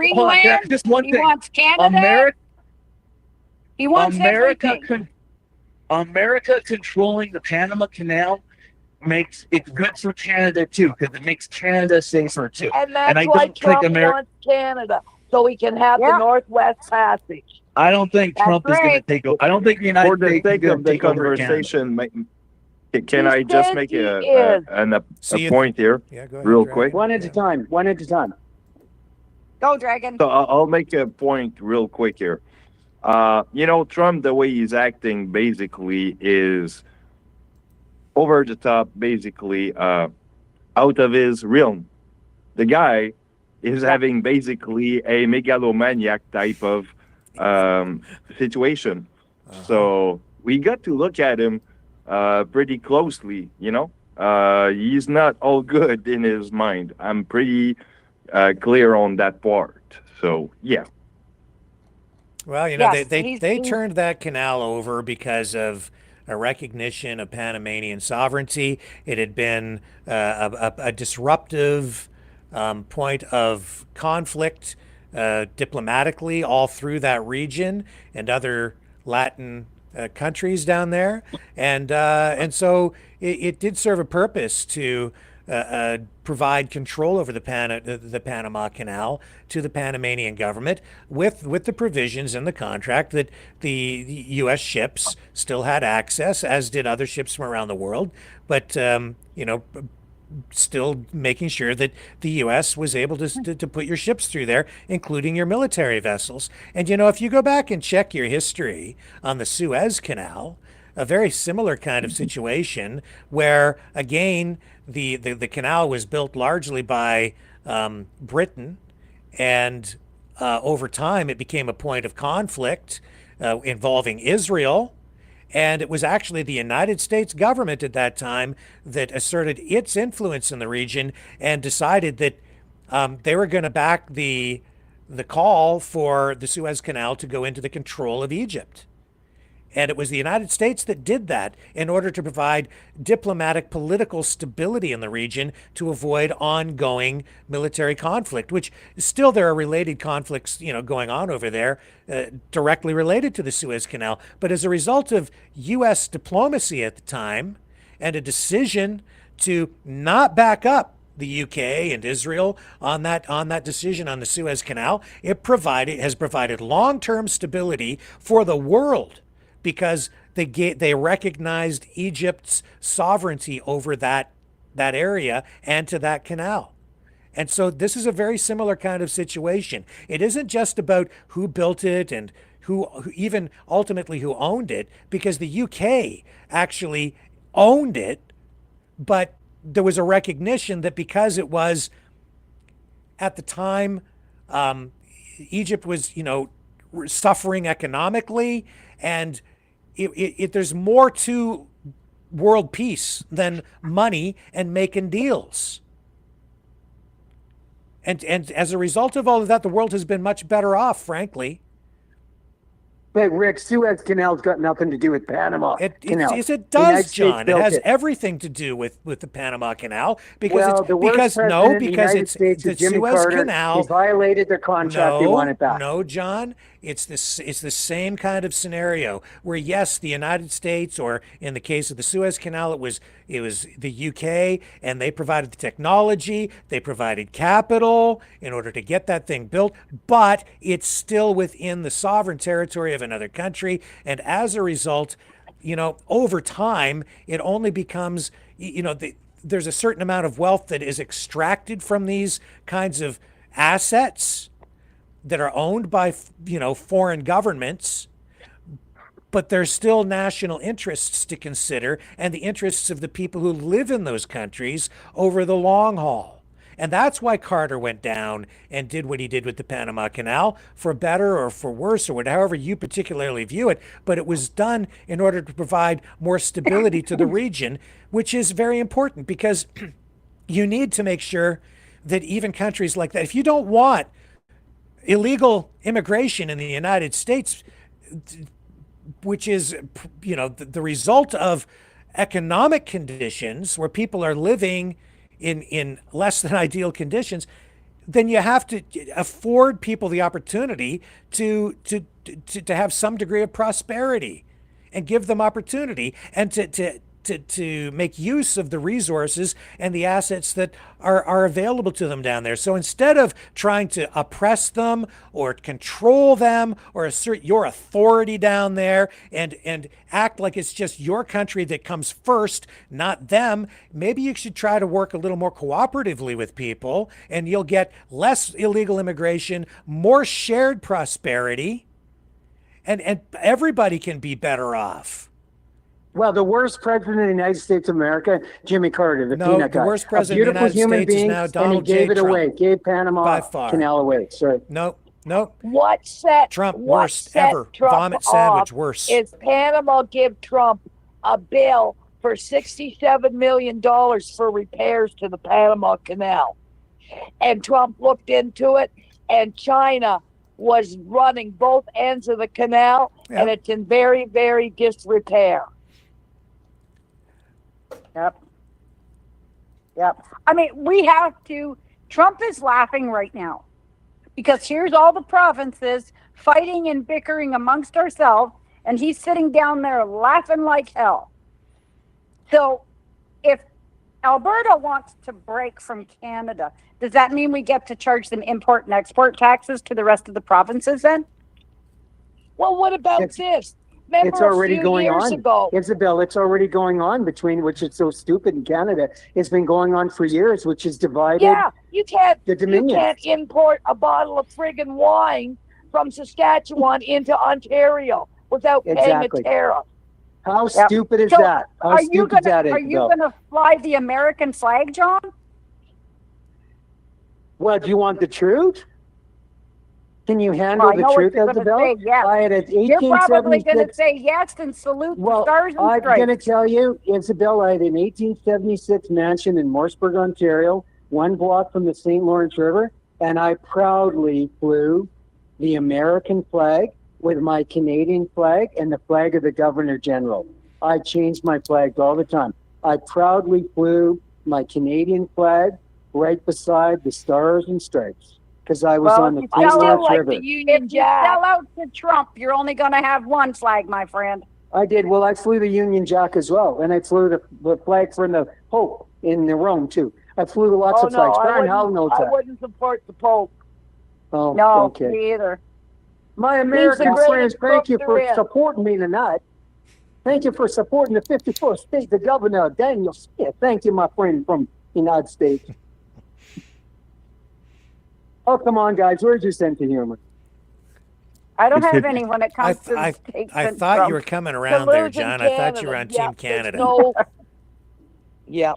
just one thing. He wants Canada. He wants everything. America controlling the Panama Canal makes it good for Canada too, because it makes Canada safer too. And that's why Trump wants Canada, so he can have the Northwest Passage. I don't think Trump is going to take over. I don't think the United States is going to take over Canada. Can I just make a point here, real quick? One at a time. Go, Dragon. So I'll make a point real quick here. Trump, the way he's acting basically is over the top, basically out of his realm. The guy is having basically a megalomaniac type of situation. So we got to look at him pretty closely, he's not all good in his mind. I'm pretty clear on that part. So, yeah. Well, they turned that canal over because of a recognition of Panamanian sovereignty. It had been a disruptive point of conflict diplomatically all through that region and other Latin countries down there, and so it did serve a purpose to provide control over the Panama Canal to the Panamanian government with the provisions in the contract that the U.S. ships still had access, as did other ships from around the world, but still making sure that the U.S. was able to put your ships through there, including your military vessels. And if you go back and check your history on the Suez Canal, a very similar kind of situation where, again, the canal was built largely by Britain, and over time it became a point of conflict involving Israel. And it was actually the United States government at that time that asserted its influence in the region and decided that they were going to back the call for the Suez Canal to go into the control of Egypt. And it was the United States that did that in order to provide diplomatic political stability in the region to avoid ongoing military conflict, which still there are related conflicts, going on over there directly related to the Suez Canal. But as a result of U.S. diplomacy at the time and a decision to not back up the UK and Israel on that decision on the Suez Canal. It has provided long-term stability for the world because they recognized Egypt's sovereignty over that area and to that canal. And so this is a very similar kind of situation. It isn't just about who built it and who even ultimately who owned it, because the UK actually owned it, but there was a recognition that because it was, at the time, Egypt was, suffering economically, and there's more to world peace than money and making deals. And as a result of all of that, the world has been much better off, frankly. But Rick, Suez Canal's got nothing to do with Panama Canal. Yes, it does, John. It has everything to do with the Panama Canal because it's the Suez Canal. He violated their contract. They want it back. No, John. It's the same kind of scenario where, yes, the United States, or in the case of the Suez Canal, it was the UK, and they provided the technology, they provided capital in order to get that thing built, but it's still within the sovereign territory of another country, and as a result, over time, it only becomes, there's a certain amount of wealth that is extracted from these kinds of assets that are owned by, foreign governments, but there's still national interests to consider and the interests of the people who live in those countries over the long haul. And that's why Carter went down and did what he did with the Panama Canal, for better or for worse, or however you particularly view it. But it was done in order to provide more stability to the region, which is very important because you need to make sure that even countries like that, if you don't want illegal immigration in the United States, which is, the result of economic conditions where people are living in less than ideal conditions, then you have to afford people the opportunity to have some degree of prosperity and give them opportunity and to make use of the resources and the assets that are available to them down there. So instead of trying to oppress them or control them or assert your authority down there and act like it's just your country that comes first, not them, maybe you should try to work a little more cooperatively with people, and you'll get less illegal immigration, more shared prosperity, and everybody can be better off. Well, the worst president of the United States of America, Jimmy Carter, the peanut guy. The worst president of the United States is now Donald J. Trump. And he gave it away, gave Panama Canal away. Sorry. No. What set Trump what worst set ever? Trump Vomit sandwich worse. Is Panama give Trump a bill for $67 million for repairs to the Panama Canal? And Trump looked into it, and China was running both ends of the canal, and it's in very, very disrepair. Yep. I mean, we have to. Trump is laughing right now because here's all the provinces fighting and bickering amongst ourselves, and he's sitting down there laughing like hell. So if Alberta wants to break from Canada, does that mean we get to charge them import and export taxes to the rest of the provinces then? Well, what about this? Remember it's already going on. Ago. Isabel, it's already going on between, which is so stupid in Canada. It's been going on for years, which is divided. Yeah, you can't the import a bottle of friggin' wine from Saskatchewan into Ontario without paying a tariff. How stupid is that? How stupid is that, Isabel? Are you going to fly the American flag, John? Well, do you want the truth? Can you handle the truth, Isabel? Yes. You're probably going to say yes and salute the stars and stripes. I'm going to tell you, Isabel, I had an 1876 mansion in Morrisburg, Ontario, 1 block from the St. Lawrence River, and I proudly flew the American flag with my Canadian flag and the flag of the Governor General. I changed my flags all the time. I proudly flew my Canadian flag right beside the stars and stripes. Because I was on the St. Lawrence River. If you sell out to Trump, you're only going to have one flag, my friend. I did. Well, I flew the Union Jack as well. And I flew the flag from the Pope in Rome, too. I flew lots of flags. Brian Howell knows I that. wouldn't support the Pope. Oh, No, okay. me either. My American greatest friends, thank you crook for there is. supporting me tonight. Thank you for supporting the 54th state, the governor, Daniel Smith. Thank you, my friend from the United States. Oh, come on, guys. Where's your sense of humor? I don't have any when it comes to the statements I thought you were coming around there, John. I thought you were on Team Canada. Yeah.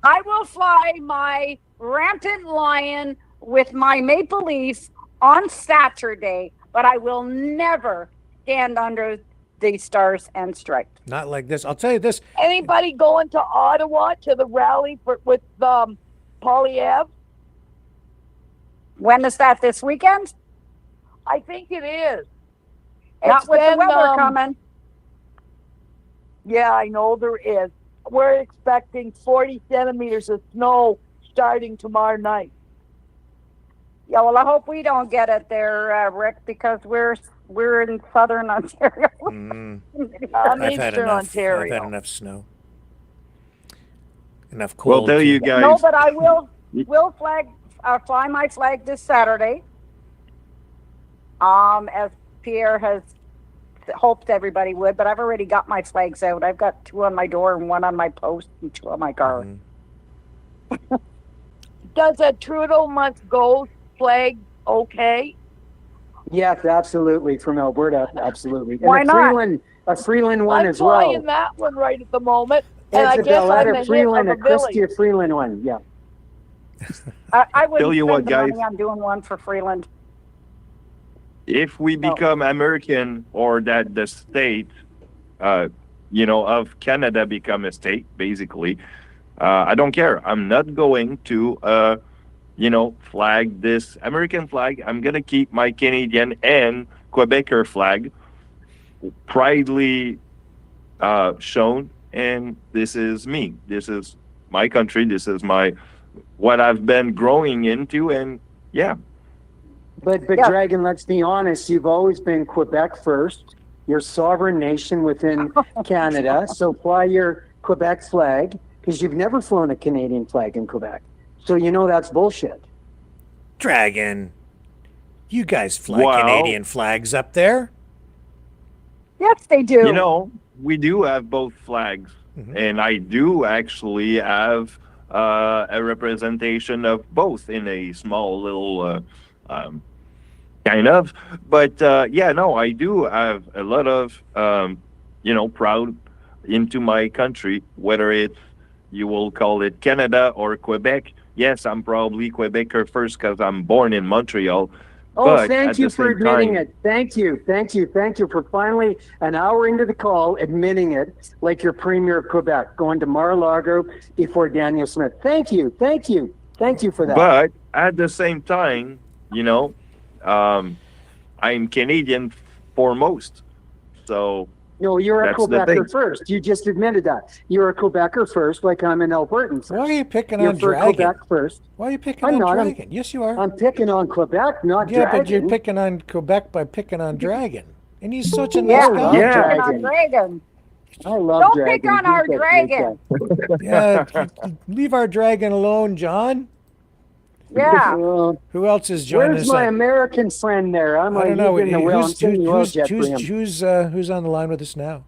I will fly my rampant lion with my maple leaf on Saturday, but I will never stand under the stars and stripes. Not like this. I'll tell you this. Anybody going to Ottawa to the rally with Polyev? When is that, this weekend? I think it is. Not It's with the been, weather coming. Yeah, I know there is. We're expecting 40 centimeters of snow starting tomorrow night. Yeah, well, I hope we don't get it there, Rick, because we're in southern Ontario. I'm I've had Eastern enough. Ontario. I've had enough snow. Enough cold. Well, there you guys. No, but I will fly my flag this Saturday. As Pierre has hoped everybody would, but I've already got my flags out. I've got 2 on my door and 1 on my post and 2 on my car. Does a Trudeau must go flag okay? Yes, absolutely. From Alberta, absolutely. And Why not? A Freeland one I'm as well. flying that one right at the moment. And I It's a guess I'm letter the Freeland, hit a of the village. Christie Freeland one. Yeah. I wouldn't Tell you spend what, the guys. money on doing one for Freeland. If we become American, or that the state, of Canada become a state, basically, I don't care. I'm not going to, flag this American flag. I'm going to keep my Canadian and Quebecer flag proudly shown. And this is me. This is my country. This is what I've been growing into. And yeah. But Dragon, let's be honest, you've always been Quebec first. You're a sovereign nation within Canada. So fly your Quebec flag, because you've never flown a Canadian flag in Quebec. So you know that's bullshit. Dragon, you guys fly Canadian flags up there? Yes, they do. We do have both flags. And I do actually have a representation of both in a small little... kind of, but I do have a lot of proud into my country, whether it's, you will call it Canada or Quebec. Yes, I'm probably Quebecer first because I'm born in Montreal. Oh, thank you for admitting it. Thank you for finally, an hour into the call, admitting it, like your Premier of Quebec, going to Mar-a-Lago before Daniel Smith. Thank you for that. But at the same time, I'm Canadian foremost. So no, you're a Quebecer first. You just admitted that. You're a Quebecer first, like I'm an Albertan first. Why are you picking you're on for Dragon? Quebec first. Why are you picking on Dragon? Yes, you are. I'm picking on Quebec, not Dragon. Yeah, but you're picking on Quebec by picking on Dragon. And he's such a Yeah, nice guy. picking on Dragon. I love Don't Dragon. pick on our Dragon. Yeah, leave our Dragon alone, John. Yeah. Who else is joining Where's us? my American friend there? I'm I like, don't know. he's in the wheel. I'm sending you a jet for him. Who's on the line with us now?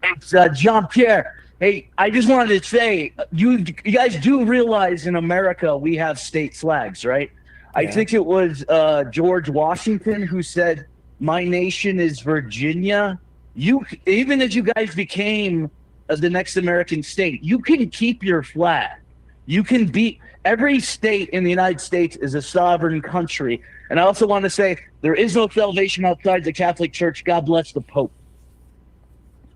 It's Jean-Pierre. Hey, I just wanted to say, you guys do realize in America we have state flags, right? I think it was George Washington who said, "My nation is Virginia." Even as you guys became the next American state, you can keep your flag. You can be... Every state in the United States is a sovereign country. And I also want to say, there is no salvation outside the Catholic Church. God bless the Pope.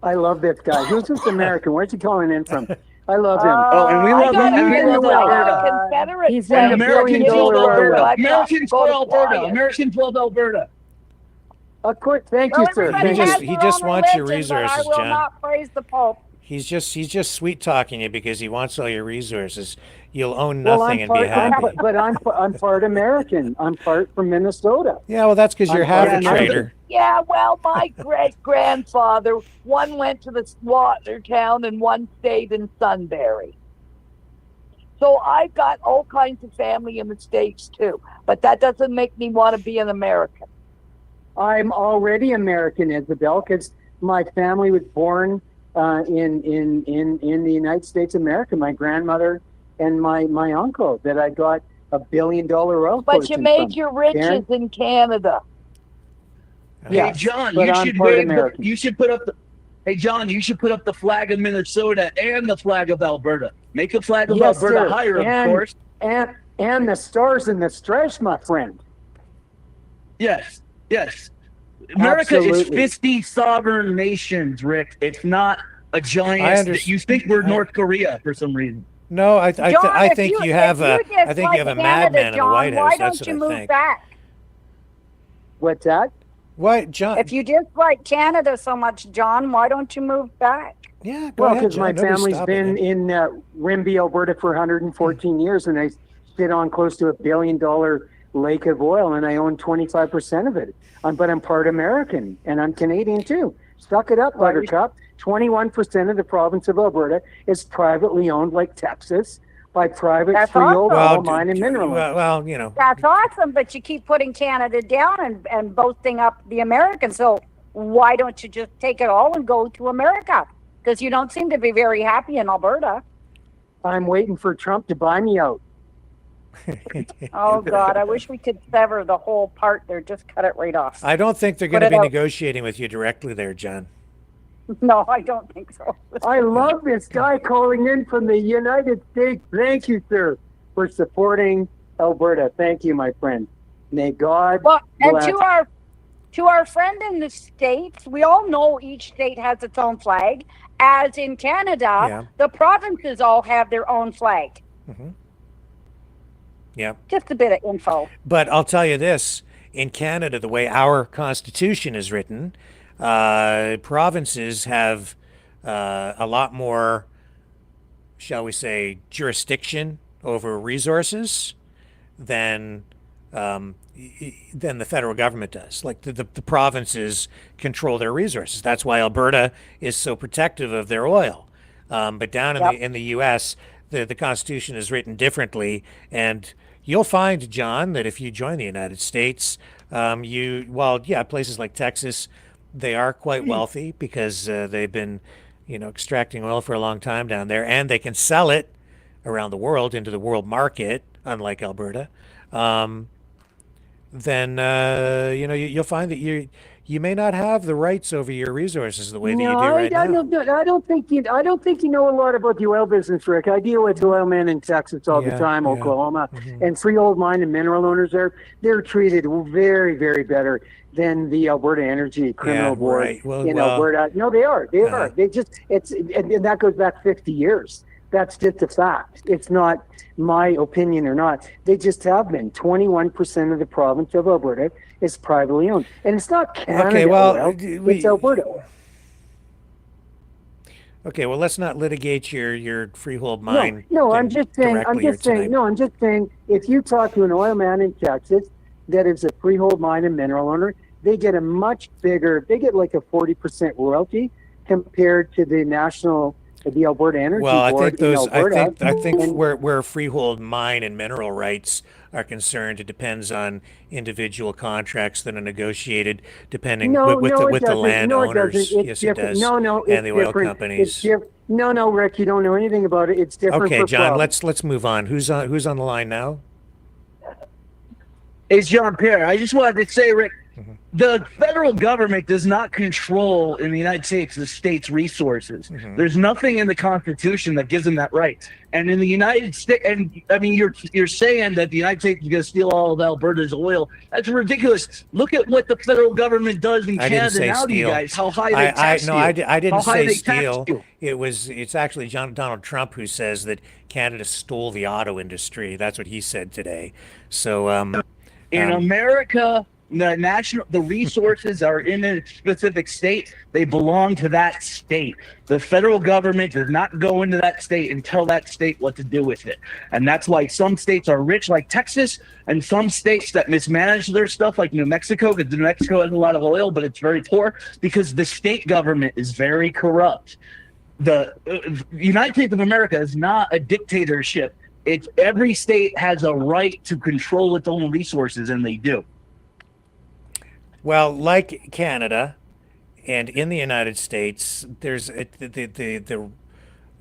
I love this guy. Who's this American? Where's he calling in from? I love him. And we love him. And we love Alberta. Confederate. He's in the Americans billion-dollar love Alberta. Alberta. Americans love Alberta. Americans love Alberta. Of course, thank you, sir. He just wants your resources, I will John. not praise the Pope. He's just sweet talking you because he wants all your resources. You'll own nothing and be happy. But I'm part American. I'm part from Minnesota. Yeah, well, that's because you're half a traitor. Yeah, well, my great-grandfather, one went to the Watertown and one stayed in Sunbury. So I've got all kinds of family in the States too, but that doesn't make me want to be an American. I'm already American, Isabel, because my family was born in the United States of America. My grandmother and my uncle that I got $1 billion oil. But you made your riches in Canada. Hey John, you should put up the. Hey John, you should put up the flag of Minnesota and the flag of Alberta. Make the flag of Alberta higher, of course. And the stars and the stripes, my friend. Yes. America is Absolutely. 50 sovereign nations, Rick. It's not a giant. You think we're North Korea for some reason. No, I think you have a Canada, madman in the White House. Why That's don't you what I move think. back? What's that? What, John? If you dislike Canada so much, John, why don't you move back? Yeah, Well, because my family's been in Rimbey, Alberta for 114 years, and I sit on close to $1 billion lake of oil, and I own 25% of it. But I'm part American, and I'm Canadian too. Suck it up, Buttercup. 21% of the province of Alberta is privately owned, like Texas, by private freehold oil mine and mineral. Well, you know. That's awesome, but you keep putting Canada down and boasting up the Americans. So why don't you just take it all and go to America? Because you don't seem to be very happy in Alberta. I'm waiting for Trump to buy me out. Oh, God, I wish we could sever the whole part there. Just cut it right off. I don't think they're going to be negotiating with you directly there, John. No, I don't think so. I love this guy calling in from the United States. Thank you, sir, for supporting Alberta. Thank you, my friend. May God bless. And to our friend in the States, we all know each state has its own flag. As in Canada, the provinces all have their own flag. Mm-hmm. Yeah. Just a bit of info. But I'll tell you this, in Canada, the way our Constitution is written, provinces have a lot more, shall we say, jurisdiction over resources than the federal government does. Like the provinces control their resources. That's why Alberta is so protective of their oil. But down in the U.S., the Constitution is written differently, and you'll find, John, that if you join the United States, places like Texas, they are quite wealthy because they've been, extracting oil for a long time down there, and they can sell it around the world into the world market, unlike Alberta. Then you'll find that you may not have the rights over your resources the way that you do right now. I don't think you know a lot about the oil business, Rick. I deal with oil men in Texas all the time, Oklahoma, and freehold mine and mineral owners they're treated very, very better than the Alberta Energy Criminal Board in Alberta. No, they are. They are. They just and that goes back 50 years. That's just a fact. It's not my opinion or not. They just have been. 21% of the province of Alberta is privately owned. And it's not Canada oil, it's Alberta oil. Okay, well, let's not litigate your freehold mine. No, I'm just saying, if you talk to an oil man in Texas that is a freehold mine and mineral owner, they get a much bigger, they get like a 40% royalty compared to the Alberta Energy Board in Alberta. I think where freehold mine and mineral rights are concerned, it depends on individual contracts that are negotiated depending with the landowners. Yes, it does. And the oil companies. No, Rick, you don't know anything about it. It's different. Okay, John, province. let's move on. Who's on the line now? It's Jean-Pierre. I just wanted to say, Rick, the federal government does not control in the United States the state's resources. There's nothing in the Constitution that gives them that right. And in the United States, and I mean, you're saying that the United States is going to steal all of Alberta's oil. That's ridiculous. Look at what the federal government does in Canada now to you guys. How high they tax you. I didn't say steal. It's actually Donald Trump who says that Canada stole the auto industry. That's what he said today. So in America, the resources are in a specific state. They belong to that state. The federal government does not go into that state and tell that state what to do with it. And that's why some states are rich, like Texas, and some states that mismanage their stuff, like New Mexico, because New Mexico has a lot of oil, but it's very poor because the state government is very corrupt. The United States of America is not a dictatorship It's every state has a right to control its own resources, and they do. Well, like Canada and in the United States, there's the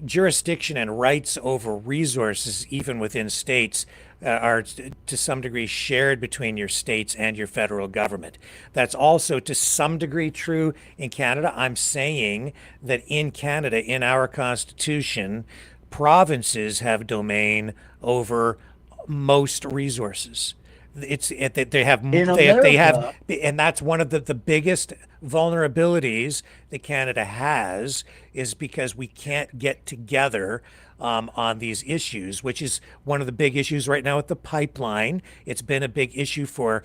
jurisdiction and rights over resources, even within states, are to some degree shared between your states and your federal government. That's also to some degree true in Canada. I'm saying that in Canada, in our Constitution, provinces have domain over most resources. They have, and that's one of the biggest vulnerabilities that Canada has, is because we can't get together on these issues, which is one of the big issues right now with the pipeline. It's been a big issue for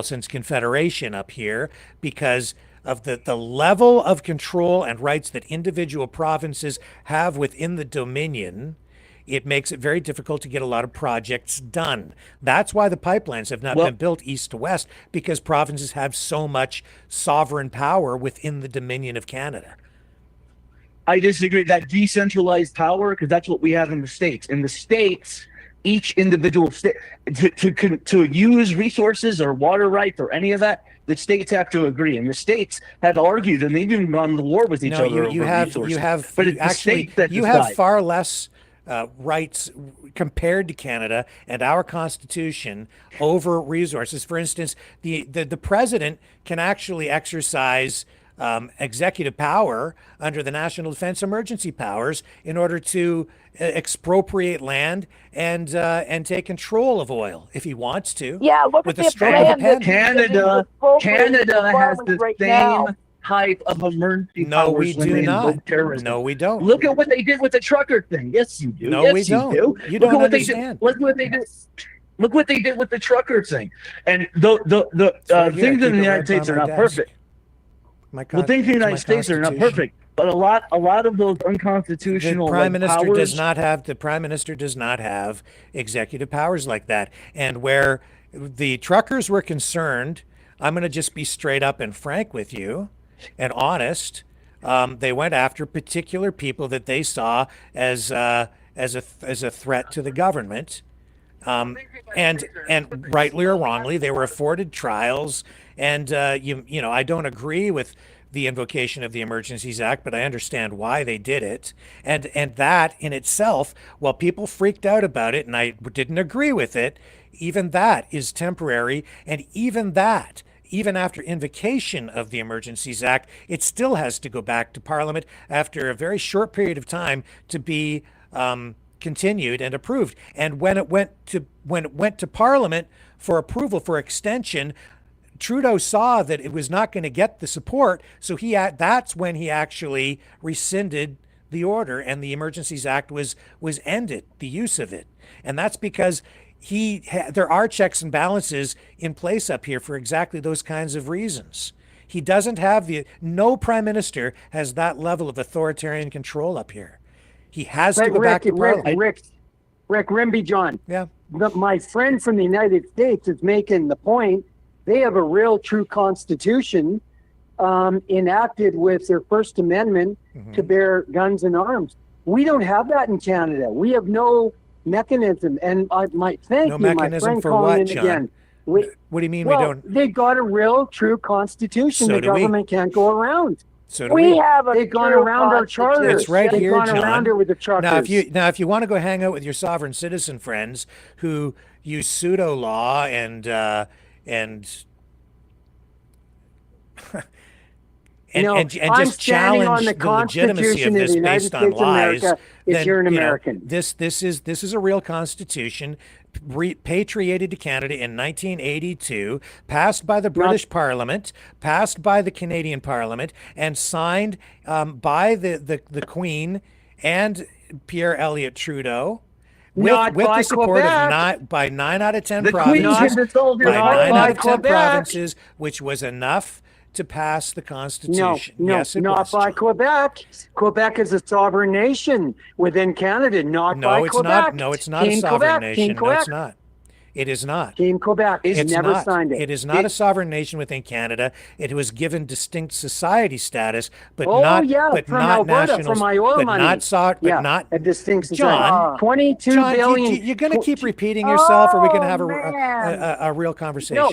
since Confederation up here, because of the level of control and rights that individual provinces have within the Dominion. It makes it very difficult to get a lot of projects done. That's why the pipelines have not been built east to west, because provinces have so much sovereign power within the Dominion of Canada. I disagree. That decentralized power, because that's what we have in the States. In the States, each individual state, to use resources or water rights or any of that, the states have to agree. And the states have argued, and they've even gone to war with each other. You have far less rights compared to Canada and our Constitution over resources. For instance, the president can actually exercise executive power under the National Defense Emergency Powers in order to expropriate land and take control of oil if he wants to. Yeah, look with at the stroke of a pen. Canada has the same type of emergency powers. We do not. No, we don't. Look at what they did with the trucker thing. Yes, you do. No, yes, we don't. Do. You don't understand. Look what they did. Look what they did with the trucker thing. And the things in the United States are not perfect. Things in the United States are not perfect, but a lot of those unconstitutional the prime minister powers, does not have executive powers like that. And where the truckers were concerned, I'm going to just be straight up and frank with you and honest. They went after particular people that they saw as a threat to the government, and rightly or wrongly, they were afforded trials. And I don't agree with the invocation of the Emergencies Act, but I understand why they did it. And that in itself, while people freaked out about it, and I didn't agree with it, even that is temporary. And even after invocation of the Emergencies Act, it still has to go back to Parliament after a very short period of time to be continued and approved. And when it went to Parliament for approval for extension, Trudeau saw that it was not going to get the support, so that's when he actually rescinded the order, and the Emergencies Act was ended, the use of it. And that's because there are checks and balances in place up here for exactly those kinds of reasons. He doesn't have no prime minister has that level of authoritarian control up here. He has to go back to Parliament. Rick Rimby John. Yeah. My friend from the United States is making the point. They have a real true constitution enacted with their First Amendment to bear guns and arms. We don't have that in Canada. We have no mechanism. And my friend for calling what, in John? again. What do you mean we don't? They got a real true constitution. The government can't go around. So do we. They've gone around our charter. It's right They've here, gone John. around it with the truckers. Now, if you want to go hang out with your sovereign citizen friends who use pseudo law and just challenge the legitimacy of this based on lies, if you're an American. This is a real constitution repatriated to Canada in 1982, passed by the British Parliament, passed by the Canadian Parliament, and signed by the Queen and Pierre Elliott Trudeau. With the support of 9 out of 10 provinces, which was enough to pass the Constitution. Not by Quebec. Quebec is a sovereign nation within Canada, not by Quebec. No, it's not a sovereign nation. No, it's not. It is not. Team Quebec It's never not. signed it. It is not a sovereign nation within Canada. It was given distinct society status, but Oh not yeah, but from not Alberta, national, from my oil but money. not but yeah, not a distinct society. John. 22 John, billion. you're going to keep repeating yourself, or are we going to have man. a real conversation? No,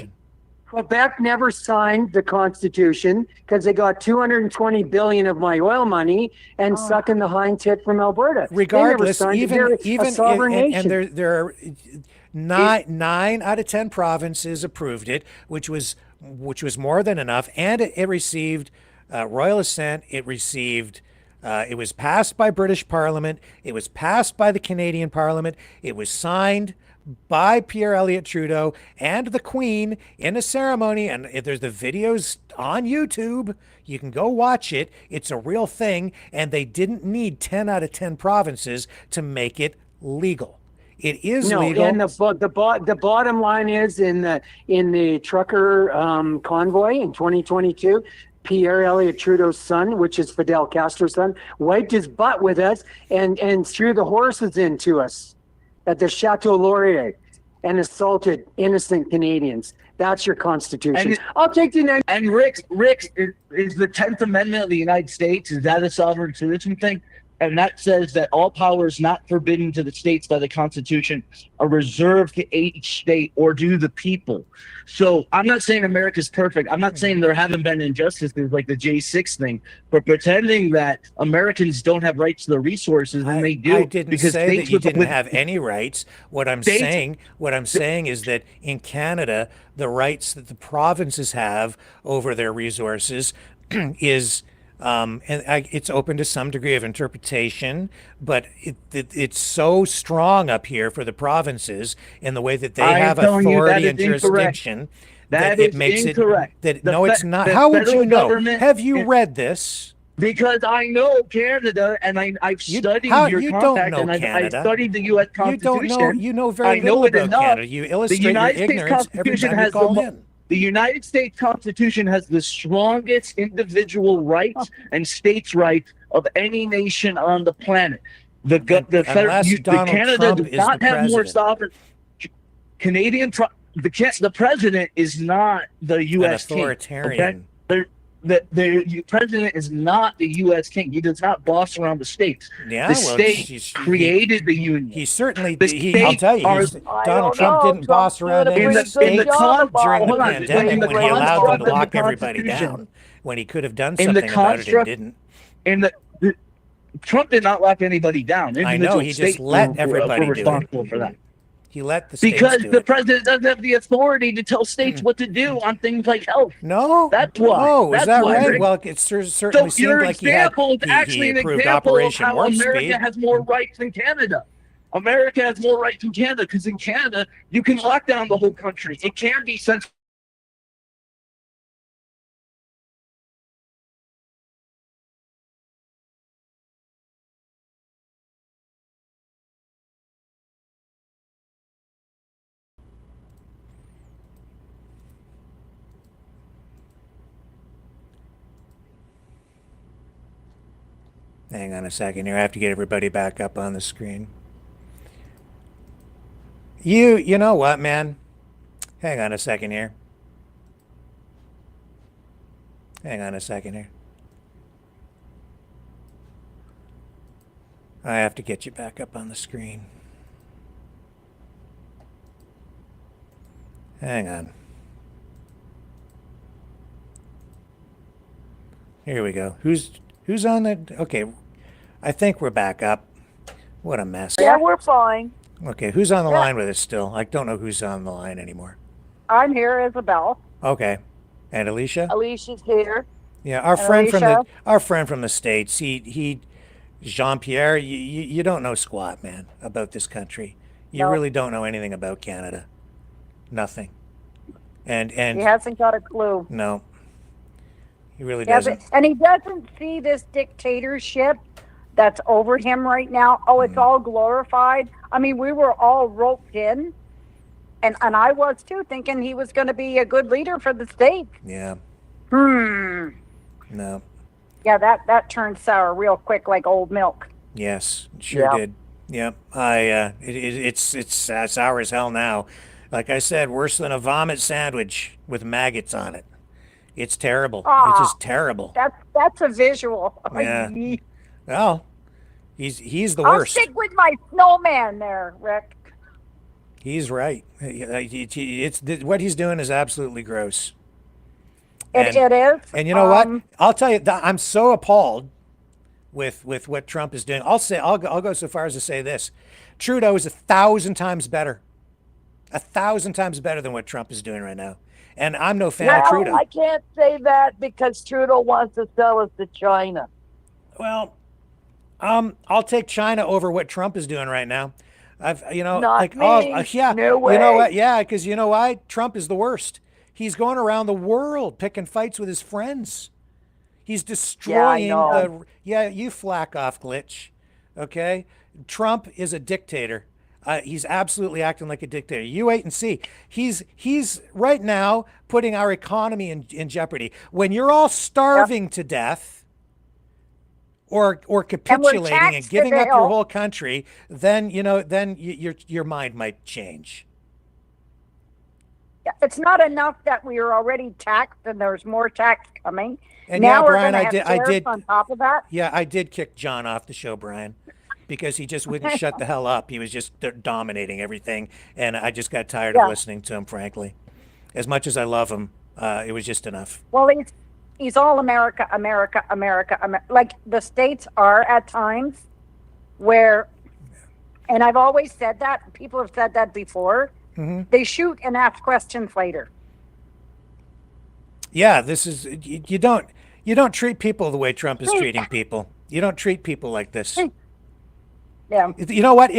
Quebec never signed the Constitution because they got 220 billion of my oil money and sucking the hind tit from Alberta. Regardless, they never signed it. even They're a sovereign and nation. there are nine out of 10 provinces approved it, which was more than enough, and it received royal assent. It received. It was passed by British Parliament. It was passed by the Canadian Parliament. It was signed by Pierre Elliott Trudeau and the Queen in a ceremony. And there's the videos on YouTube. You can go watch it. It's a real thing. And they didn't need 10 out of 10 provinces to make it legal. It is legal. And the bottom line is in the trucker convoy in 2022. Pierre Elliott Trudeau's son, which is Fidel Castro's son, wiped his butt with us and threw the horses into us at the Chateau Laurier and assaulted innocent Canadians. That's your Constitution. I'll take the next. And Rick, is the 10th Amendment of the United States, is that a sovereign citizen thing? And that says that all powers not forbidden to the states by the Constitution are reserved to each state or to the people. So I'm not saying America's perfect. I'm not saying there haven't been injustices like the J6 thing, but pretending that Americans don't have rights to the resources, and they do. I didn't say that you didn't have any rights. What I'm saying is that in Canada, the rights that the provinces have over their resources is it's open to some degree of interpretation, but it's so strong up here for the provinces in the way that they have authority and jurisdiction that it makes incorrect. It's not. How would you know? Have you read this? Because I know Canada, and I've studied your compact, and I've studied the U.S. Constitution. You know very little about Canada. You illustrate your ignorance every time you call in. The United States Constitution has the strongest individual rights and states' rights of any nation on the planet. Canada does not have more sovereign. The president is not the U.S. king. Authoritarian. Okay? The president is not the U.S. king. He does not boss around the states. Yeah, the states created the union. He certainly. I'll tell you, Donald Trump didn't boss around any state during the pandemic when he allowed them to lock everybody down. When he could have done something about it and didn't. Trump did not lock anybody down. I know. He just let everybody do it. Responsible for that. He let the states because do the it. president doesn't have the authority to tell states what to do on things like health. No, that's why. Oh, is that right? Rick. Well, it certainly seemed like he approved Operation Warp Speed. America has more rights than Canada. America has more rights than Canada because in Canada you can lock down the whole country. It can be censored. Hang on a second here. I have to get everybody back up on the screen. You know what, man? Hang on a second here. Hang on a second here. I have to get you back up on the screen. Hang on. Here we go. Who's on the... Okay, I think we're back up. What a mess. Yeah, we're fine. Okay, who's on the line with us still? I don't know who's on the line anymore. I'm here, Isabel. Okay. And Alicia? Alicia's here. Yeah, our friend from the States, he Jean-Pierre, you don't know squat, man, about this country. You really don't know anything about Canada. Nothing. And he hasn't got a clue. No. He really doesn't. And he doesn't see this dictatorship that's over him right now. Oh, it's all glorified. I mean, we were all roped in, and I was too, thinking he was going to be a good leader for the state. Yeah. No. Yeah, that turned sour real quick, like old milk. Yes, it sure did. Yep. It's sour as hell now. Like I said, worse than a vomit sandwich with maggots on it. It's terrible. It's Ah, just terrible. that's a visual. Yeah. Well, he's the I'll worst. stick with my snowman there, Rick. He's right. It's what he's doing is absolutely gross. It is. And you know what? I'll tell you, I'm so appalled with what Trump is doing. I'll go so far as to say this: Trudeau is 1,000 times better, 1,000 times better than what Trump is doing right now. And I'm no fan of Trudeau. I can't say that because Trudeau wants to sell us to China. Well, I'll take China over what Trump is doing right now. Not me. Yeah, No way. You know what? Yeah, because you know why? Trump is the worst. He's going around the world picking fights with his friends. He's destroying you flack off, Glitch. Okay? Trump is a dictator. He's absolutely acting like a dictator. You wait and see. He's right now putting our economy in jeopardy. When you're all starving to death or capitulating and giving up your whole country, then your mind might change. It's not enough that we are already taxed and there's more tax coming. And now yeah, Brian, we're I did on top of that. Yeah, I did kick John off the show, Brian, because he just wouldn't shut the hell up. He was just dominating everything, and I just got tired of listening to him. Frankly, as much as I love him, it was just enough. Well, he's all America, America, America, America. Like the states are at times where, and I've always said that. People have said that before. Mm-hmm. They shoot and ask questions later. Yeah, this is you don't treat people the way Trump is treating people. You don't treat people like this. Yeah. You know what?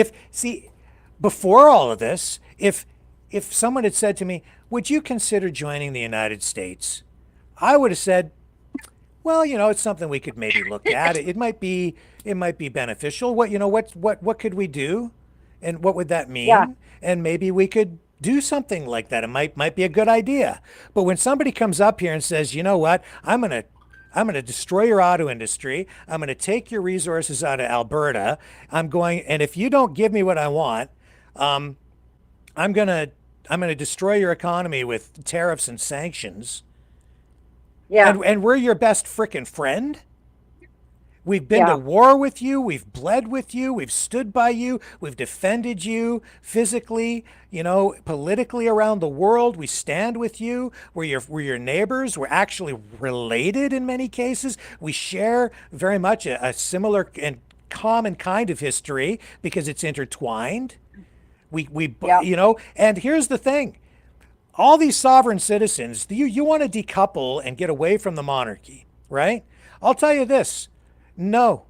Before all of this, if someone had said to me, "Would you consider joining the United States?" I would have said, "Well, it's something we could maybe look at. It might be beneficial. What could we do, and what would that mean? Yeah. And maybe we could do something like that. It might be a good idea." But when somebody comes up here and says, "You know what? I'm gonna destroy your auto industry. I'm gonna take your resources out of Alberta. And if you don't give me what I want, I'm gonna destroy your economy with tariffs and sanctions." Yeah. And we're your best frickin' friend. We've been to war with you. We've bled with you. We've stood by you. We've defended you physically, politically around the world. We stand with you. We're your neighbors. We're actually related in many cases. We share very much a similar and common kind of history because it's intertwined. And here's the thing. All these sovereign citizens, you want to decouple and get away from the monarchy, right? I'll tell you this. No.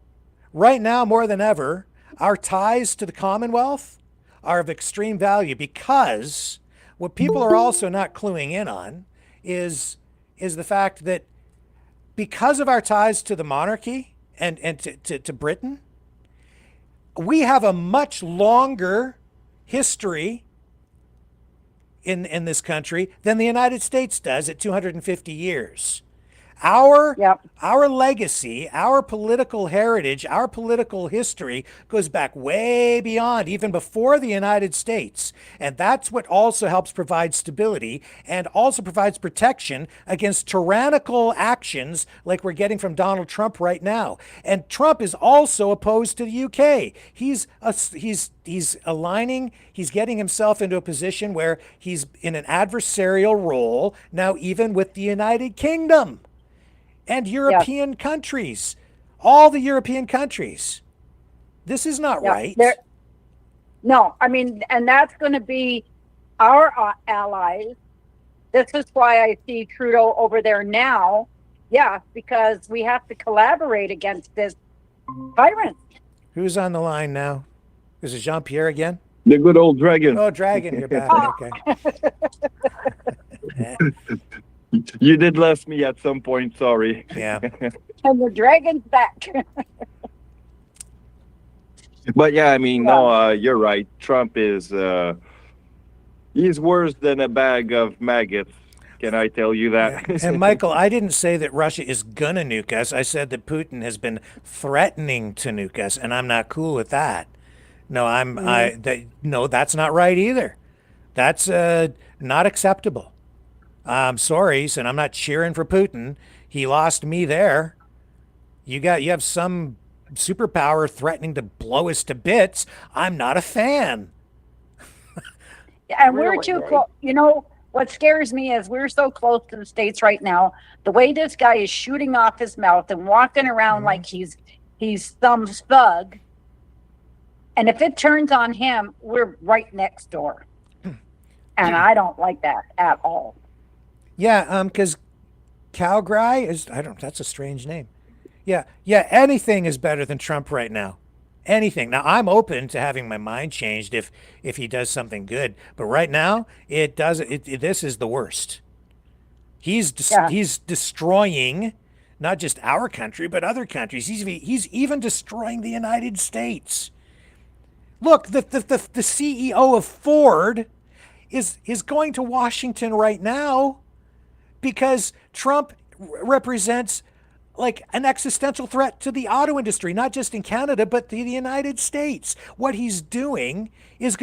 Right now, more than ever, our ties to the Commonwealth are of extreme value because what people are also not cluing in on is the fact that because of our ties to the monarchy and to Britain, we have a much longer history in this country than the United States does at 250 years. Our legacy, our political heritage, our political history goes back way beyond, even before the United States. And that's what also helps provide stability and also provides protection against tyrannical actions like we're getting from Donald Trump right now. And Trump is also opposed to the UK. He's aligning, he's getting himself into a position where he's in an adversarial role now, even with the United Kingdom. And European countries, all the European countries. This is not right. No, I mean, and that's going to be our allies. This is why I see Trudeau over there now. Yeah, because we have to collaborate against this tyrant. Who's on the line now? Is it Jean-Pierre again? The good old dragon. Oh, dragon, you're back. Okay. You did lose me at some point, sorry. Yeah. And the dragon's back. But yeah, I mean, no, you're right. Trump is, he's worse than a bag of maggots. Can I tell you that? Yeah. And Michael, I didn't say that Russia is gonna nuke us. I said that Putin has been threatening to nuke us, and I'm not cool with that. No, no, that's not right either. That's not acceptable. I'm sorry, and I'm not cheering for Putin. He lost me there. You have some superpower threatening to blow us to bits. I'm not a fan. And we're too close. What scares me is we're so close to the States right now. The way this guy is shooting off his mouth and walking around like he's some thug. And if it turns on him, we're right next door. And I don't like that at all. Yeah, because Calgary is, that's a strange name. Yeah, anything is better than Trump right now. Anything. Now, I'm open to having my mind changed if he does something good. But right now, this is the worst. He's destroying not just our country, but other countries. He's even destroying the United States. Look, the CEO of Ford is going to Washington right now because Trump represents like an existential threat to the auto industry, not just in Canada, but the United States. What he's doing is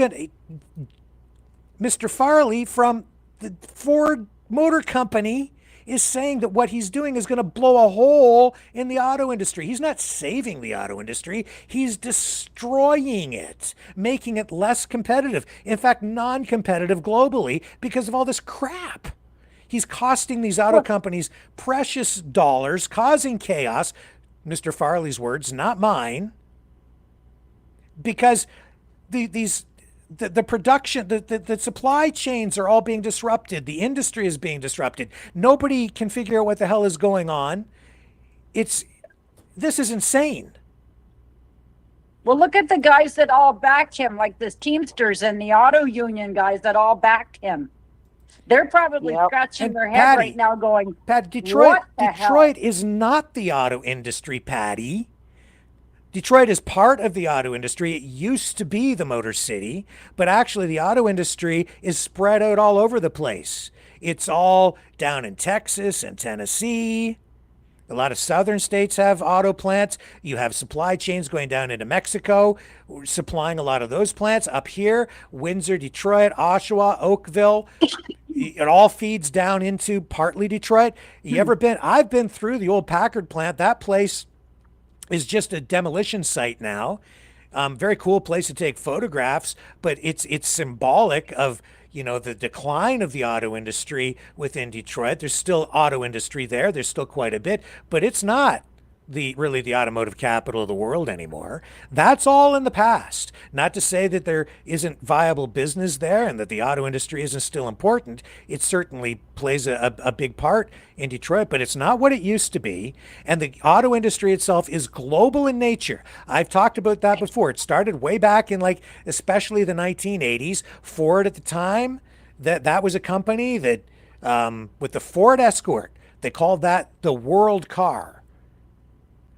Mr. Farley from the Ford Motor Company is saying that what he's doing is going to blow a hole in the auto industry. He's not saving the auto industry. He's destroying it, making it less competitive. In fact, non-competitive globally because of all this crap. He's costing these auto companies precious dollars, causing chaos. Mr. Farley's words, not mine. Because the production, the supply chains are all being disrupted. The industry is being disrupted. Nobody can figure out what the hell is going on. This is insane. Well, look at the guys that all backed him, like the Teamsters and the auto union guys that all backed him. They're probably scratching their head right now going, Detroit is not the auto industry, Patty. Detroit is part of the auto industry. It used to be the Motor City, but actually the auto industry is spread out all over the place. It's all down in Texas and Tennessee. A lot of southern states have auto plants. You have supply chains going down into Mexico, supplying a lot of those plants. Up here, Windsor, Detroit, Oshawa, Oakville. It all feeds down into partly Detroit. I've been through the old Packard plant. That place is just a demolition site now. Very cool place to take photographs, but it's symbolic of the decline of the auto industry within Detroit. There's still auto industry there. There's still quite a bit, but it's not really the automotive capital of the world anymore. That's all in the past. Not to say that there isn't viable business there and that the auto industry isn't still important. It certainly plays a big part in Detroit, but it's not what it used to be. And the auto industry itself is global in nature. I've talked about that before. It started way back in especially the 1980s. Ford at the time, that was a company that with the Ford Escort, they called that the world car.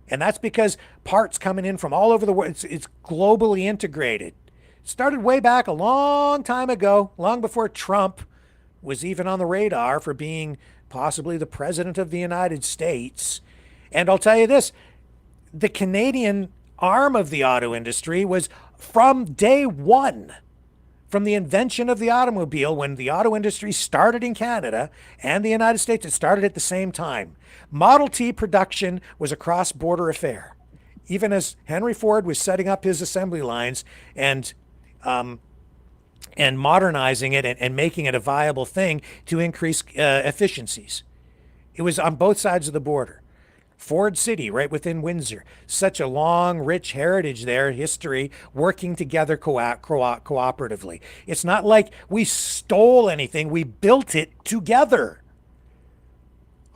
And that's because parts coming in from all over the world, it's globally integrated. It started way back a long time ago, long before Trump was even on the radar for being possibly the president of the United States. And I'll tell you this, the Canadian arm of the auto industry was from day one, from the invention of the automobile, when the auto industry started in Canada and the United States, it started at the same time. Model T production was a cross-border affair. Even as Henry Ford was setting up his assembly lines and modernizing it and making it a viable thing to increase efficiencies. It was on both sides of the border. Ford City, right within Windsor. Such a long, rich heritage there, history, working together cooperatively. It's not like we stole anything. We built it together.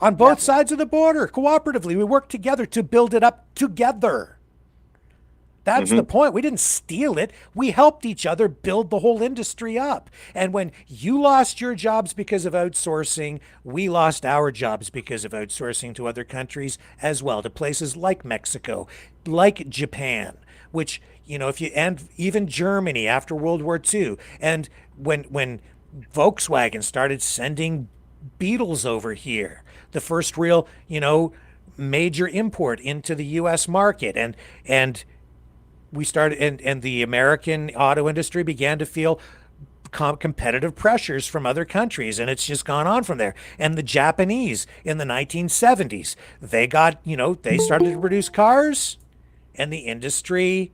On both sides of the border, cooperatively. We worked together to build it up together. That's the point. We didn't steal it. We helped each other build the whole industry up. And when you lost your jobs because of outsourcing, we lost our jobs because of outsourcing to other countries as well, to places like Mexico, like Japan, which, and even Germany after World War II. And when Volkswagen started sending Beetles over here, the first real, major import into the U.S. market, and we started, and the American auto industry began to feel competitive pressures from other countries, and it's just gone on from there. And the Japanese in the 1970s, they got, they started to produce cars, and the industry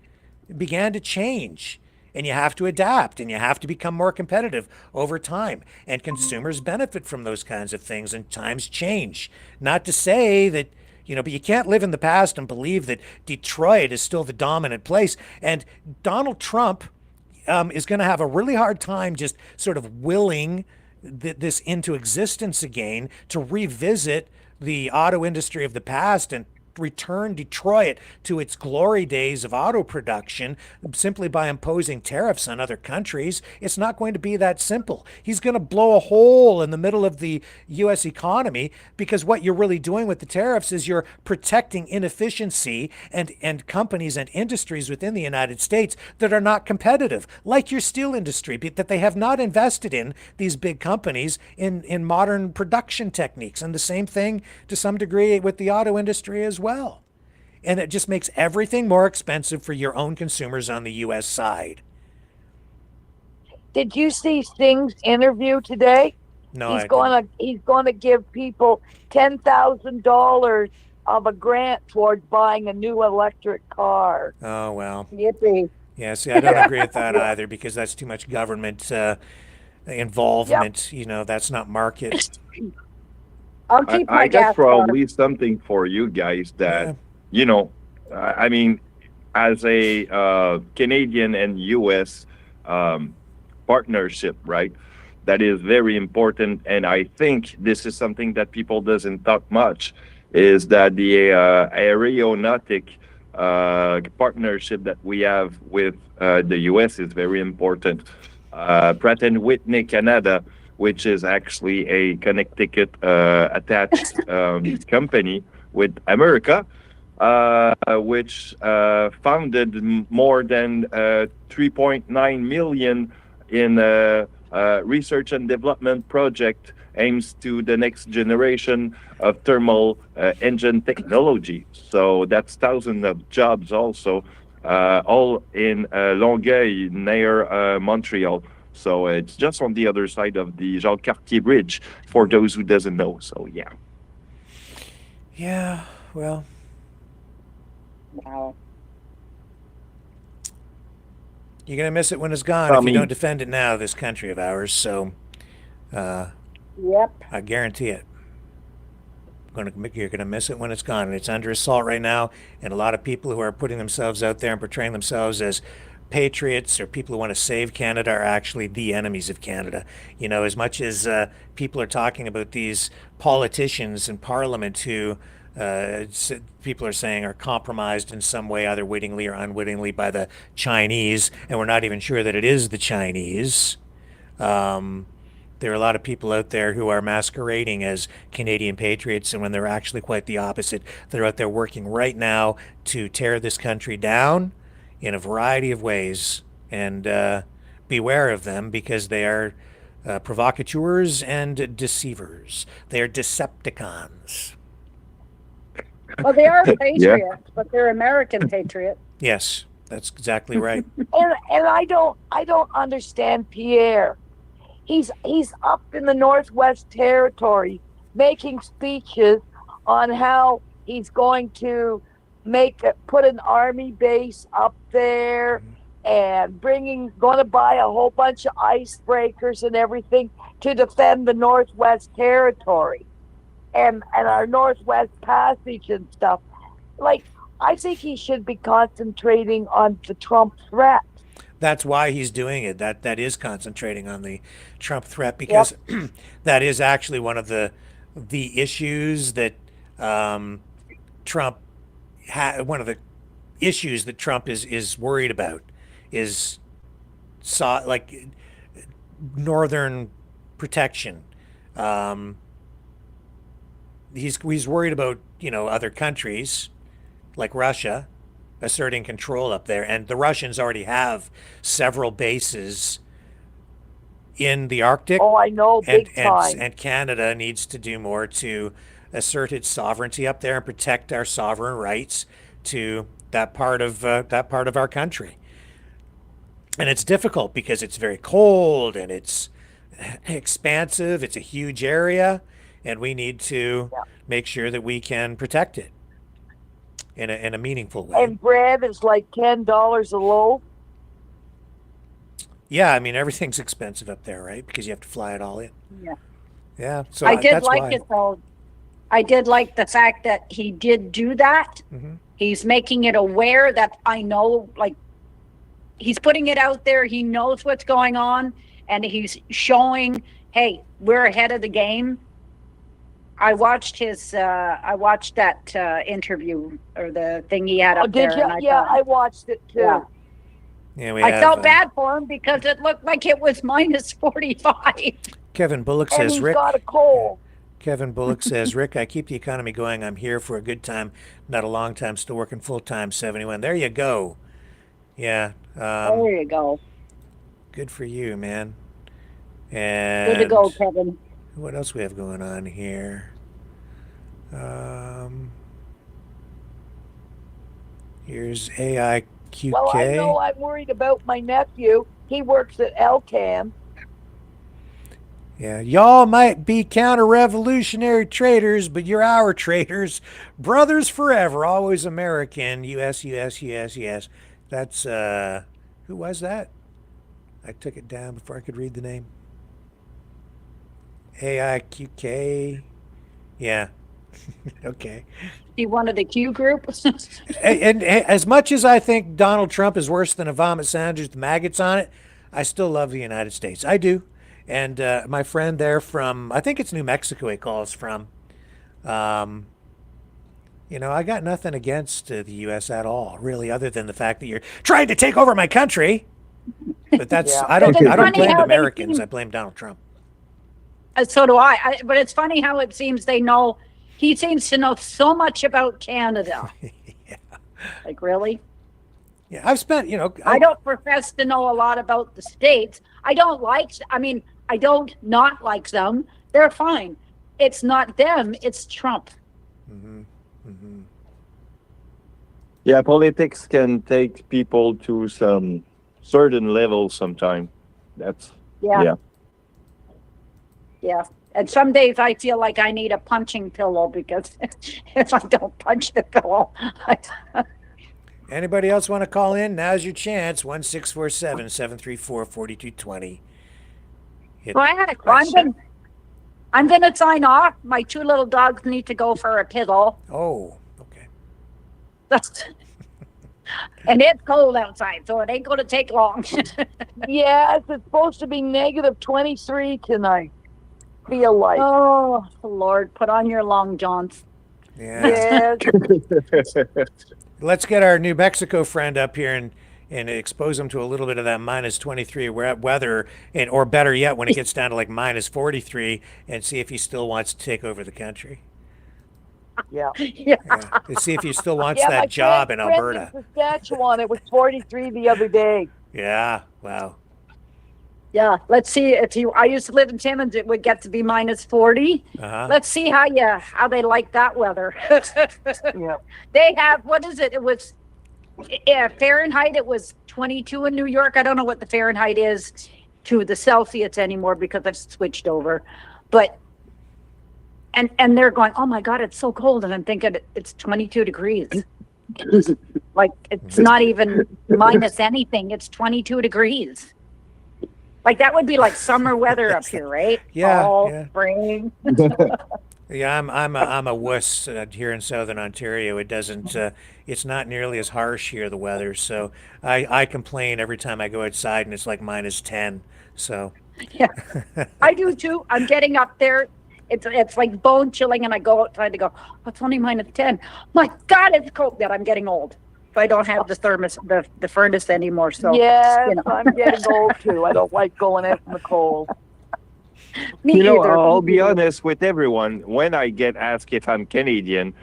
began to change. And you have to adapt, and you have to become more competitive over time. And consumers benefit from those kinds of things, and times change. Not to say that, but you can't live in the past and believe that Detroit is still the dominant place. And Donald Trump is going to have a really hard time just sort of willing this into existence again, to revisit the auto industry of the past and return Detroit to its glory days of auto production simply by imposing tariffs on other countries. It's not going to be that simple. He's going to blow a hole in the middle of the U.S. economy, because what you're really doing with the tariffs is you're protecting inefficiency and companies and industries within the United States that are not competitive, like your steel industry, that they have not invested in, these big companies, in modern production techniques. And the same thing to some degree with the auto industry as well. And it just makes everything more expensive for your own consumers on the U.S. side. Did you see Singh's interview today? No, he's going to give people $10,000 of a grant towards buying a new electric car. Oh, well. Yippee. Yeah, see, I don't agree with that either, because that's too much government involvement. Yep. That's not market. I'll keep my I gas got probably something for you guys that, I mean, as a Canadian and U.S. Partnership, right? That is very important, and I think this is something that people doesn't talk much, is that the aeronautic partnership that we have with the U.S. is very important. Pratt & Whitney Canada, which is actually a Connecticut attached company with America, which founded more than 3.9 million in research and development project aims to the next generation of thermal engine technology. So that's thousands of jobs also, all in Longueuil near Montreal. So it's just on the other side of the Jacques Cartier Bridge, for those who doesn't know. So yeah. Yeah, well. Wow. You're going to miss it when it's gone if you don't defend it now, this country of ours. So, yep. I guarantee it. You're going to miss it when it's gone. And it's under assault right now. And a lot of people who are putting themselves out there and portraying themselves as patriots or people who want to save Canada are actually the enemies of Canada. As much as people are talking about these politicians in Parliament who people are saying are compromised in some way, either wittingly or unwittingly, by the Chinese, and we're not even sure that it is the Chinese. There are a lot of people out there who are masquerading as Canadian patriots, and when they're actually quite the opposite. They're out there working right now to tear this country down in a variety of ways, and beware of them, because they are provocateurs and deceivers. They are Decepticons. Well, they are patriots, but they're American patriots. Yes, that's exactly right. And I don't understand Pierre. He's up in the Northwest Territory making speeches on how he's going to put an army base up there and going to buy a whole bunch of icebreakers and everything to defend the Northwest Territory and our Northwest Passage and stuff. Like, I think he should be concentrating on the Trump threat. That's why he's doing it. That is concentrating on the Trump threat, because that is actually one of the issues that Trump one of the issues that Trump is worried about is like northern protection. He's worried about other countries like Russia asserting control up there, and the Russians already have several bases in the Arctic. Oh, I know, big time. And Canada needs to do more to assert its sovereignty up there and protect our sovereign rights to that part of our country. And it's difficult because it's very cold and it's expansive. It's a huge area, and we need to make sure that we can protect it in a meaningful way. And bread is like $10 a loaf. Yeah, I mean everything's expensive up there, right? Because you have to fly it all in. Yeah. Yeah. So I did that's like why. it though. I did like the fact that he did do that. Mhm. He's making it aware that I know, like, he's putting it out there. He knows what's going on, and he's showing, hey, we're ahead of the game. I watched that interview or the thing he had up Did there. you? And Yeah, I watched it too. Yeah. Yeah, we I have, felt bad for him because it looked like it was minus 45. Kevin Bullock And says, he's Rick. got a cold. Kevin Bullock says, Rick, I keep the economy going. I'm here for a good time, not a long time. Still working full time. 71. There you go. Yeah. There you go. Good for you, man. Good And to go, Kevin. what else we have going on here? Here's AIQK. Well, I know I'm worried about my nephew. He works at LCAN. Yeah, y'all might be counter-revolutionary traitors, but you're our traitors. Brothers forever, always American. US, US, US, US. That's, who was that? I took it down before I could read the name. AIQK. Yeah. Okay. He wanted the Q group. And as much as I think Donald Trump is worse than a vomit sandwich with maggots on it, I still love the United States. I do. And my friend there from, I think it's New Mexico he calls from, you know, I got nothing against the U.S. at all, really, other than the fact that you're trying to take over my country. But that's, I don't blame Americans. I blame Donald Trump. So do I. But it's funny how it seems he seems to know so much about Canada. Yeah. Like, really? Yeah, I've spent, you know. I don't profess to know a lot about the States. I don't not like them. They're fine. It's not them, it's Trump. Mm-hmm. Mm-hmm. Yeah, politics can take people to some certain level sometime. That's, Yeah. And some days I feel like I need a punching pillow because if I don't punch the pillow, Anybody else want to call in? Now's your chance. 1-647-734-4220. Well, I had a question. I'm gonna sign off. My two little dogs need to go for a piddle. Oh, okay. And it's cold outside, so it ain't gonna take long. Yes, it's supposed to be negative 23 tonight. Feel like. Oh, Lord, put on your long johns. Yeah. Yes. Let's get our New Mexico friend up here and expose him to a little bit of that minus 23 weather, or better yet, when it gets down to like minus 43, and see if he still wants to take over the country. Yeah. To see if he still wants that job in Alberta. In Saskatchewan, it was 43 the other day. Yeah. Wow. Yeah, let's see I used to live in Timmins, it would get to be minus 40. Uh-huh. Let's see how they like that weather. Yeah. They have, what is it? It was Fahrenheit, it was 22 in New York. I don't know what the Fahrenheit is to the Celsius anymore because I've switched over. But and they're going, oh my God, it's so cold. And I'm thinking it's 22 degrees. Like it's not even minus anything. It's 22 degrees. Like that would be like summer weather up here, right? Yeah, Fall, yeah. spring. Yeah, I'm a wuss here in Southern Ontario. It doesn't. It's not nearly as harsh here, the weather. So I complain every time I go outside and it's like minus 10. So Yeah, I do too. I'm getting up there. It's like bone chilling, and I go outside to go. Oh, it's only minus 10. My God, it's cold. That I'm getting old. So I don't have the furnace anymore. So yes, you know. I'm getting old too. I don't like going out in the cold. Me You know, either. I'll be honest with everyone. When I get asked if I'm Canadian,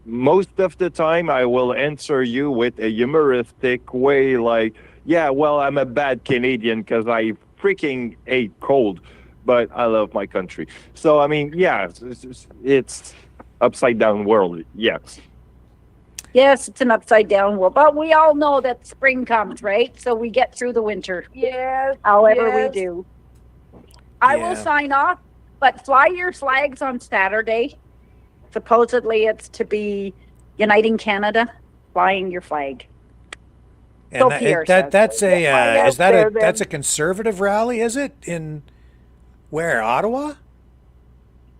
most of the time I will answer you with a humoristic way, like, yeah, well, I'm a bad Canadian because I freaking hate cold, but I love my country. So, I mean, yeah, it's upside down world, yes. Yes, it's an upside down world, but we all know that spring comes, right? So we get through the winter. Yes. However we yes. do. I will Yeah. sign off, but fly your flags on Saturday. Supposedly it's to be uniting Canada, flying your flag. And So that, Pierre that's says. a Fly is out that there, a that's then. a conservative rally? Is it in where, Ottawa?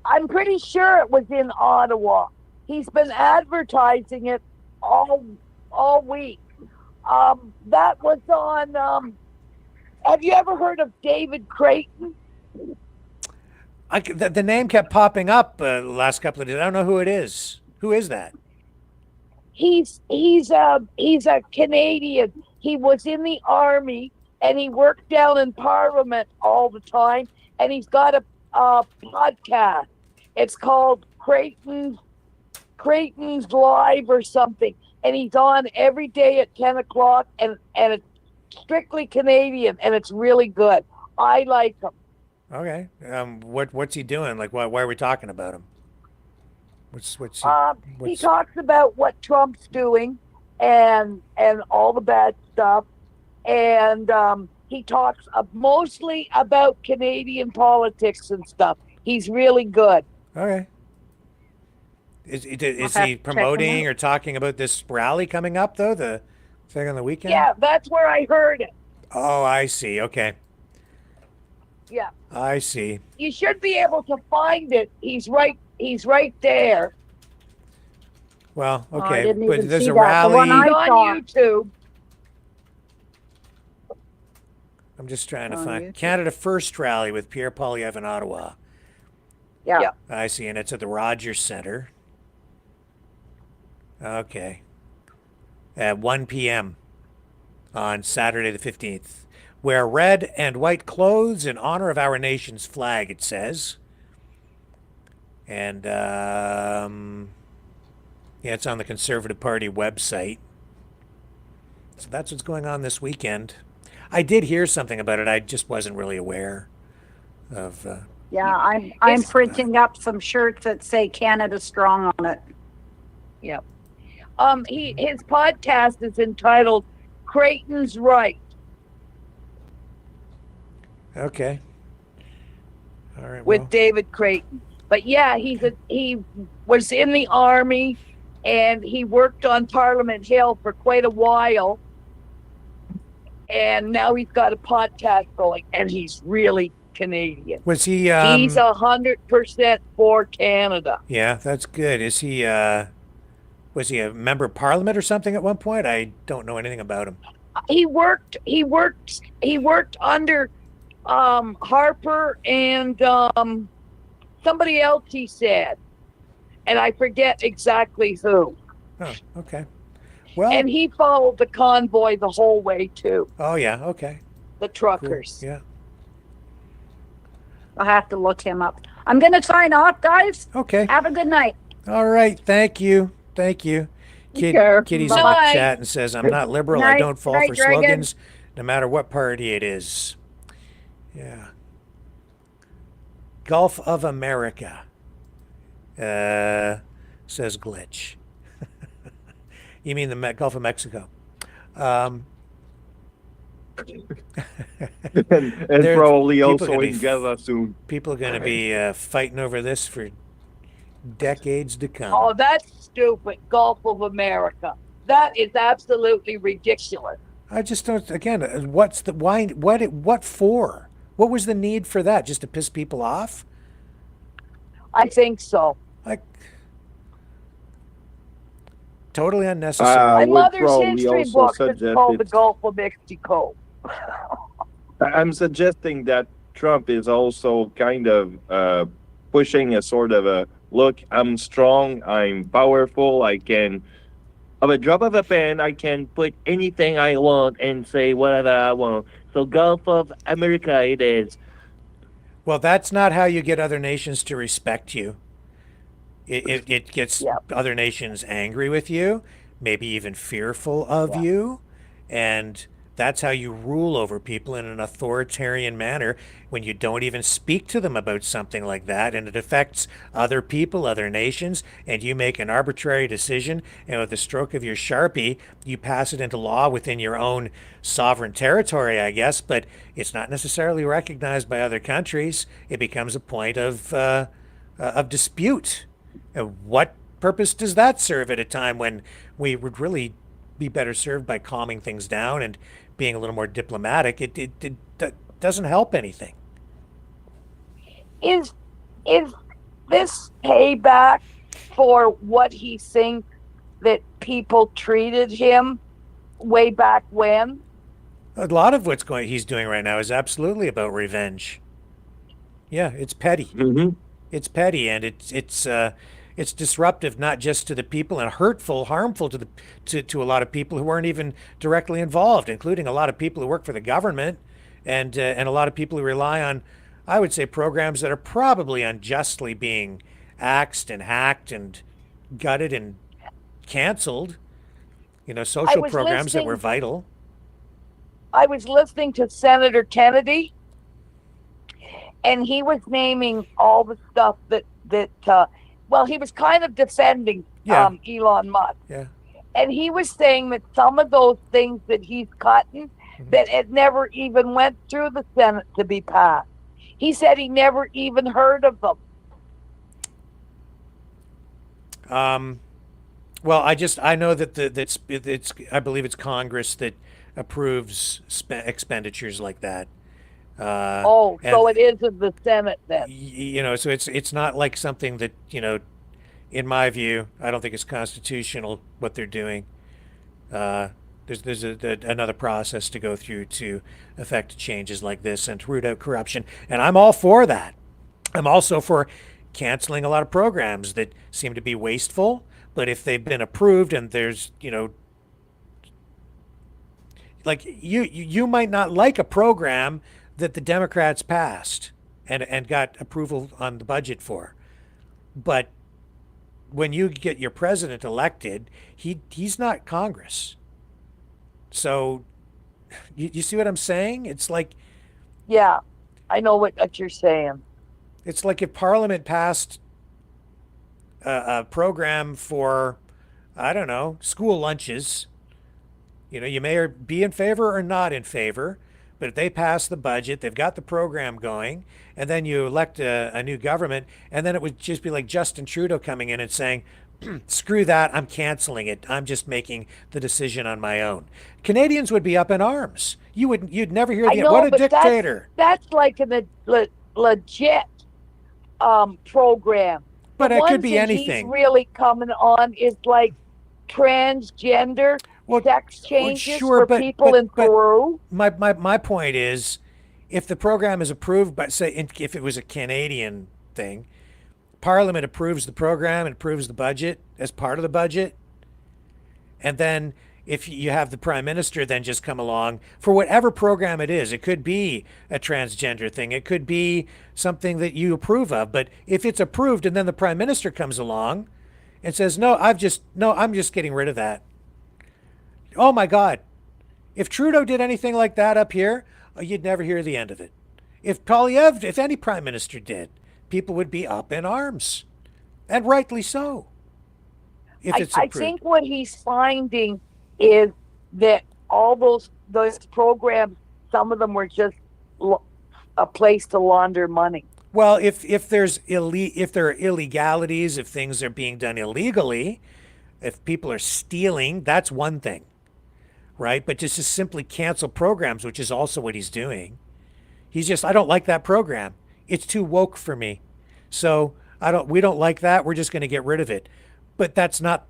I'm pretty sure it was in Ottawa. He's been advertising it all week. That was on. Have you ever heard of David Creighton? The name kept popping up the last couple of days. I don't know who it is. Who is that? He's a Canadian. He was in the army and he worked down in Parliament all the time. And he's got a podcast. It's called Creighton's Live or something. And he's on every day at 10 o'clock. And it's strictly Canadian, and it's really good. I like him. Okay. What's he doing? Like, why are we talking about him? He talks about what Trump's doing and all the bad stuff. And he talks mostly about Canadian politics and stuff. He's really good. Okay. Is he promoting or talking about this rally coming up, though, the thing on the weekend? Yeah, that's where I heard it. Oh, I see. Okay. Yeah. I see. You should be able to find it. He's right there. Well, I okay, didn't but even there's see a that. The rally. one I He's on saw. YouTube. I'm just trying to On find YouTube. Canada First rally with Pierre Poilievre in Ottawa. Yeah. I see, and it's at the Rogers Centre. Okay. At 1 p.m. on Saturday the 15th. Wear red and white clothes in honor of our nation's flag, it says. And, yeah, it's on the Conservative Party website. So that's what's going on this weekend. I did hear something about it. I just wasn't really aware of... Yeah, I'm printing up some shirts that say Canada Strong on it. Yep. His podcast is entitled Creighton's Right. Okay. All right. With David Creighton. But yeah, he was in the army and he worked on Parliament Hill for quite a while. And now he's got a podcast going, and he's really Canadian. Was he? He's 100% for Canada. Yeah, that's good. Is he? Was he a member of Parliament or something at one point? I don't know anything about him. He worked under Harper and somebody else. He said, and I forget exactly who. Oh, okay. Well, and he followed the convoy the whole way too. Oh yeah, okay. The truckers. Cool. Yeah. I'll have to look him up. I'm going to sign off, guys. Okay. Have a good night. All right. Thank you. Thank you. Kitty's in the Bye. chat and says, I'm not liberal. I Night. don't fall Night, for Dragon. slogans, no matter what party it is. Yeah. Gulf of America, says Glitch. You mean the Gulf of Mexico. And There- probably people also gonna in Gaza soon. People are going to be fighting over this for decades to come. Oh, that's stupid. Gulf of America. That is absolutely ridiculous. I just don't. Again, what's the why? What for? What was the need for that? Just to piss people off? I think so. Like totally unnecessary. My would mother's probably history also book is suggest called The it- Gulf of Mexico. I'm suggesting that Trump is also kind of pushing a sort of a look, I'm strong, I'm powerful, I can, of a drop of a pen, I can put anything I want and say whatever I want. So Gulf of America it is. Well, that's not how you get other nations to respect you. It gets other nations angry with you, maybe even fearful of you, and That's how you rule over people in an authoritarian manner, when you don't even speak to them about something like that, and it affects other people, other nations, and you make an arbitrary decision, and with the stroke of your Sharpie, you pass it into law within your own sovereign territory, I guess, but it's not necessarily recognized by other countries. It becomes a point of dispute. And what purpose does that serve at a time when we would really be better served by calming things down and being a little more diplomatic? It doesn't help anything. Is this payback for what he thinks that people treated him way back when? A lot of he's doing right now is absolutely about revenge. Yeah, it's petty. Mm-hmm. It's petty, and it's disruptive, not just to the people, and hurtful, harmful to a lot of people who weren't even directly involved, including a lot of people who work for the government, and a lot of people who rely on, I would say, programs that are probably unjustly being axed and hacked and gutted and canceled. Social programs that were vital. I was listening to Senator Kennedy, and he was naming all the stuff that he was kind of defending Elon Musk. Yeah. And he was saying that some of those things that he's cutting, that it never even went through the Senate to be passed. He said he never even heard of them. Well, I know that I believe it's Congress that approves expenditures like that. So it is in the Senate then. So it's not like something that, in my view, I don't think it's constitutional what they're doing. There's another process to go through to effect changes like this and to root out corruption. And I'm all for that. I'm also for canceling a lot of programs that seem to be wasteful, but if they've been approved and there's, like you might not like a program that the Democrats passed and got approval on the budget for, but when you get your president elected, he's not Congress. So you see what I'm saying? It's like, yeah, I know what you're saying. It's like if Parliament passed a program for, I don't know, school lunches. You may be in favor or not in favor, but if they pass the budget, they've got the program going, and then you elect a new government, and then it would just be like Justin Trudeau coming in and saying, screw that, I'm canceling it. I'm just making the decision on my own. Canadians would be up in arms. You'd never hear what a dictator. That's like a legit program. But it could be anything. He's really coming on is like transgender sex changes for people in Peru. My point is, if the program is approved by, say, if it was a Canadian thing, Parliament approves the program and approves the budget as part of the budget, and then if you have the Prime Minister then just come along for whatever program it is, it could be a transgender thing, it could be something that you approve of, but if it's approved and then the Prime Minister comes along and says, I'm just getting rid of that. Oh my God. If Trudeau did anything like that up here, you'd never hear the end of it. If Polyev, if any Prime Minister did, people would be up in arms. And rightly so. If it's approved. I think what he's finding is that all those programs, some of them were just a place to launder money. Well, if there are illegalities, if things are being done illegally, if people are stealing, that's one thing, right? But just to simply cancel programs, which is also what he's doing. I don't like that program. It's too woke for me. So we don't like that. We're just going to get rid of it. But that's not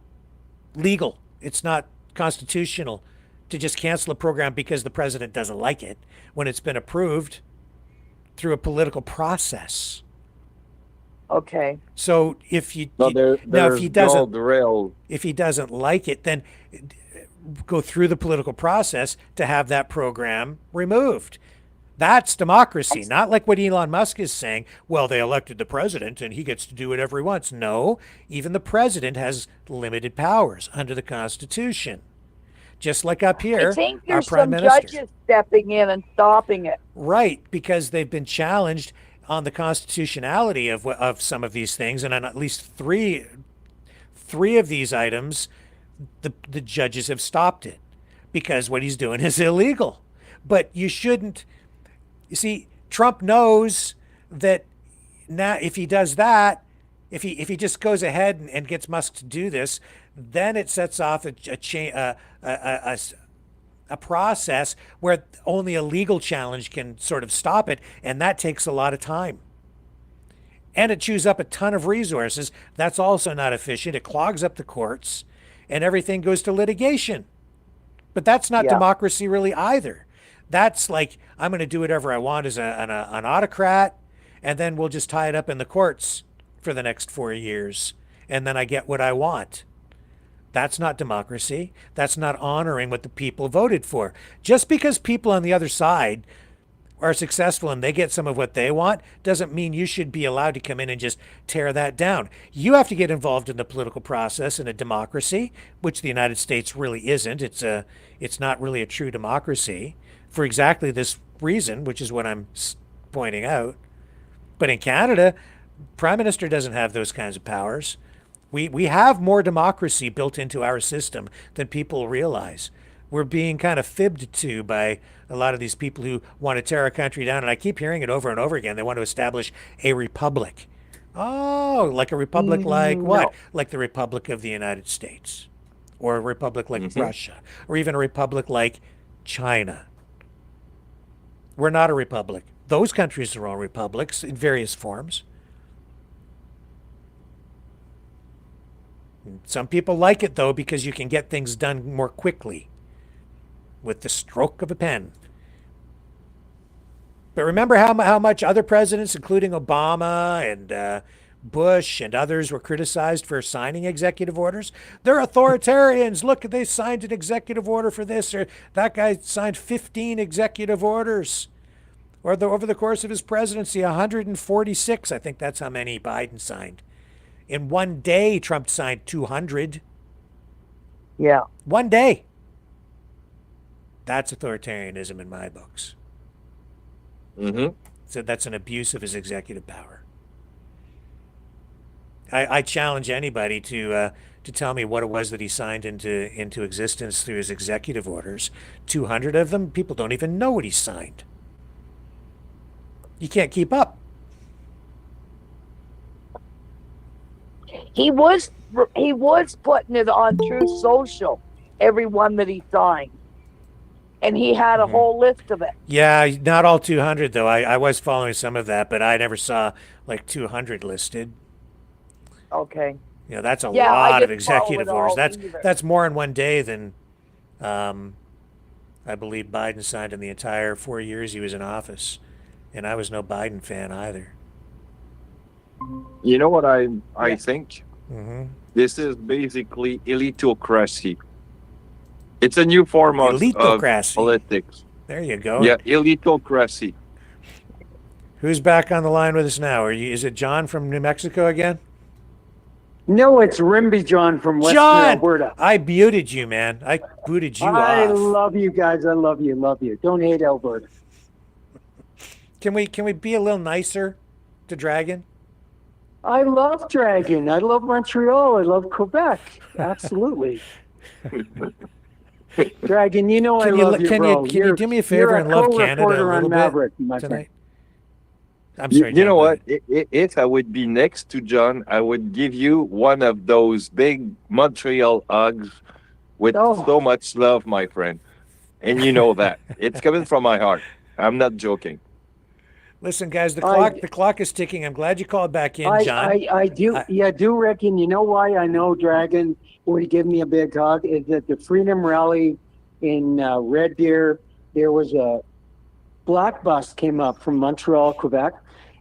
legal. It's not constitutional to just cancel a program because the president doesn't like it when it's been approved through a political process. Okay. So if he doesn't like it, then go through the political process to have that program removed. That's democracy, not like what Elon Musk is saying. Well, they elected the president and he gets to do whatever he wants. No, even the president has limited powers under the Constitution just like up here. I think our there's prime some minister. judges stepping in and stopping it. Right, because they've been challenged on the constitutionality of some of these things, and on at least three of these items, the judges have stopped it because what he's doing is illegal. But you shouldn't. You see, Trump knows that now if he does that, if he just goes ahead and gets Musk to do this, then it sets off a process where only a legal challenge can sort of stop it, and that takes a lot of time. And it chews up a ton of resources. That's also not efficient. It clogs up the courts, and everything goes to litigation. But that's not democracy really either. That's like, I'm going to do whatever I want as an autocrat, and then we'll just tie it up in the courts for the next 4 years, and then I get what I want. That's not democracy. That's not honoring what the people voted for. Just because people on the other side are successful and they get some of what they want doesn't mean you should be allowed to come in and just tear that down. You have to get involved in the political process in a democracy, which the United States really isn't. It's not really a true democracy for exactly this reason, which is what I'm pointing out. But in Canada, Prime Minister doesn't have those kinds of powers. We have more democracy built into our system than people realize. We're being kind of fibbed to by a lot of these people who want to tear our country down. And I keep hearing it over and over again. They want to establish a republic. Oh, like a republic like what? No. Like the Republic of the United States, or a republic like Russia, or even a republic like China. We're not a republic. Those countries are all republics in various forms. Some people like it, though, because you can get things done more quickly with the stroke of a pen. But remember how much other presidents, including Obama and Bush and others, were criticized for signing executive orders? They're authoritarians. Look, they signed an executive order for this, or that guy signed 15 executive orders. Or over the course of his presidency, 146. I think that's how many Biden signed. In one day, Trump signed 200. Yeah. One day. That's authoritarianism in my books. So that's an abuse of his executive power. I challenge anybody to tell me what it was that he signed into existence through his executive orders. 200 of them, people don't even know what he signed. You can't keep up. He was putting it on Truth Social, every one that he signed. And he had a whole list of it. Yeah, not all 200, though. I was following some of that, but I never saw like 200 listed. Okay. You know, that's a lot of executive orders. That's more in one day than I believe Biden signed in the entire 4 years he was in office. And I was no Biden fan either. You know what I think? This is basically elitocracy. It's a new form of politics. There you go. Yeah, elitocracy. Who's back on the line with us now? Is it John from New Mexico again? No, it's Rimby John from Western Alberta. I muted you, man. I booted you off. I love you guys. I love you. Love you. Don't hate Alberta. Can we be a little nicer to Dragon? I love Dragon. I love Montreal. I love Quebec. Absolutely. Dragon, you know I love you, bro. Can you do me a favor and love Canada a little Maverick, bit tonight? I'm sorry. You know what? If I would be next to John, I would give you one of those big Montreal hugs with so much love, my friend. And you know that. It's coming from my heart. I'm not joking. Listen, guys, the clock is ticking. I'm glad you called back in, John. I do reckon, you know why I know Dragon would give me a big hug is that the Freedom Rally in Red Deer, there was a black bus came up from Montreal, Quebec,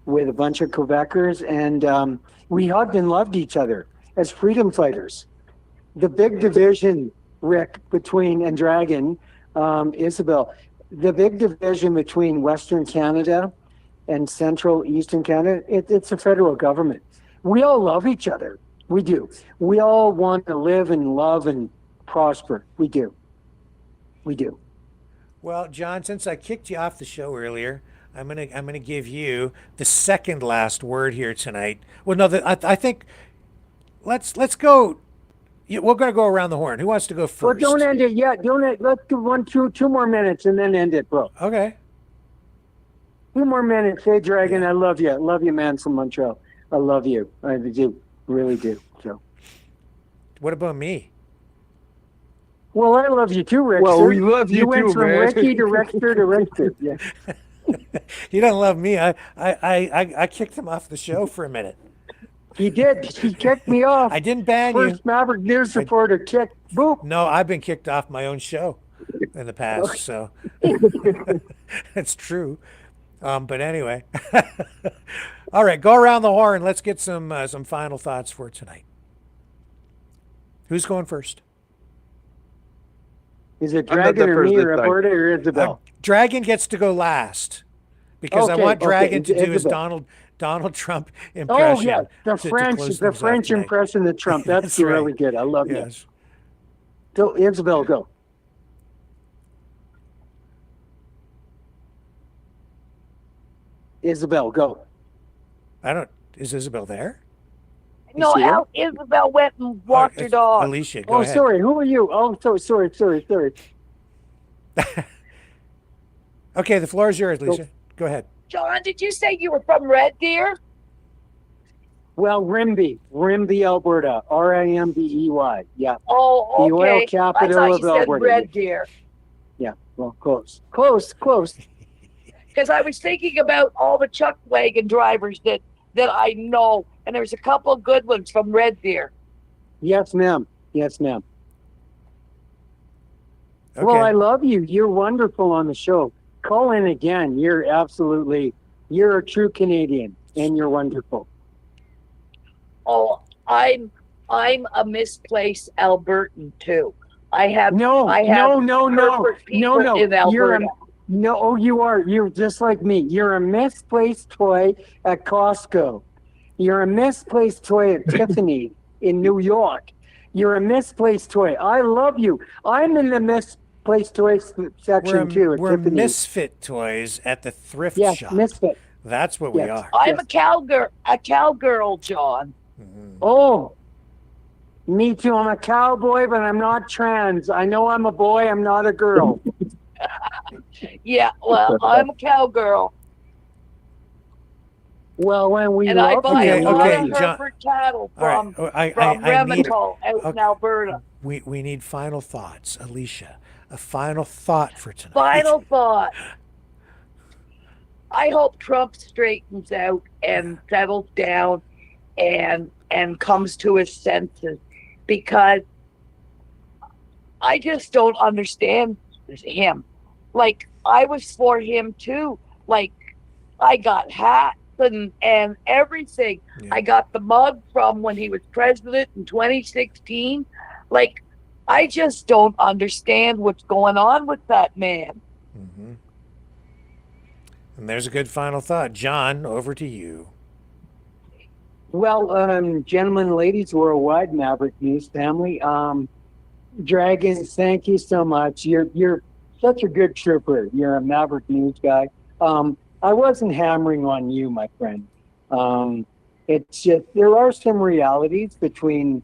with a bunch of Quebecers, and we hugged and loved each other as freedom fighters. The big division, Rick, and Dragon, Isabel, the big division between Western Canada and Central Eastern Canada, it's a federal government. We all love each other. We do. We all want to live and love and prosper. We do. We do. Well, John, since I kicked you off the show earlier, I'm gonna give you the second last word here tonight. Well, no, I think let's go. We're gonna go around the horn. Who wants to go first? Well, don't end it yet. Let's do two more minutes and then end it, bro. Okay. 2 more minutes. Hey, Dragon, I love you. I love you, man, from Montreal. I love you. I do. Really do. So. What about me? Well, I love you too, Rick. Well, we love you too, went from man. Ricky to Rexter to Rexter. Yeah. You don't love me. I kicked him off the show for a minute. He did. He kicked me off. I didn't ban you. First Maverick News reporter kicked. Boop. No, I've been kicked off my own show in the past, so it's true. But anyway, all right, go around the horn. Let's get some final thoughts for tonight. Who's going first? Is it Dragon or me or Alberta or Isabel? Dragon gets to go last because I want Dragon to do his Donald Trump impression. Oh yeah, the French impression of Trump. That's really good. I love it. So Isabel, go. Isabel, go. Is Isabel there? No, Isabel went and walked her dog. Alicia, go ahead. Sorry. Who are you? Oh, sorry. Okay, the floor is yours, Alicia. Go ahead. John, did you say you were from Red Deer? Well, Rimbey, Alberta. Rimbey. Yeah. Oh, okay. The oil capital of Alberta. Red Deer. Yeah. Well, close. Because I was thinking about all the chuck wagon drivers that I know, and there's a couple of good ones from Red Deer. Yes, ma'am. Okay. Well, I love you. You're wonderful on the show. Call in again. You're a true Canadian, and you're wonderful. Oh, I'm a misplaced Albertan too. I have no. In Alberta. No, you are. You're just like me. You're a misplaced toy at Costco. You're a misplaced toy at Tiffany in New York. You're a misplaced toy. I love you. I'm in the misplaced toys section too at We're Tiffany. misfit toys at the thrift shop. Misfit. That's what we are. I'm a cowgirl, John. Mm-hmm. Oh, me too. I'm a cowboy, but I'm not trans. I know I'm a boy. I'm not a girl. Yeah, well, I'm a cowgirl. Well, when we and I buy a lot of Hereford cattle from Remington out in Alberta. We need final thoughts, Alicia. A final thought for tonight. Final thought. I hope Trump straightens out and settles down and comes to his senses, because I just don't understand him. Like, I was for him too. Like, I got hats and everything. Yeah. I got the mug from when he was president in 2016. Like, I just don't understand what's going on with that man. Mm-hmm. And there's a good final thought. John, over to you. Well, gentlemen, ladies, worldwide, Maverick News family. Dragon, thank you so much. You're such a good trooper. You're a Maverick News guy. I wasn't hammering on you, my friend. It's just there are some realities between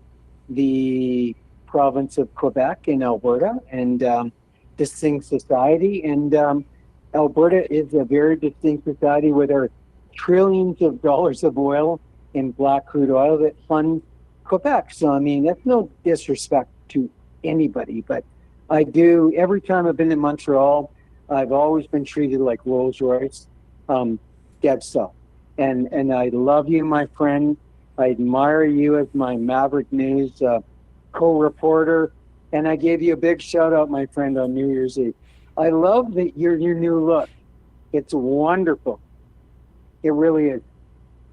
the province of Quebec and Alberta and distinct society. And Alberta is a very distinct society with our trillions of dollars of oil in black crude oil that fund Quebec. So, I mean, that's no disrespect to anybody, but I do, every time I've been in Montreal, I've always been treated like Rolls Royce, dead stuff. And I love you, my friend. I admire you as my Maverick News co-reporter. And I gave you a big shout out, my friend, on New Year's Eve. I love your new look. It's wonderful. It really is.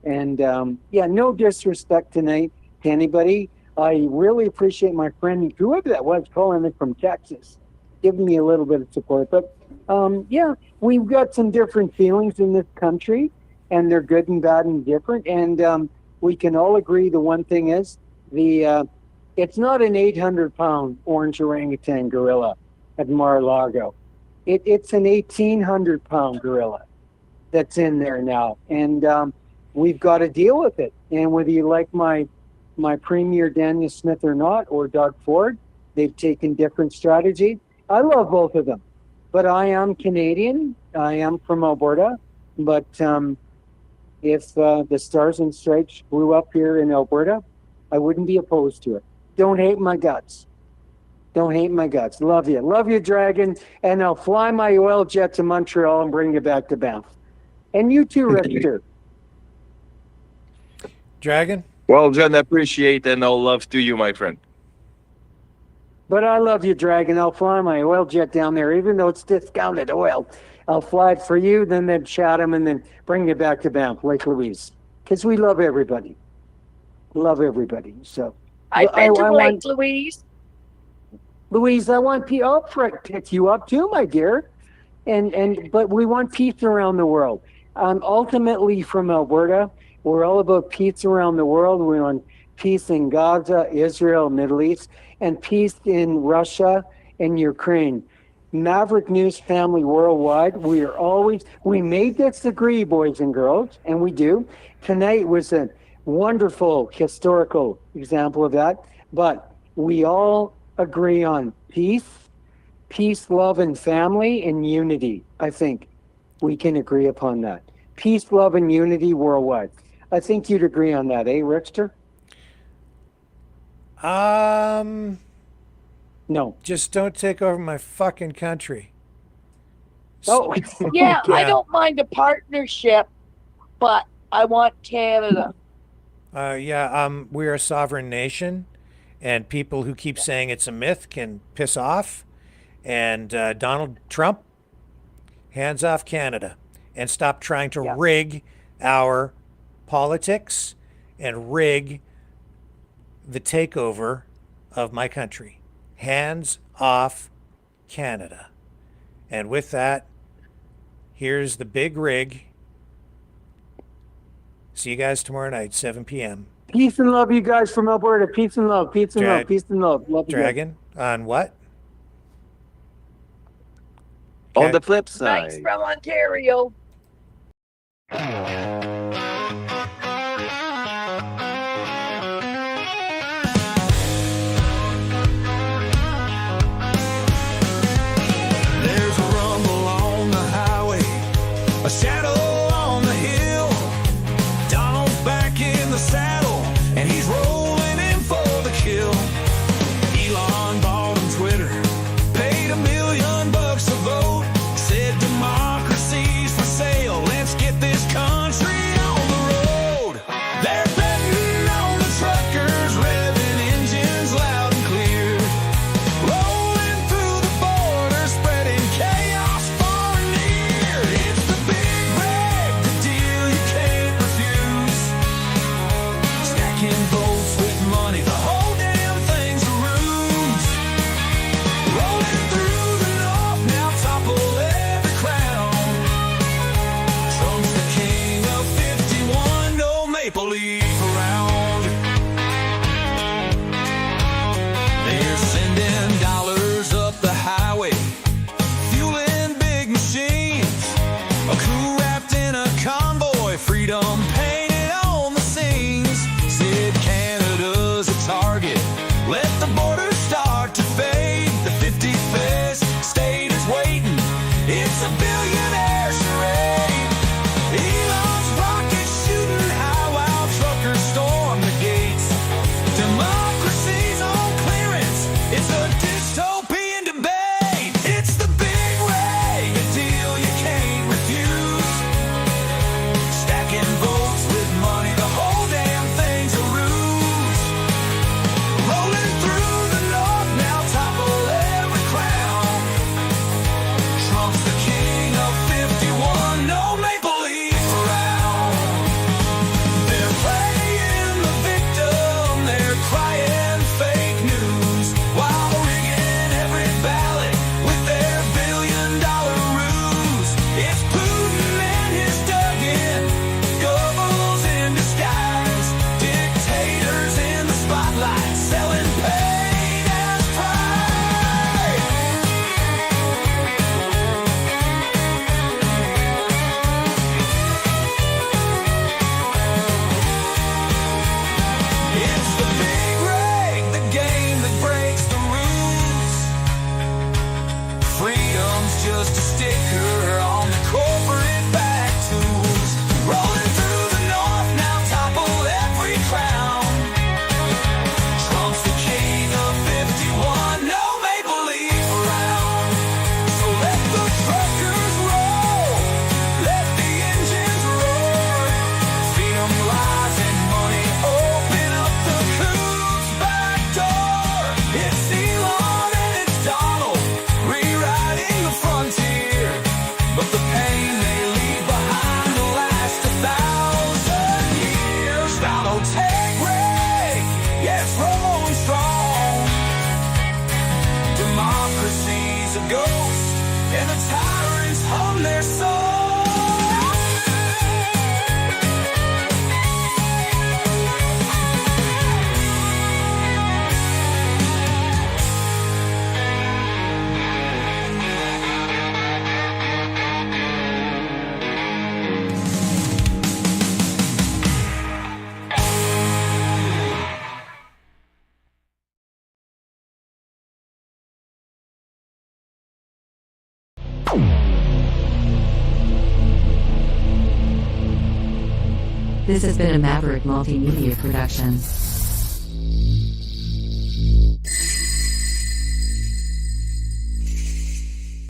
And yeah, no disrespect tonight to anybody. I really appreciate my friend, whoever that was, calling in from Texas, giving me a little bit of support. But yeah, we've got some different feelings in this country, and they're good and bad and different. And we can all agree the one thing is it's not an 800-pound orange orangutan gorilla at Mar-a-Lago. It's an 1,800-pound gorilla that's in there now, and we've got to deal with it. And whether you like my Premier Daniel Smith or not, or Doug Ford, they've taken different strategy. I love both of them, but I am Canadian. I am from Alberta, but if the Stars and Stripes grew up here in Alberta, I wouldn't be opposed to it. Don't hate my guts. Don't hate my guts. Love you. Love you, Dragon. And I'll fly my oil jet to Montreal and bring you back to Banff. And you too, Richter. Dragon? Well, John, I appreciate and all love to you, my friend. But I love you, Dragon. I'll fly my oil jet down there, even though it's discounted oil. I'll fly it for you, then Chatham, and then bring you back to Banff, Lake Louise. Because we love everybody. Love everybody. So I've been to Lake Louise. Louise, I want I'll pick you up too, my dear. But we want peace around the world. Ultimately, from Alberta, we're all about peace around the world. We want peace in Gaza, Israel, Middle East, and peace in Russia and Ukraine. Maverick News family worldwide, we may disagree, boys and girls, and we do. Tonight was a wonderful historical example of that, but we all agree on peace, love, and family, and unity. I think we can agree upon that. Peace, love, and unity worldwide. I think you'd agree on that, eh, Rickster? No. Just don't take over my fucking country. Oh, yeah, I don't mind a partnership, but I want Canada. We're a sovereign nation, and people who keep saying it's a myth can piss off. And Donald Trump, hands off Canada, and stop trying to rig our politics and rig the takeover of my country. Hands off Canada. And with that, here's the big rig. See you guys tomorrow night, 7 p.m. Peace and love, you guys from Alberta. Peace and love, peace and love, peace and love. Love you guys. Dragon, on what? On the flip side. Thanks from Ontario. There's a rumble on the highway, a shadow on the hill. Donald's back in the saddle, and he's rolling in for the kill. Elon bought him Twitter, paid $1 million a vote. Said democracy's for sale, let's get this country just a sticker on the corporate back tools. Rolling through the north now, topple every crown. Trump's the king of 51, no make-believe around. So let the truckers roll, let the engines roar. Feed 'em lies and money, open up the coup's back door. It's Elon and it's Donald, rewriting the frontier. But the pain they leave behind will last 1,000 years. Donald, take Ray, yeah, it's rolling strong. Democracy's a ghost, and the tyrants hum their song. This has been a Maverick Multimedia production.